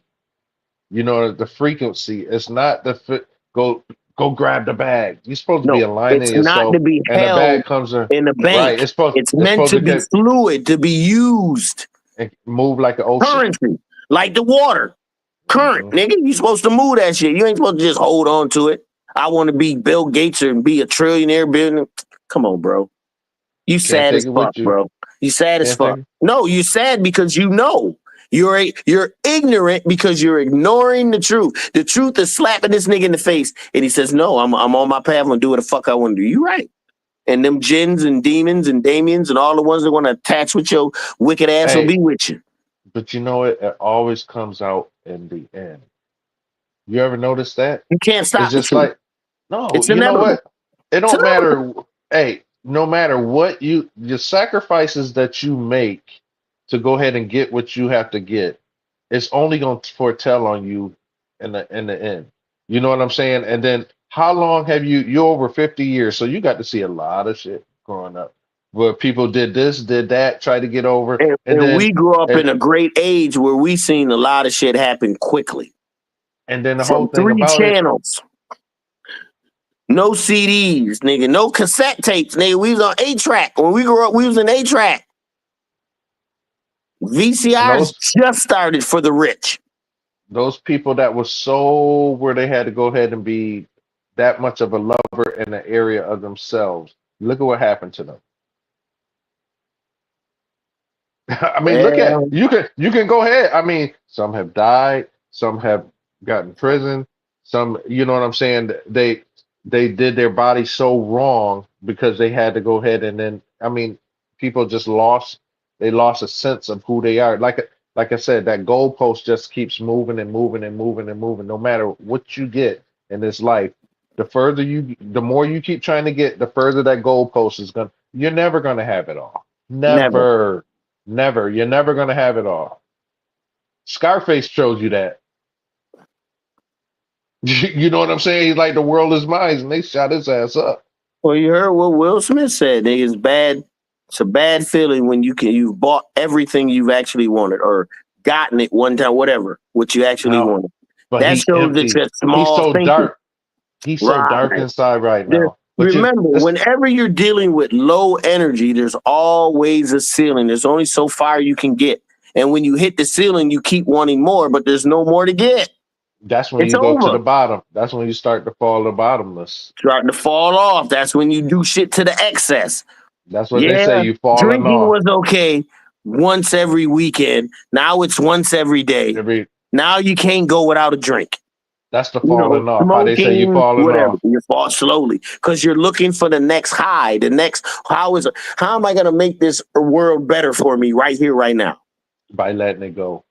You know the frequency. It's not go go grab the bag. You're supposed to be No, aligning it's not yourself, to be and the held bag comes in in a right. bank. It's It's meant supposed to to be get fluid, to be used. and move like an ocean. Currency, like the water. Current, Hmm. nigga. You supposed to move that shit. You ain't supposed to just hold on to it. I want to be Bill Gates or be a trillionaire building. Come on, bro. You Can't sad take as it fuck, with you. bro. You sad as fuck. Anthony? No, you're sad because you know. You're ignorant because you're ignoring the truth. The truth is slapping this nigga in the face, and he says, "No, I'm on my path. I'm gonna do what the fuck I want to do." You right. And them jinns and demons and Damians and all the ones that want to attach with your wicked ass will Hey, be with you. but you know what? It always comes out in the end. You ever notice that? You can't It's stop the just truth. like, no, It's you know inevitable. what? It It's don't inevitable. matter. Hey, no matter what the sacrifices that you make to go ahead and get what you have to get, it's only going to foretell on you in the end. You know what I'm saying? And then how long have you're over 50 years, so you got to see a lot of shit growing up where people did this, did that, tried to get over, and And then we grew up and, in a great age where we seen a lot of shit happen quickly. and then the whole From thing three about it, channels. No CDs, nigga. No cassette tapes, nigga. We was on 8-track. When we grew up, we was in 8-track. and VCRs just started for the rich. those people that was so where they had to go ahead and be that much of a lover in the area of themselves. Look at what happened to them. I mean, look at Well, you can go ahead. I mean, some have died, some have gotten prison, some you know what I'm saying. They did their body so wrong because they had to go ahead and then I mean, people just lost a sense of who they are. Like I said, that goalpost just keeps moving and moving and moving and moving. No matter what you get in this life, the more you keep trying to get, the further that goalpost is gonna. You're never gonna have it all. never. Never. Never. You're never gonna have it all. Scarface shows you that. You know what I'm saying? He's like the world is mine, and they shot his ass up. Well, you heard what Will Smith said. Nigga, it's bad. It's a bad feeling when you've bought everything you've actually wanted or gotten it one time, whatever, what you actually No, wanted. but That he's shows that empty. you're He's small so thinking. dark. He's so dark Right. inside right There, now. But you, remember, this whenever you're dealing with low energy, there's always a ceiling. There's only so far you can get. And when you hit the ceiling, you keep wanting more, but there's no more to get. that's when It's you go to over. the bottom. That's when you start to fall to bottomless. Starting to fall off. That's when you do shit to the excess. That's what they Yeah, say. You falling drinking off was okay once every weekend. Now it's once every day. every. Now you can't go without a drink. That's the You know, falling off. How they say you smoking, falling whatever. off You fall slowly because you're looking for the next high. The next, how am I going to make this world better for me right here, right now? by letting it go.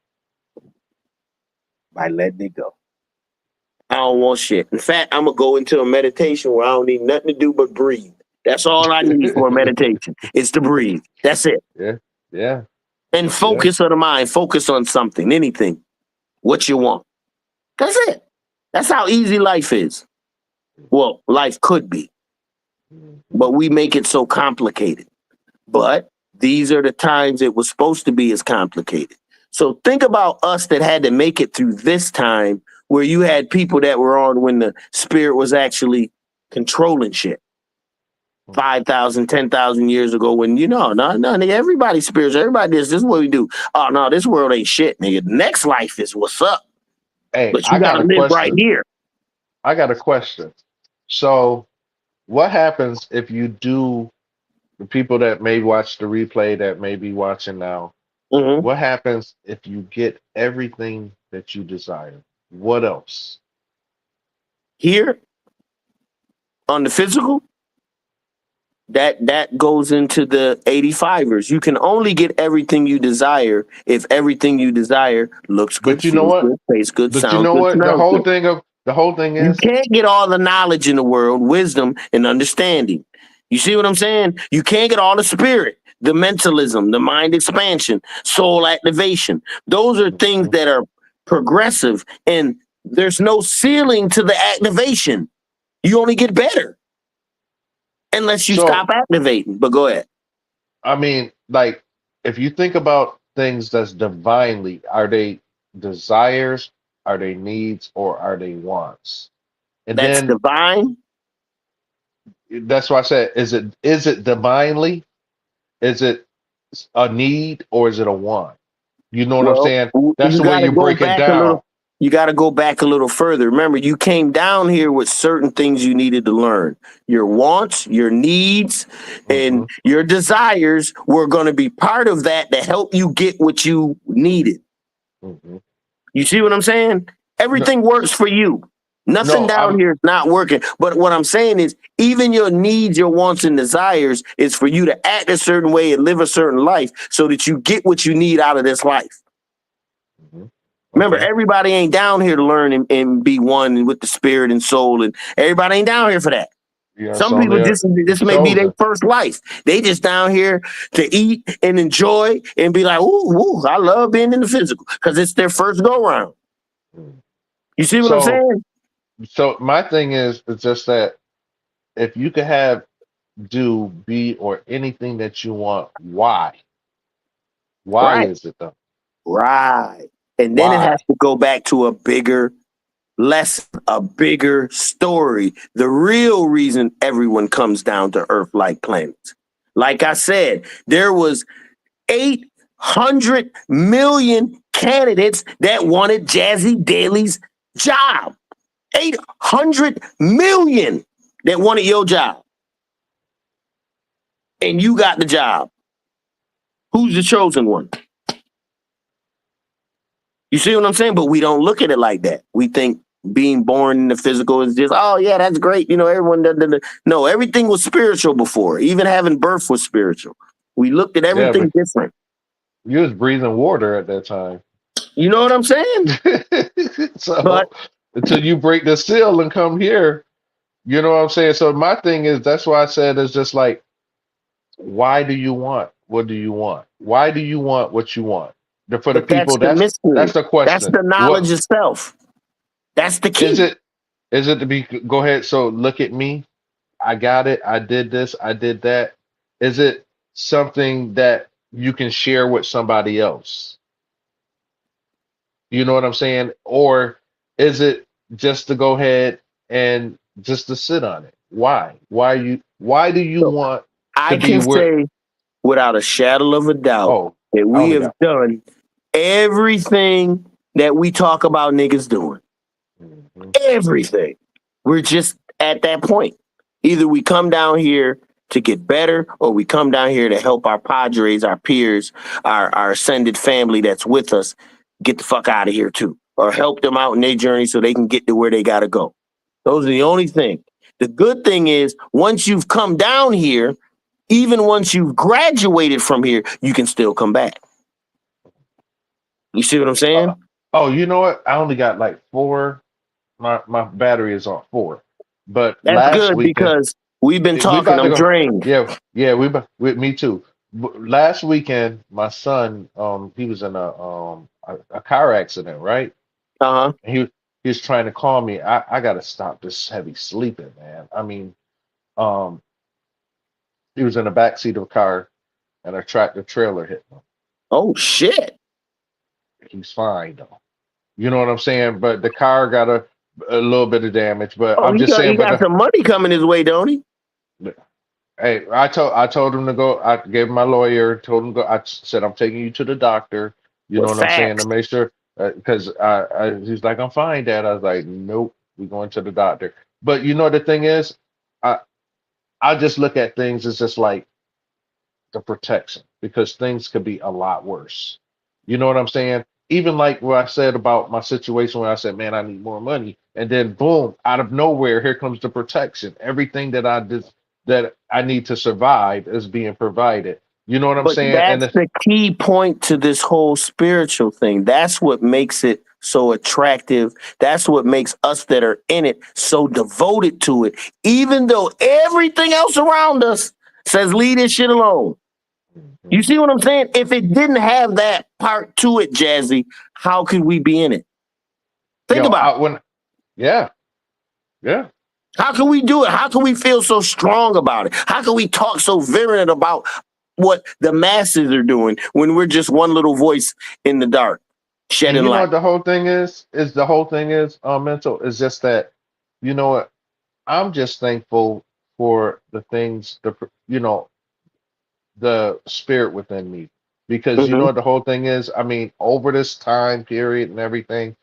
By letting it go. I don't want shit. In fact, I'm going to go into a meditation where I don't need nothing to do but breathe. That's all I need for a meditation is to breathe. That's it. Yeah, yeah, And yeah. focus on the mind. Focus on something, anything, what you want. That's it. That's how easy life is. Well, life could be, but we make it so complicated. But these are the times it was supposed to be as complicated. So think about us that had to make it through this time where you had people that were on when the spirit was actually controlling shit. 5,000, 10,000 years ago when, no, nigga, everybody spirits, everybody this is what we do. Oh, no, this world ain't shit, nigga. The next life is what's up. Hey, But you I got got to a live right question. here. I got a question. So, what happens if you do the people that may watch the replay that may be watching now? Mhm. What happens if you get everything that you desire? What else? Here on the physical, that goes into the 85ers. You can only get everything you desire if everything you desire looks good, But you know feels what? good, tastes good, But you sounds know good, what? smells good. The whole thing You is can't get all the knowledge in the world, wisdom and understanding. You see what I'm saying? You can't get all the spirit, the mentalism, the mind expansion, soul activation. Those are things that are progressive, and there's no ceiling to the activation. You only get better unless you so. stop activating. But go ahead. I mean, like, if you think about things that's divinely, are they desires, are they needs, or are they wants? And That's then divine. that's why I said, is it divinely? Is it a need or is it a want? You know what I'm Well, saying? That's you the way got to you go break it back a little. down. You got to go back a little further. Remember, you came down here with certain things you needed to learn. Your wants, your needs, Mm-hmm. and your desires were going to be part of that to help you get what you needed. Mm-hmm. You see what I'm saying? No, Everything works for you. Nothing no, down here is not working. But what I'm saying is, even your needs, your wants, and desires is for you to act a certain way and live a certain life so that you get what you need out of this life. mm-hmm. Remember, Okay. everybody ain't down here to learn and be one with the spirit and soul, and everybody ain't down here for that. Yeah, it's Some people only this may be their chosen. first life. They just down here to eat and enjoy and be like, ooh, I love being in the physical because it's their first go round. Mm. You see what I'm So, saying? so my thing is, it's just that if you could have, do, be, or anything that you want, why? Why Right, is it though? right. And then it has Why? to go back to a bigger lesson, a bigger story. The real reason everyone comes down to Earth like planets. Like I said, there was 800 million candidates that wanted Jazzy Daly's job. 800 million that wanted your job. And you got the job. Who's the chosen one? You see what I'm saying? But we don't look at it like that. We think being born in the physical is just, oh, yeah, that's great. You know, everyone does. No, everything was spiritual before. Even having birth was spiritual. We looked at Yeah, everything but different. you was breathing water at that time. You know what I'm saying? But So until you break the seal and come here, you know what I'm saying? So my thing is, that's why I said it's just like, why do you want? What do you want? Why do you want what you want? For the but that's people, the that's mystery. the That's question. the knowledge What of self. That's the is key. it? Is it to be, go ahead, so look at me. I got it. I did this. I did that. Is it something that you can share with somebody else? You know what I'm saying? Or is it just to go ahead and just to sit on it? Why? Why do you So want to I be can where? say without a shadow of a doubt Oh, that I we only have got. done everything that we talk about niggas doing. Mhm. Everything. We're just at that point. Either we come down here to get better or we come down here to help our padres, our peers, our ascended family that's with us get the fuck out of here too. Or help them out in their journey so they can get to where they gotta go. Those are the only thing. The good thing is once you've come down here, even once you've graduated from here, you can still come back. You see what I'm Uh, saying? oh, you know what? I only got like four. My battery is on four. But That's last good weekend, because we've been we talking. about to I'm go. drained. Yeah, yeah, with me too. Last weekend, my son, he was in a car accident, right? Uh huh. And he was trying to call me. I gotta stop this heavy sleeping, man. I mean, um, he was in the back seat of a car and a tractor trailer hit him. Oh shit. He's fine though. You know what I'm saying? But the car got a little bit of damage. But Oh, I'm just he saying, got some money coming his way, don't he? hey, I told him to go. I gave him my lawyer, told him to go. I said I'm taking you to the doctor. You know With what I'm saying, to facts. make sure, because he's like, I'm fine, Dad. I was like, nope, we're going to the doctor. But you know the thing is, I I just look at things as just like the protection, because things could be a lot worse. You know what I'm saying? Even like what I said about my situation where I said, man, I need more money. And then boom, out of nowhere, here comes the protection. Everything that I did that I need to survive is being provided. You know what I'm But saying? And that's it's, the key point to this whole spiritual thing. That's what makes it so attractive. That's what makes us that are in it so devoted to it. Even though everything else around us says leave this shit alone. You Mhm. see what I'm saying? If it didn't have that part to it, Jazzy, how could we be in it? Think yo, about it. yeah, yeah. How can we do it? How can we feel so strong about it? How can we talk so virulent about what the masses are doing when we're just one little voice in the dark, And shedding you know light? what the whole thing is the whole thing is mental. Is just that, you know what? I'm just thankful for the things, the spirit within me, because you know Hmm. what the whole thing is. I mean, over this time period and everything,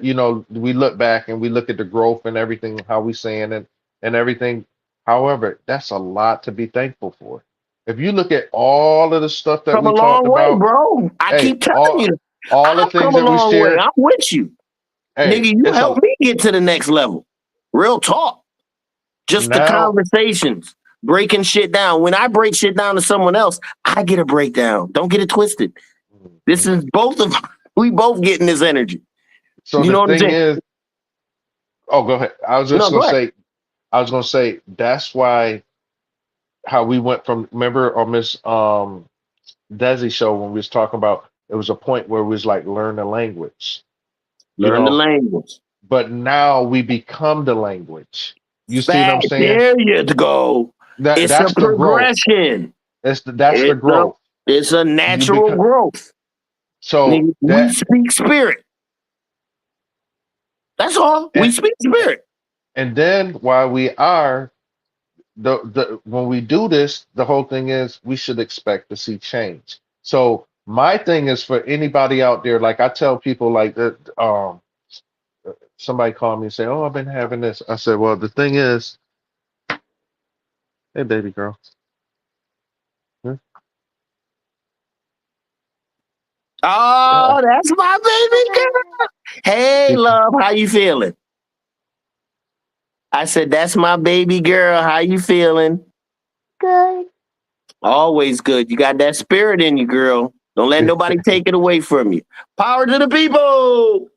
you know, we look back and we look at the growth and everything, how we saying it and everything. However, that's a lot to be thankful for. If you look at all of the stuff that Come we a talked long way, about, bro. I hey, keep telling you, all the I've things come a that we long way. shared, I'm with you. hey, Nigga, you it's a helped me get to the next level. Real talk. Just the now. conversations, breaking shit down. When I break shit down to someone else, I get a breakdown. Don't get it twisted. This is both of we both getting this energy. So You the know what I'm thing saying? is, oh, go ahead. No, go ahead. I was gonna say that's why how we went from remember on Miss Desi show when we was talking about it was a point where we was like learn the language, you Learn the know, language. but now we become the language. You see what I'm Fact, saying? there you go. That It's a that's the growth. progression. That's the It's a growth. it's a You natural become growth. so Nigga, we that speak spirit. That's all. We and speak spirit. and then while we are the when we do this, the whole thing is we should expect to see change. So my thing is for anybody out there, like I tell people like that, somebody called me and say, "Oh, I've been having this." I said, "Well, the thing is, hey, baby girl, hmm, yeah, Oh, that's my baby girl. Hey, she, love, how you feeling? I said, that's my baby girl. How you feeling? Good. Always good. You got that spirit in you, girl. Don't let nobody take it away from you. Power to the people.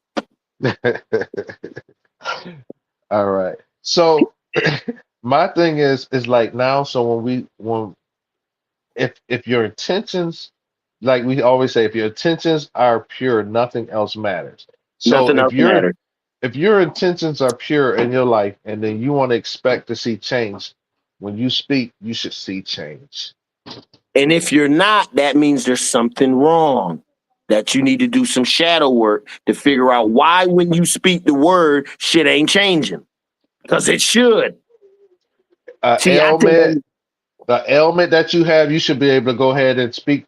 all right." So my thing is like now, so when if your intentions, like we always say, if your intentions are pure, nothing else matters. So Nothing else matters. if your intentions are pure in your life and then you want to expect to see change, when you speak, you should see change. And if you're not, that means there's something wrong. That you need to do some shadow work to figure out why, when you speak the word, shit ain't changing. Because it should. See, I think Ailment, the ailment that you have, you should be able to go ahead and speak.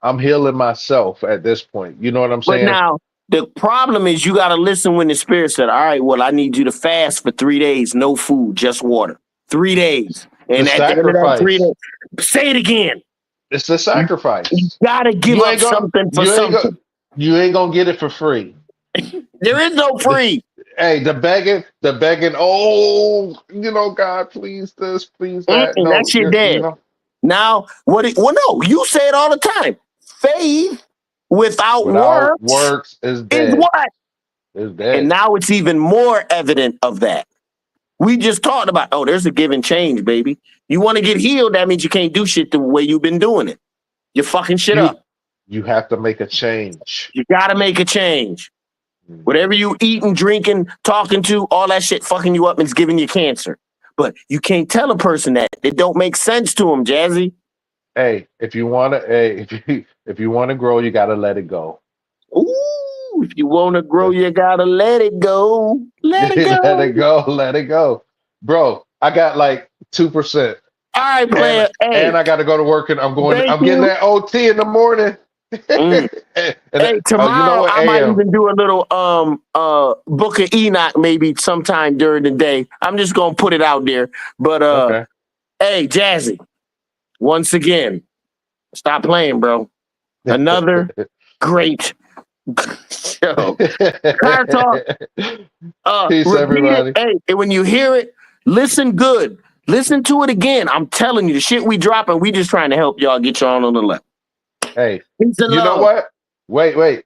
I'm healing myself at this point. You know what I'm But saying? now the problem is you got to listen when the spirit said, all right, well, I need you to fast for 3 days, no food, just water. 3 days. The And at the end of that sacrifice. 3 days, say it again. It's the You sacrifice. got to give You up ain't gonna something for you ain't gonna something. you ain't gonna get it for free. There is no free. Hey, the begging, oh, you know, God, please this, please that. That No, shit you dead. know, Now, well, no, you say it all the time. Faith without without works works is is dead. what? Is And dead. now it's even more evident of that. We just talked about, oh, there's a give and change, baby. You want to get healed, that means you can't do shit the way you've been doing it. You're fucking shit You up. you have to make a change. You got to make a change. Whatever Mhm. you eating, drinking, talking to, all that shit fucking you up and it's giving you cancer. But you can't tell a person that. It don't make sense to them, Jazzy. Hey, if you wanna, hey, if you wanna grow, you gotta let it go. Ooh, if you want to grow, you got to let it go. Let it Let go. it go, let it go. Bro, I got like 2%. All right, And player. Hey, and I gotta go to work and thank I'm getting you. that OT in the morning. Mm. And Hey, oh, you know tomorrow what? I might AM. even do a little Book of Enoch maybe sometime during the day. I'm just gonna put it out there. But Okay. hey, Jazzy, once again, stop playing, bro. Another great show. Car talk. Peace, Repeat it. everybody. Hey, and when you hear it, listen good. Listen to it again. I'm telling you, the shit we dropping, we just trying to help y'all get y'all on the left. Hey, Peace and you know love. what? Wait.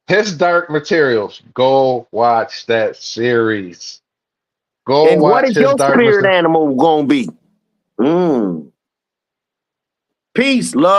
His Dark Materials. Go watch that series. Go And what watch is His your Dark spirit Materials. animal gonna be? Peace, love.